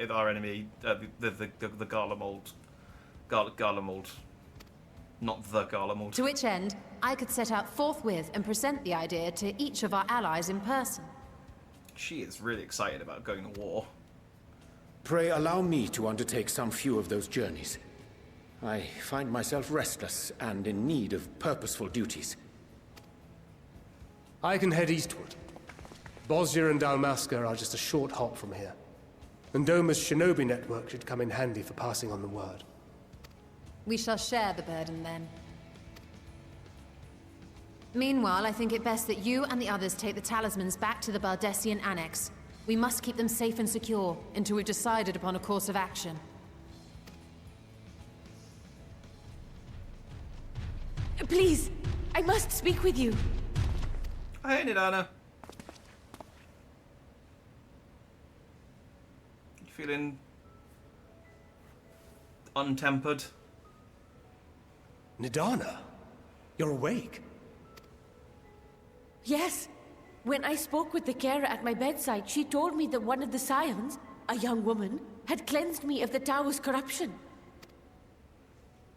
A: our enemy, the Garlemald. Garlemald. Not the Garlemald.
C: To which end, I could set out forthwith and present the idea to each of our allies in person.
A: She is really excited about going to war.
E: Pray allow me to undertake some few of those journeys. I find myself restless and in need of purposeful duties.
F: I can head eastward. Bosnia and Dalmasca are just a short hop from here. And Doma's shinobi network should come in handy for passing on the word.
C: We shall share the burden then. Meanwhile, I think it best that you and the others take the talismans back to the Baldessian Annex. We must keep them safe and secure until we've decided upon a course of action.
B: Please, I must speak with you.
A: Hey, Nidana. You feeling untempered?
F: Nidana, you're awake.
L: Yes. When I spoke with the carer at my bedside, she told me that one of the scions, a young woman, had cleansed me of the tower's corruption.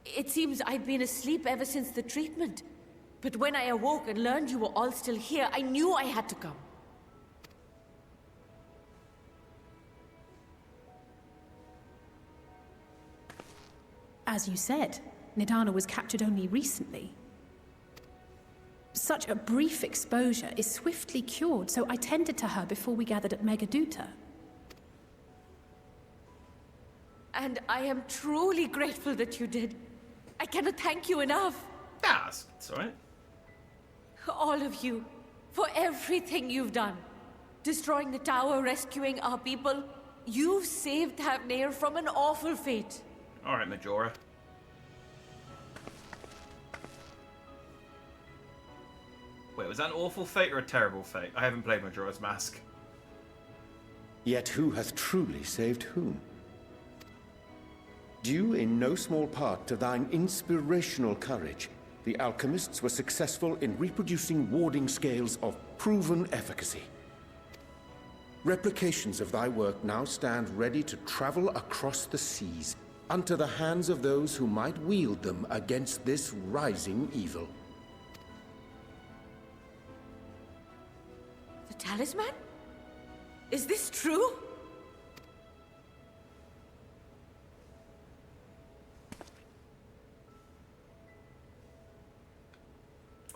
L: It seems I'd been asleep ever since the treatment. But when I awoke and learned you were all still here, I knew I had to come.
H: As you said, Nidana was captured only recently. Such a brief exposure is swiftly cured, so I tended to her before we gathered at Megaduta.
L: And I am truly grateful that you did. I cannot thank you enough.
A: Yes, it's alright.
L: All of you, for everything you've done. Destroying the tower, rescuing our people. You've saved Thavnair from an awful fate.
A: Alright, Majora. Wait, was that an awful fate or a terrible fate? I haven't played Majora's Mask.
E: Yet who hath truly saved whom? Due in no small part to thine inspirational courage, the alchemists were successful in reproducing warding scales of proven efficacy. Replications of thy work now stand ready to travel across the seas, unto the hands of those who might wield them against this rising evil.
L: The talisman? Is this true?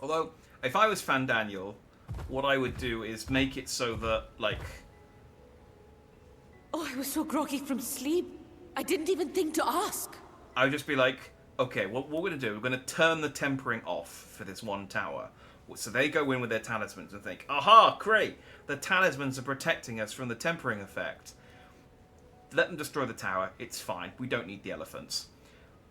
A: Although, if I was Fandaniel, what I would do is make it so that, like...
L: Oh, I was so groggy from sleep. I didn't even think to ask.
A: I would just be like, okay, what we're going to do, we're going to turn the tempering off for this one tower. So they go in with their talismans and think, aha, great, the talismans are protecting us from the tempering effect. Let them destroy the tower, it's fine, we don't need the elephants.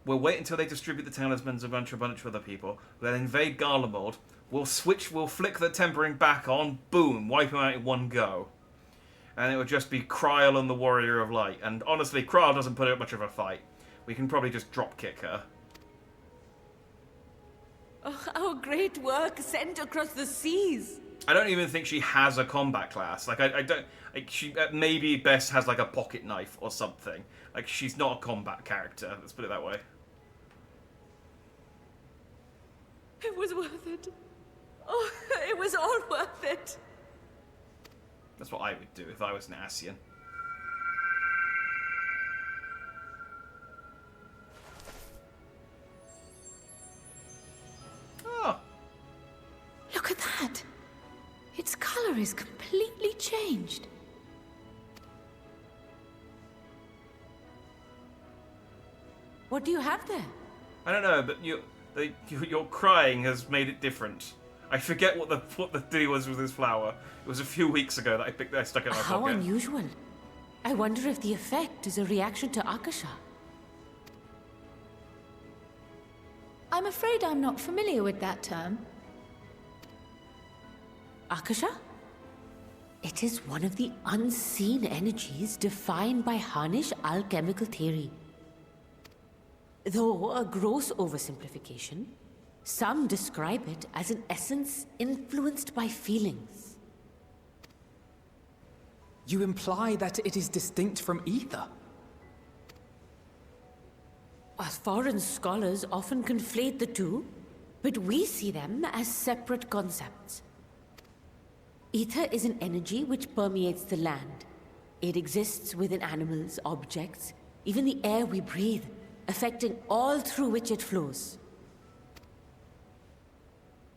A: We'll wait until they distribute the talismans a bunch of other people. We'll then invade Garlemald. We'll flick the tempering back on. Boom, wipe them out in one go. And it would just be Kryl and the Warrior of Light. And honestly, Kryl doesn't put up much of a fight. We can probably just drop kick her.
L: Oh, our great work sent across the seas.
A: I don't even think she has a combat class. Like, I don't... Like, she maybe best has, like, a pocket knife or something. Like, she's not a combat character. Let's put it that way.
L: It was worth it. Oh, it was all worth it.
A: That's what I would do if I was an Ascian. Oh.
B: Look at that. Its color is completely changed.
L: What do you have there?
A: I don't know, but your crying has made it different. I forget what the deal was with this flower. It was a few weeks ago that I stuck it in my pocket.
L: How unusual. I wonder if the effect is a reaction to Akasha.
B: I'm afraid I'm not familiar with that term.
L: Akasha? It is one of the unseen energies defined by Harnish alchemical theory. Though a gross oversimplification, some describe it as an essence influenced by feelings.
D: You imply that it is distinct from ether?
L: As foreign scholars often conflate the two, but we see them as separate concepts. Ether is an energy which permeates the land. It exists within animals, objects, even the air we breathe, affecting all through which it flows.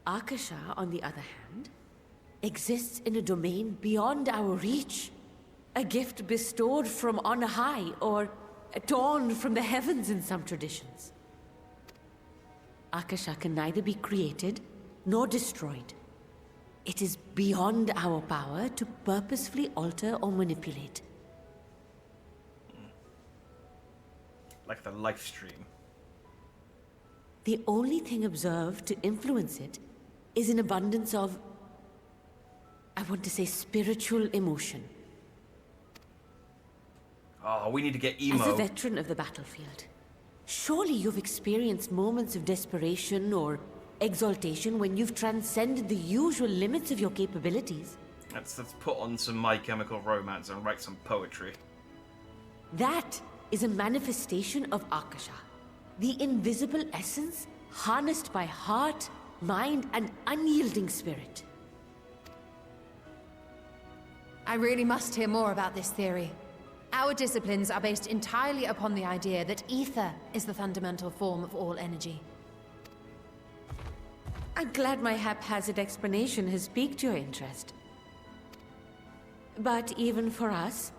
L: Akasha, on the other hand, exists in a domain beyond our reach. A gift bestowed from on high, or torn from the heavens in some traditions. Akasha can neither be created nor destroyed. It is beyond our power to purposefully alter or manipulate.
A: Like the life stream.
L: The only thing observed to influence it is an abundance of, I want to say, spiritual emotion.
A: Oh, we need to get emo.
L: As a veteran of the battlefield, Surely you've experienced moments of desperation or exaltation when you've transcended the usual limits of your capabilities.
A: Let's put on some My Chemical Romance and write some poetry.
L: That is a manifestation of Akasha, the invisible essence harnessed by heart, mind, and unyielding spirit.
C: I really must hear more about this theory. Our disciplines are based entirely upon the idea that ether is the fundamental form of all energy.
L: I'm glad my haphazard explanation has piqued your interest. But even for us,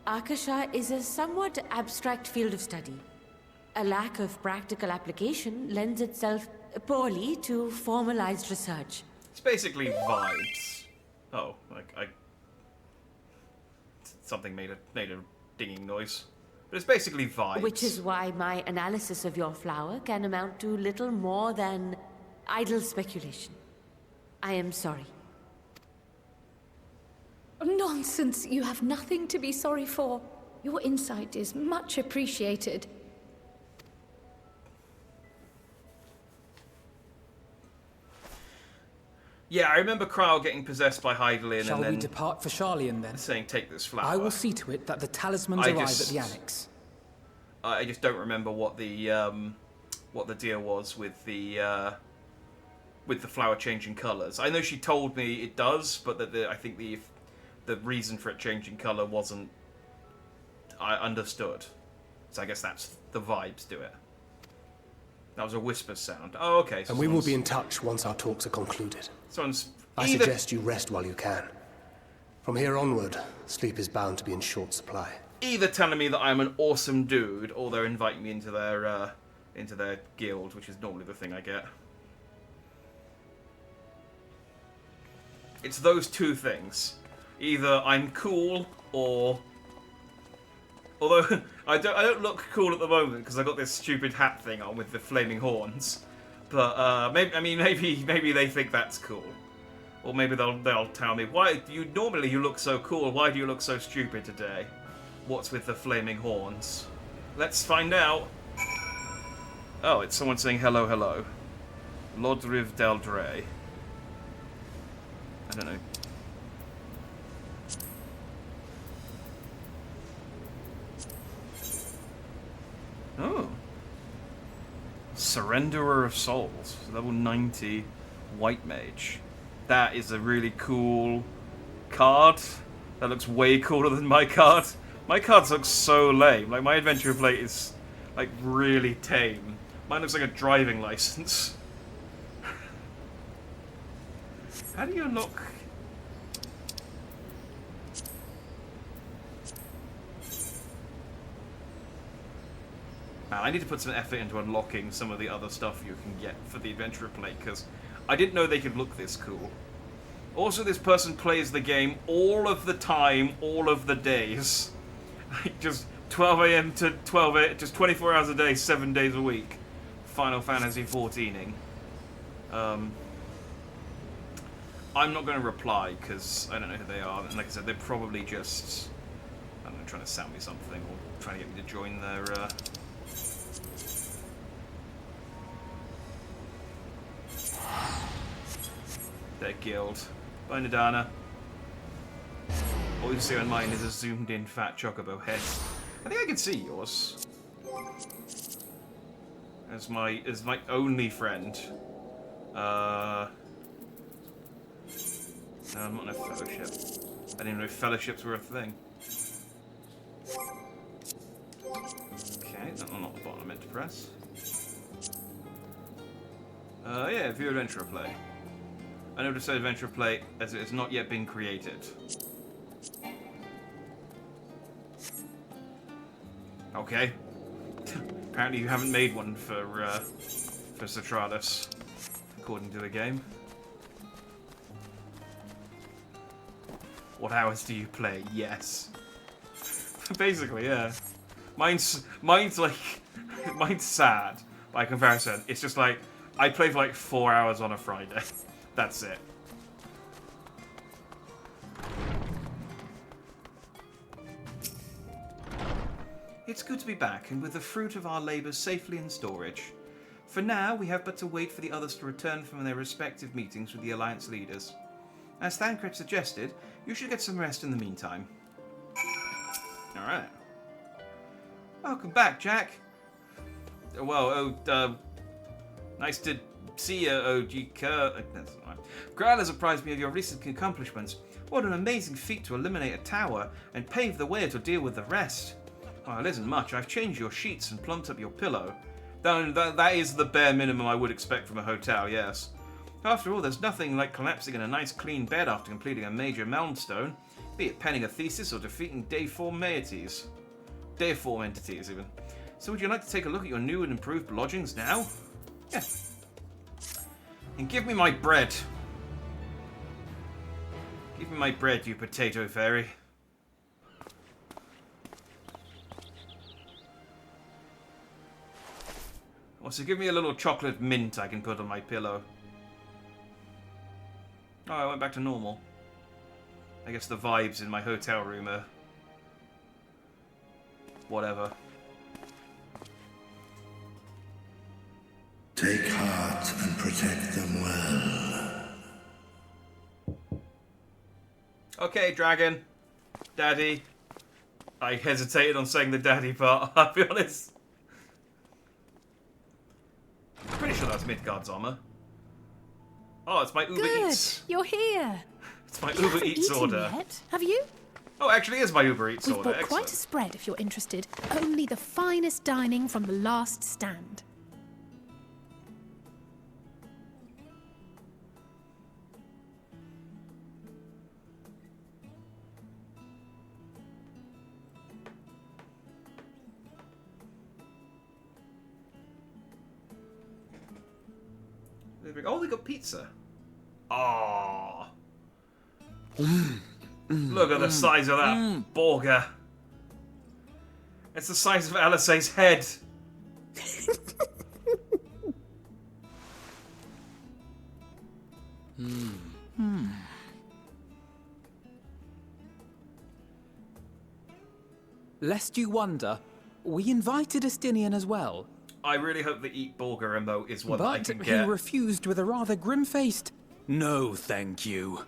L: Akasha is a somewhat abstract field of study. A lack of practical application lends itself poorly to formalized research.
A: It's basically vibes. Oh, something made a dinging noise. But it's basically vibes.
L: Which is why my analysis of your flower can amount to little more than idle speculation. I am sorry.
B: Nonsense! You have nothing to be sorry for. Your insight is much appreciated.
A: Yeah, I remember Krile getting possessed by Hydaelyn
D: Shall
A: and then
D: we depart for Sharlayan then?
A: saying, take this flower.
D: I will see to it that the talismans arrive at the annex.
A: I just don't remember what the deal was with the flower changing colours. I know she told me it does, but that I think the reason for it changing colour wasn't understood. So I guess that's the vibes to it. That was a whisper sound. Oh, okay. So
F: and we will be in touch once our talks are concluded. I suggest you rest while you can. From here onward, sleep is bound to be in short supply.
A: Either telling me that I'm an awesome dude, or they're inviting me into their guild, which is normally the thing I get. It's those two things. Either I'm cool, or... Although, I don't look cool at the moment, because I got this stupid hat thing on with the flaming horns. But, maybe they think that's cool. Or maybe they'll tell me, why, normally you look so cool, why do you look so stupid today? What's with the flaming horns? Let's find out. Oh, it's someone saying hello, hello. Lodriv Del Dre. I don't know. Oh. Surrenderer of Souls. Level 90 White Mage. That is a really cool card. That looks way cooler than my card. My cards look so lame. Like, my adventure plate is, like, really tame. Mine looks like a driving license. How do you unlock... Man, I need to put some effort into unlocking some of the other stuff you can get for the adventurer plate, because I didn't know they could look this cool. Also, this person plays the game all of the time, all of the days. Like, just 12 AM to 12 AM, just 24 hours a day, 7 days a week. Final Fantasy XIVing. I'm not going to reply, because I don't know who they are. And like I said, they're probably just, I don't know, trying to sell me something, or trying to get me to join their guild. Bye, Nadana. All you see on mine is a zoomed-in fat chocobo head. I think I can see yours. As my only friend. No, I'm not in a fellowship. I didn't know fellowships were a thing. Okay, that's not the button I meant to press. Yeah, view adventurer play. I know to say adventure play as it has not yet been created. Okay. Apparently you haven't made one for Citralis, according to the game. What hours do you play? Yes. Basically, yeah. Mine's like, mine's sad by comparison. It's just like, I play for like 4 hours on a Friday. That's it. It's good to be back, and with the fruit of our labours safely in storage. For now, we have but to wait for the others to return from their respective meetings with the Alliance leaders. As Thancred suggested, you should get some rest in the meantime. Alright. Welcome back, Jack. Well, nice to see you, O.G. Kerr. Graal has apprised me of your recent accomplishments. What an amazing feat to eliminate a tower and pave the way to deal with the rest. Well, it isn't much. I've changed your sheets and plumped up your pillow. That is the bare minimum I would expect from a hotel, yes. After all, there's nothing like collapsing in a nice clean bed after completing a major milestone, be it penning a thesis or defeating deiform entities, even. So would you like to take a look at your new and improved lodgings now? Yeah. And give me my bread. Give me my bread, you potato fairy. Also, give me a little chocolate mint I can put on my pillow. Oh, I went back to normal. I guess the vibes in my hotel room are... whatever.
I: Take heart and protect them well.
A: Okay, dragon. Daddy. I hesitated on saying the daddy part, I'll be honest. I'm pretty sure that's Midgard's armor. Oh, it's my Uber Eats.
H: Good, you're here.
A: It's my
H: You
A: Uber
H: haven't
A: Eats
H: eaten
A: order.
H: Yet, have you?
A: Oh, actually, it is my Uber Eats
H: We've
A: order.
H: bought quite a spread if you're interested. Only the finest dining from the last stand.
A: Oh, they got pizza. Oh. Look at the size of that burger. It's the size of Alisaie's head.
D: Lest you wonder, we invited Estinian as well.
A: I really hope the Eat Burger emote is one that I
D: But
A: can
D: he
A: get.
D: refused with a rather grim-faced, "No, thank you."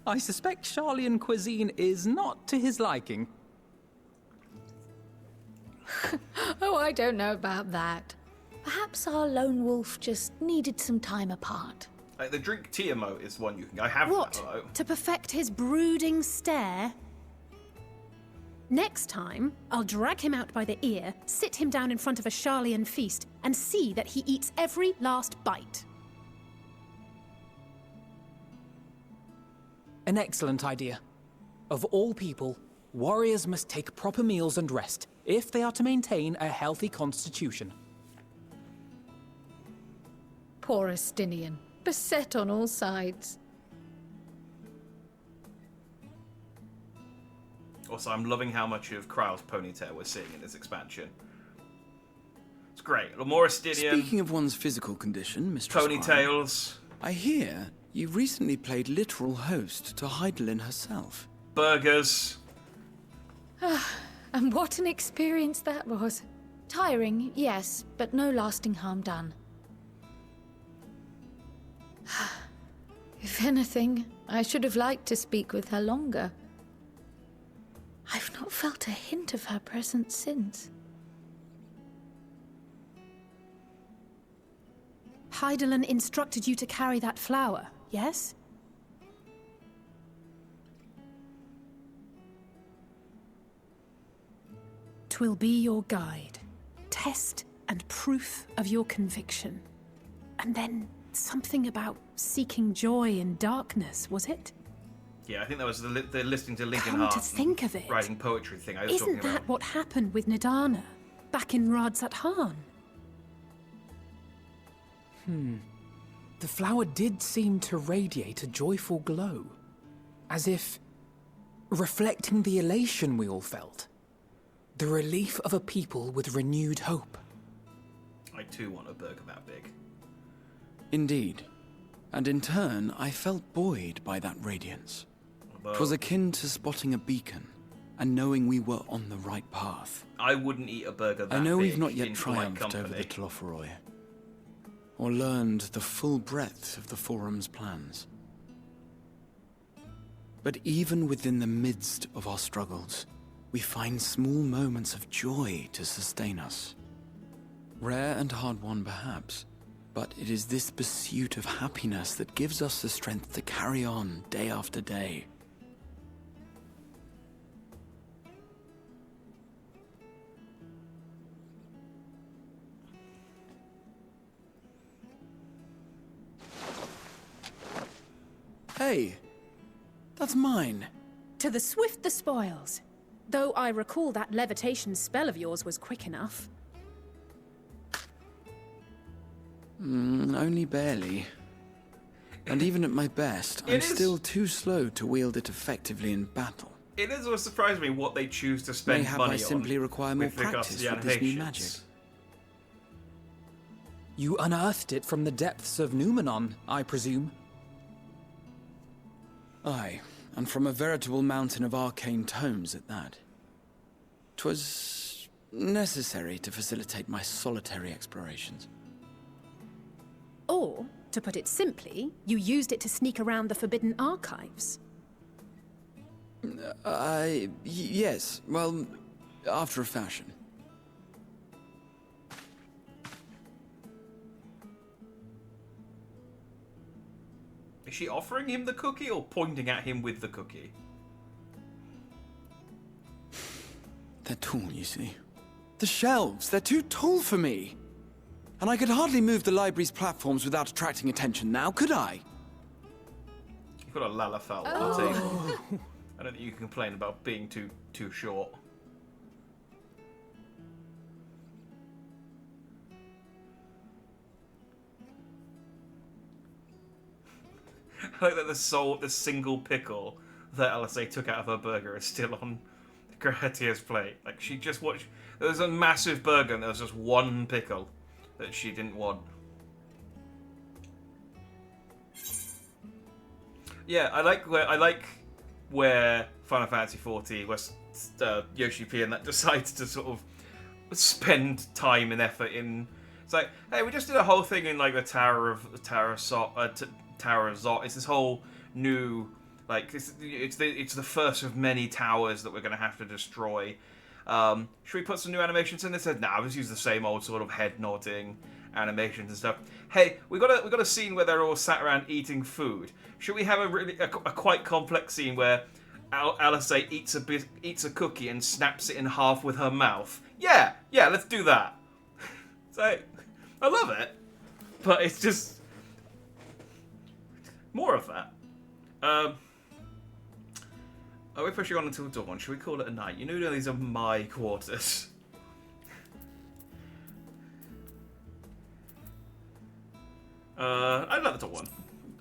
D: I suspect Charlian cuisine is not to his liking.
B: Oh, I don't know about that. Perhaps our lone wolf just needed some time apart.
A: Like, the drink tea emote is one you can. I have
H: What?
A: that emote.
H: To perfect his brooding stare? Next time, I'll drag him out by the ear, sit him down in front of a Charlian feast, and see that he eats every last bite.
D: An excellent idea. Of all people, warriors must take proper meals and rest if they are to maintain a healthy constitution.
B: Poor Estinian, beset on all sides.
A: Also, I'm loving how much of Kryle's ponytail we're seeing in this expansion. It's great. More Estinian.
G: Speaking of one's physical condition, Mistress Kryle,
A: Ponytails.
G: I hear you recently played literal host to Heidelin herself.
A: Burgers.
B: And what an experience that was. Tiring, yes, but no lasting harm done. If anything, I should have liked to speak with her longer. I've not felt a hint of her presence since.
H: Heidelin instructed you to carry that flower, yes? Twill be your guide, test and proof of your conviction. And then something about seeking joy in darkness, was it?
A: Yeah, I think that was the listening to Lincoln
H: Come
A: Hart
H: to think of it,
A: writing poetry thing I was
H: isn't
A: talking
H: that
A: about.
H: what happened with Nidana back in Radzat Han?
D: The flower did seem to radiate a joyful glow, as if reflecting the elation we all felt. The relief of a people with renewed hope.
A: I too want a burger that big.
G: Indeed. And in turn, I felt buoyed by that radiance. 'Twas akin to spotting a beacon, and knowing we were on the right path.
A: I wouldn't eat a burger that
G: I know we've
A: big
G: not yet
A: in polite
G: triumphed over the
A: company.
G: Tloforoy, or learned the full breadth of the Forum's plans. But even within the midst of our struggles, we find small moments of joy to sustain us. Rare and hard-won, perhaps, but it is this pursuit of happiness that gives us the strength to carry on day after day. Hey, that's mine.
H: To the swift the spoils. Though I recall that levitation spell of yours was quick enough.
G: Only barely. And even at my best, I'm still too slow to wield it effectively in battle.
A: It is always surprised me what they choose to spend
G: Mayhap
A: money
G: I simply
A: on
G: require more
A: with regards to
G: practice
A: the
G: with this new magic.
A: animations.
D: You unearthed it from the depths of Numenon, I presume?
G: Aye, and from a veritable mountain of arcane tomes at that. 'Twas necessary to facilitate my solitary explorations.
H: Or, to put it simply, you used it to sneak around the Forbidden Archives.
G: Yes, well, after a fashion.
A: Is she offering him the cookie or pointing at him with the cookie?
G: They're tall, you see. The shelves, they're too tall for me. And I could hardly move the library's platforms without attracting attention now, could I?
A: You've got a Lalafell. I don't think you can complain about being too short. I like that the single pickle that Alisei took out of her burger is still on Grahatia's plate. Like, she just watched... There was a massive burger and there was just one pickle that she didn't want. Yeah, I like where Final Fantasy XIV, where Yoshi P and that decides to sort of spend time and effort in. It's like, hey, we just did a whole thing in like the Tower of Zot. It's this whole new, like, it's the first of many towers that we're going to have to destroy. Should we put some new animations in? They said, nah, let's use the same old sort of head nodding animations and stuff. Hey, we got a scene where they're all sat around eating food. Should we have a quite complex scene where Alisei eats a cookie and snaps it in half with her mouth? Yeah, let's do that. So, I love it, but it's just more of that. Are we pushing on until dawn? Should we call it a night? You know these are my quarters. I'd like the dawn.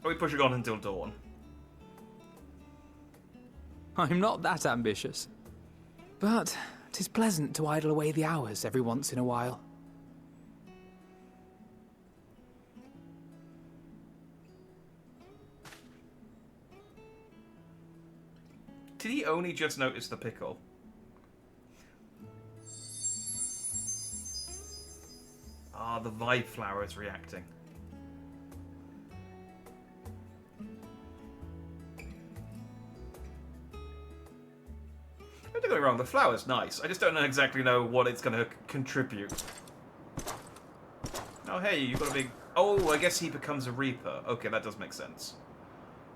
A: Are we pushing on until dawn?
D: I'm not that ambitious. But 'tis pleasant to idle away the hours every once in a while.
A: Did he only just notice the pickle? Ah, the vibe flower is reacting. Don't get me wrong, the flower's nice. I just don't exactly know what it's going to contribute. Oh, hey, you've got a big... Oh, I guess he becomes a Reaper. Okay, that does make sense.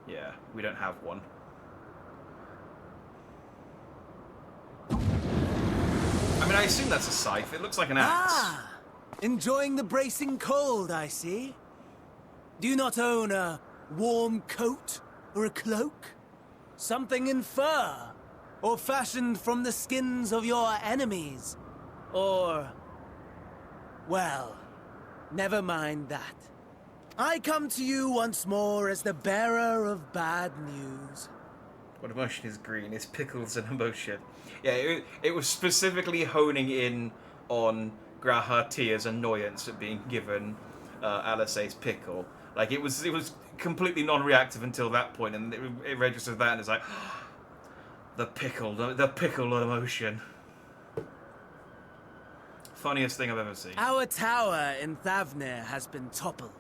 A: Yeah, we don't have one. I mean, I assume that's a scythe. It looks like an axe.
M: Ah! Enjoying the bracing cold, I see. Do you not own a warm coat or a cloak? Something in fur? Or fashioned from the skins of your enemies? Or... well, never mind that. I come to you once more as the bearer of bad news.
A: What emotion is green? It's pickles and emotion. Yeah, it was specifically honing in on Grahatia's annoyance at being given Alisei's pickle. Like, it was completely non-reactive until that point, and it registers that, and it's like, The pickle emotion. Funniest thing I've ever seen.
M: Our tower in Thavnir has been toppled,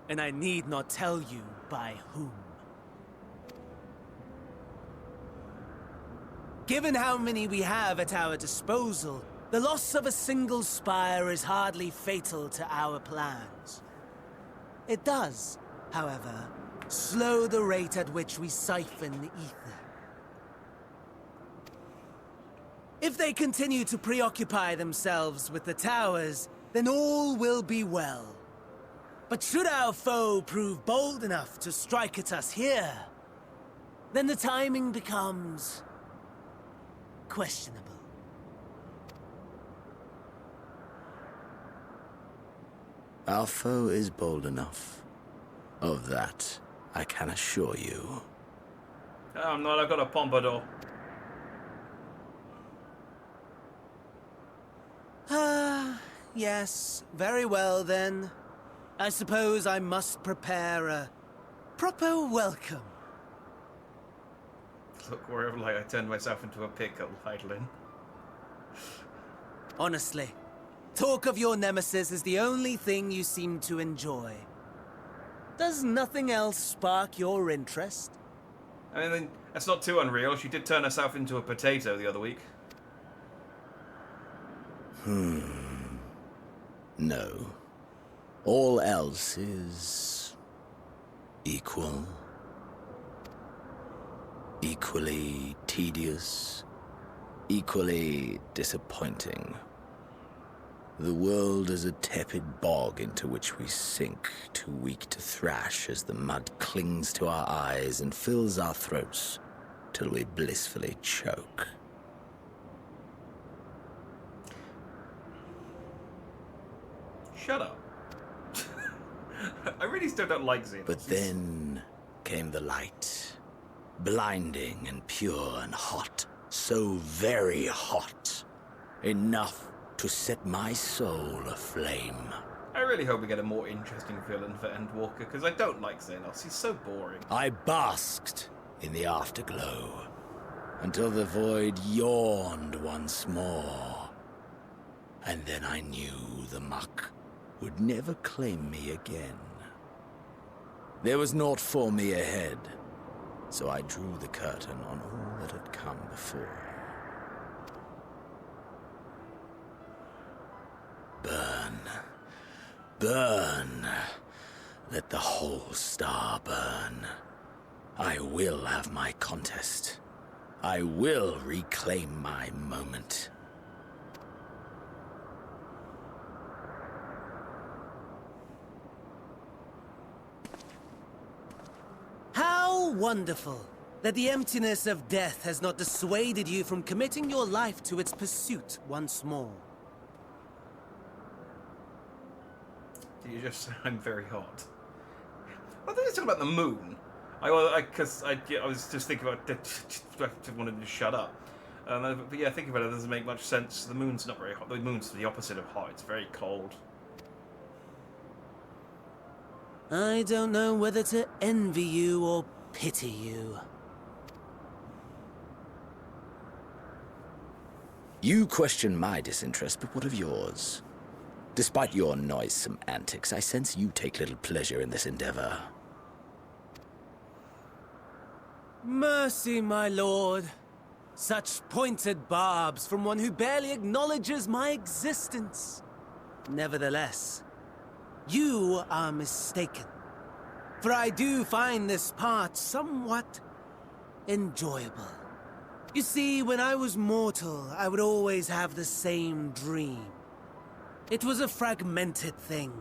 M: and I need not tell you by whom. Given how many we have at our disposal, the loss of a single spire is hardly fatal to our plans. It does, however, slow the rate at which we siphon the ether. If they continue to preoccupy themselves with the towers, then all will be well. But should our foe prove bold enough to strike at us here, then the timing becomes questionable.
K: Our foe is bold enough. Of that, I can assure you.
A: Oh, I'm not, I've got a pompadour.
M: Yes, very well then. I suppose I must prepare a proper welcome.
A: Look, wherever like I turned myself into a pickle, Heidelin.
M: Honestly, talk of your nemesis is the only thing you seem to enjoy. Does nothing else spark your interest?
A: I mean, that's not too unreal. She did turn herself into a potato the other week.
K: No. All else is equal. Equally tedious. Equally disappointing. The world is a tepid bog into which we sink, too weak to thrash as the mud clings to our eyes and fills our throats till we blissfully choke.
A: Shut up. I really still don't like Xenos.
K: But then came the light. Blinding and pure and hot. So very hot. Enough to set my soul aflame.
A: I really hope we get a more interesting villain for Endwalker, because I don't like Xenos. He's so boring.
K: I basked in the afterglow until the void yawned once more. And then I knew the muck would never claim me again. There was naught for me ahead, so I drew the curtain on all that had come before. Burn. Burn. Let the whole star burn. I will have my contest. I will reclaim my moment.
M: How wonderful that the emptiness of death has not dissuaded you from committing your life to its pursuit once more.
A: Did you just say I'm very hot? I think it's talking about the moon. I was just thinking about. I wanted to shut up. But yeah, thinking about it, doesn't make much sense. The moon's not very hot. The moon's the opposite of hot. It's very cold.
M: I don't know whether to envy you or pity you.
K: You question my disinterest, but what of yours? Despite your noisome antics, I sense you take little pleasure in this endeavor.
M: Mercy, my lord. Such pointed barbs from one who barely acknowledges my existence. Nevertheless, you are mistaken. For I do find this part somewhat enjoyable. You see, when I was mortal, I would always have the same dream. It was a fragmented thing,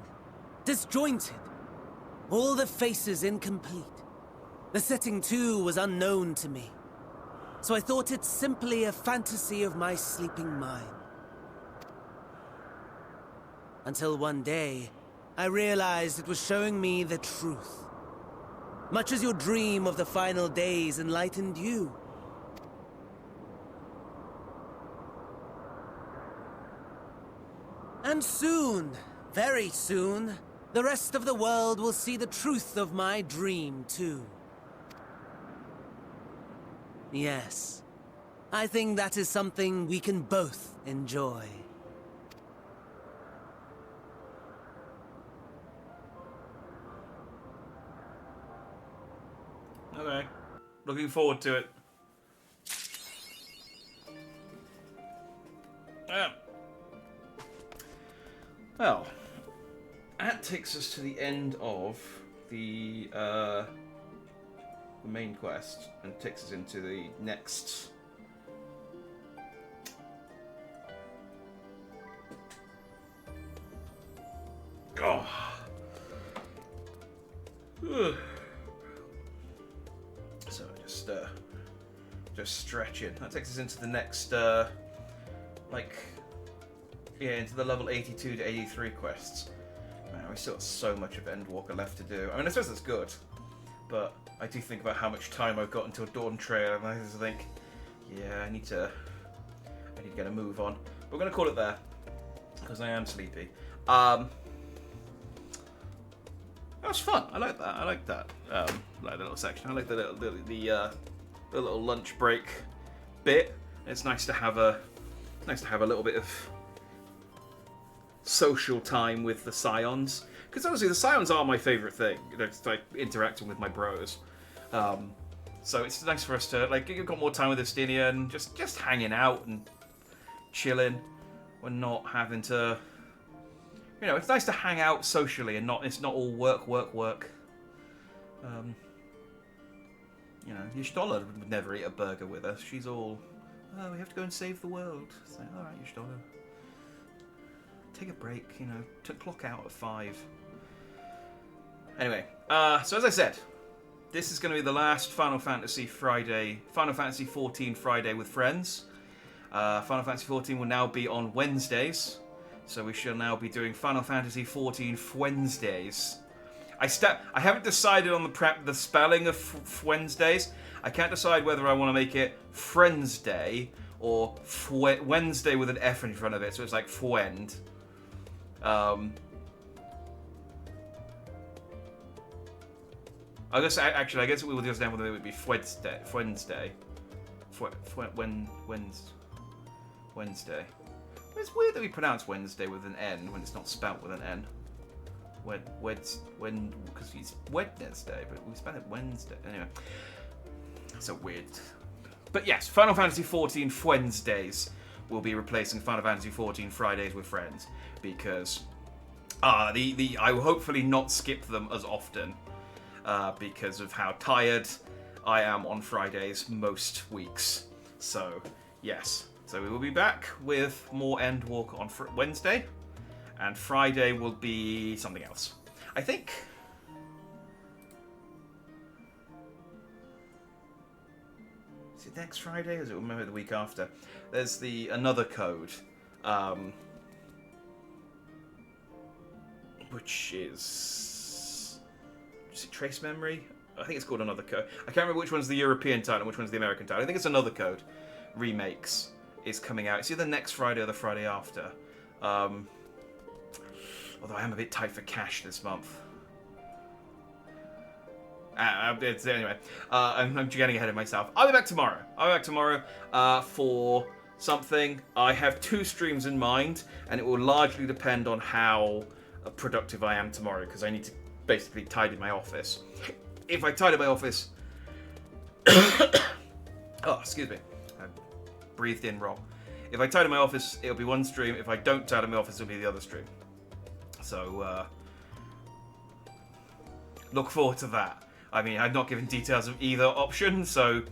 M: disjointed, all the faces incomplete. The setting, too, was unknown to me, so I thought it simply a fantasy of my sleeping mind. Until one day, I realized it was showing me the truth, much as your dream of the final days enlightened you. And soon, very soon, the rest of the world will see the truth of my dream, too. Yes, I think that is something we can both enjoy.
A: Okay. Looking forward to it. Well, that takes us to the end of the main quest and takes us into the next. Oh. So just stretching. That takes us into the next into the level 82 to 83 quests. Man, we still got so much of Endwalker left to do. I mean, I suppose that's good, but I do think about how much time I've got until Dawn Trail, and I just think, yeah, I need to get a move on. We're gonna call it there because I am sleepy. That was fun. I like that. I like that. Like the little section. I like the little lunch break bit. It's nice to have a little bit of social time with the Scions, because honestly the Scions are my favourite thing. It's like interacting with my bros. So it's nice for us to you've got more time with Justinia and just hanging out and chilling. We're not having to, it's nice to hang out socially and it's not all work. Y'shtola would never eat a burger with us. She's all, oh, we have to go and save the world. It's like, all right, Y'shtola. Take a break, to clock out at 5. Anyway, so as I said, this is going to be the last Final Fantasy XIV Friday with friends. Final Fantasy XIV will now be on Wednesdays, so we shall now be doing Final Fantasy XIV Wednesdays. I haven't decided on the spelling of Wednesdays. I can't decide whether I want to make it Friends Day or Wednesday with an F in front of it, so it's like Fwend. I guess we will just name it would be Wednesday. Wednesday. It's weird that we pronounce Wednesday with an N when it's not spelt with an N. Because it's Wednesday, but we spell it Wednesday. Anyway, so weird. But yes, Final Fantasy XIV Wednesdays will be replacing Final Fantasy XIV Fridays with friends, because I will hopefully not skip them as often because of how tired I am on Fridays most weeks. So yes, so we will be back with more Endwalker on Wednesday, and Friday will be something else. I think. Is it next Friday, or is it maybe the week after? There's another code, which is it Trace Memory? I think it's called Another Code. I can't remember which one's the European title and which one's the American title. I think it's Another Code Remakes is coming out. It's either next Friday or the Friday after. Although I am a bit tight for cash this month. Anyway, I'm getting ahead of myself. I'll be back tomorrow. For something. I have 2 streams in mind, and it will largely depend on how productive I am tomorrow, because I need to basically tidy my office. If I tidy my office... oh, excuse me. I breathed in wrong. If I tidy my office, it'll be one stream. If I don't tidy my office, it'll be the other stream. So, look forward to that. I mean, I've not given details of either option, so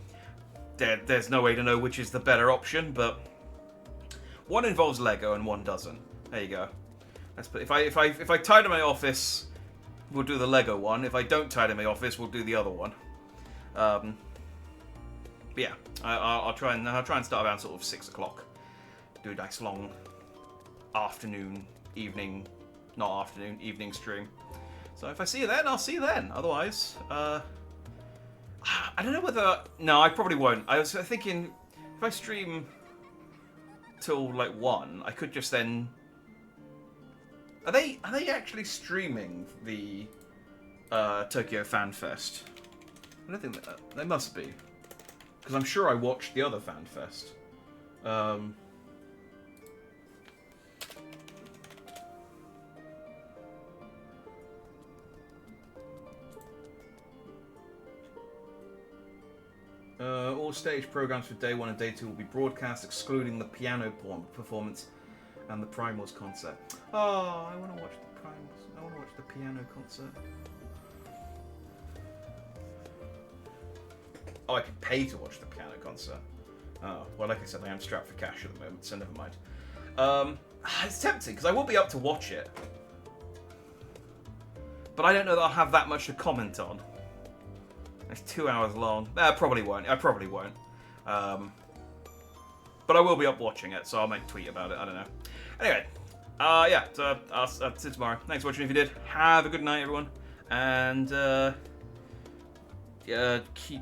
A: there's no way to know which is the better option, but one involves Lego and one doesn't. There you go. If I tidy my office, we'll do the Lego one. If I don't tidy my office, we'll do the other one. But yeah, I'll try and start around sort of 6 o'clock. Do a nice long evening stream. So if I see you then, I'll see you then. Otherwise, I don't know whether... No, I probably won't. I was thinking, if I stream till, 1, I could just then... Are they actually streaming the Tokyo Fan Fest? I don't think they must be. Because I'm sure I watched the other FanFest. All stage programs for Day 1 and Day 2 will be broadcast, excluding the piano performance and the Primals concert. Oh, I want to watch the Primals. I want to watch the piano concert. Oh, I could pay to watch the piano concert. Oh, well, like I said, I am strapped for cash at the moment, so never mind. It's tempting, because I will be up to watch it. But I don't know that I'll have that much to comment on. It's 2 hours long. I probably won't. But I will be up watching it, so I'll make a tweet about it. I don't know. Anyway, yeah, so I'll see you tomorrow. Thanks for watching if you did. Have a good night, everyone. And, keep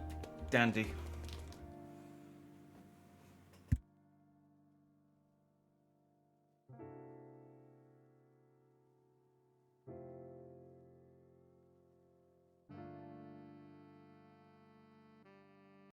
A: dandy.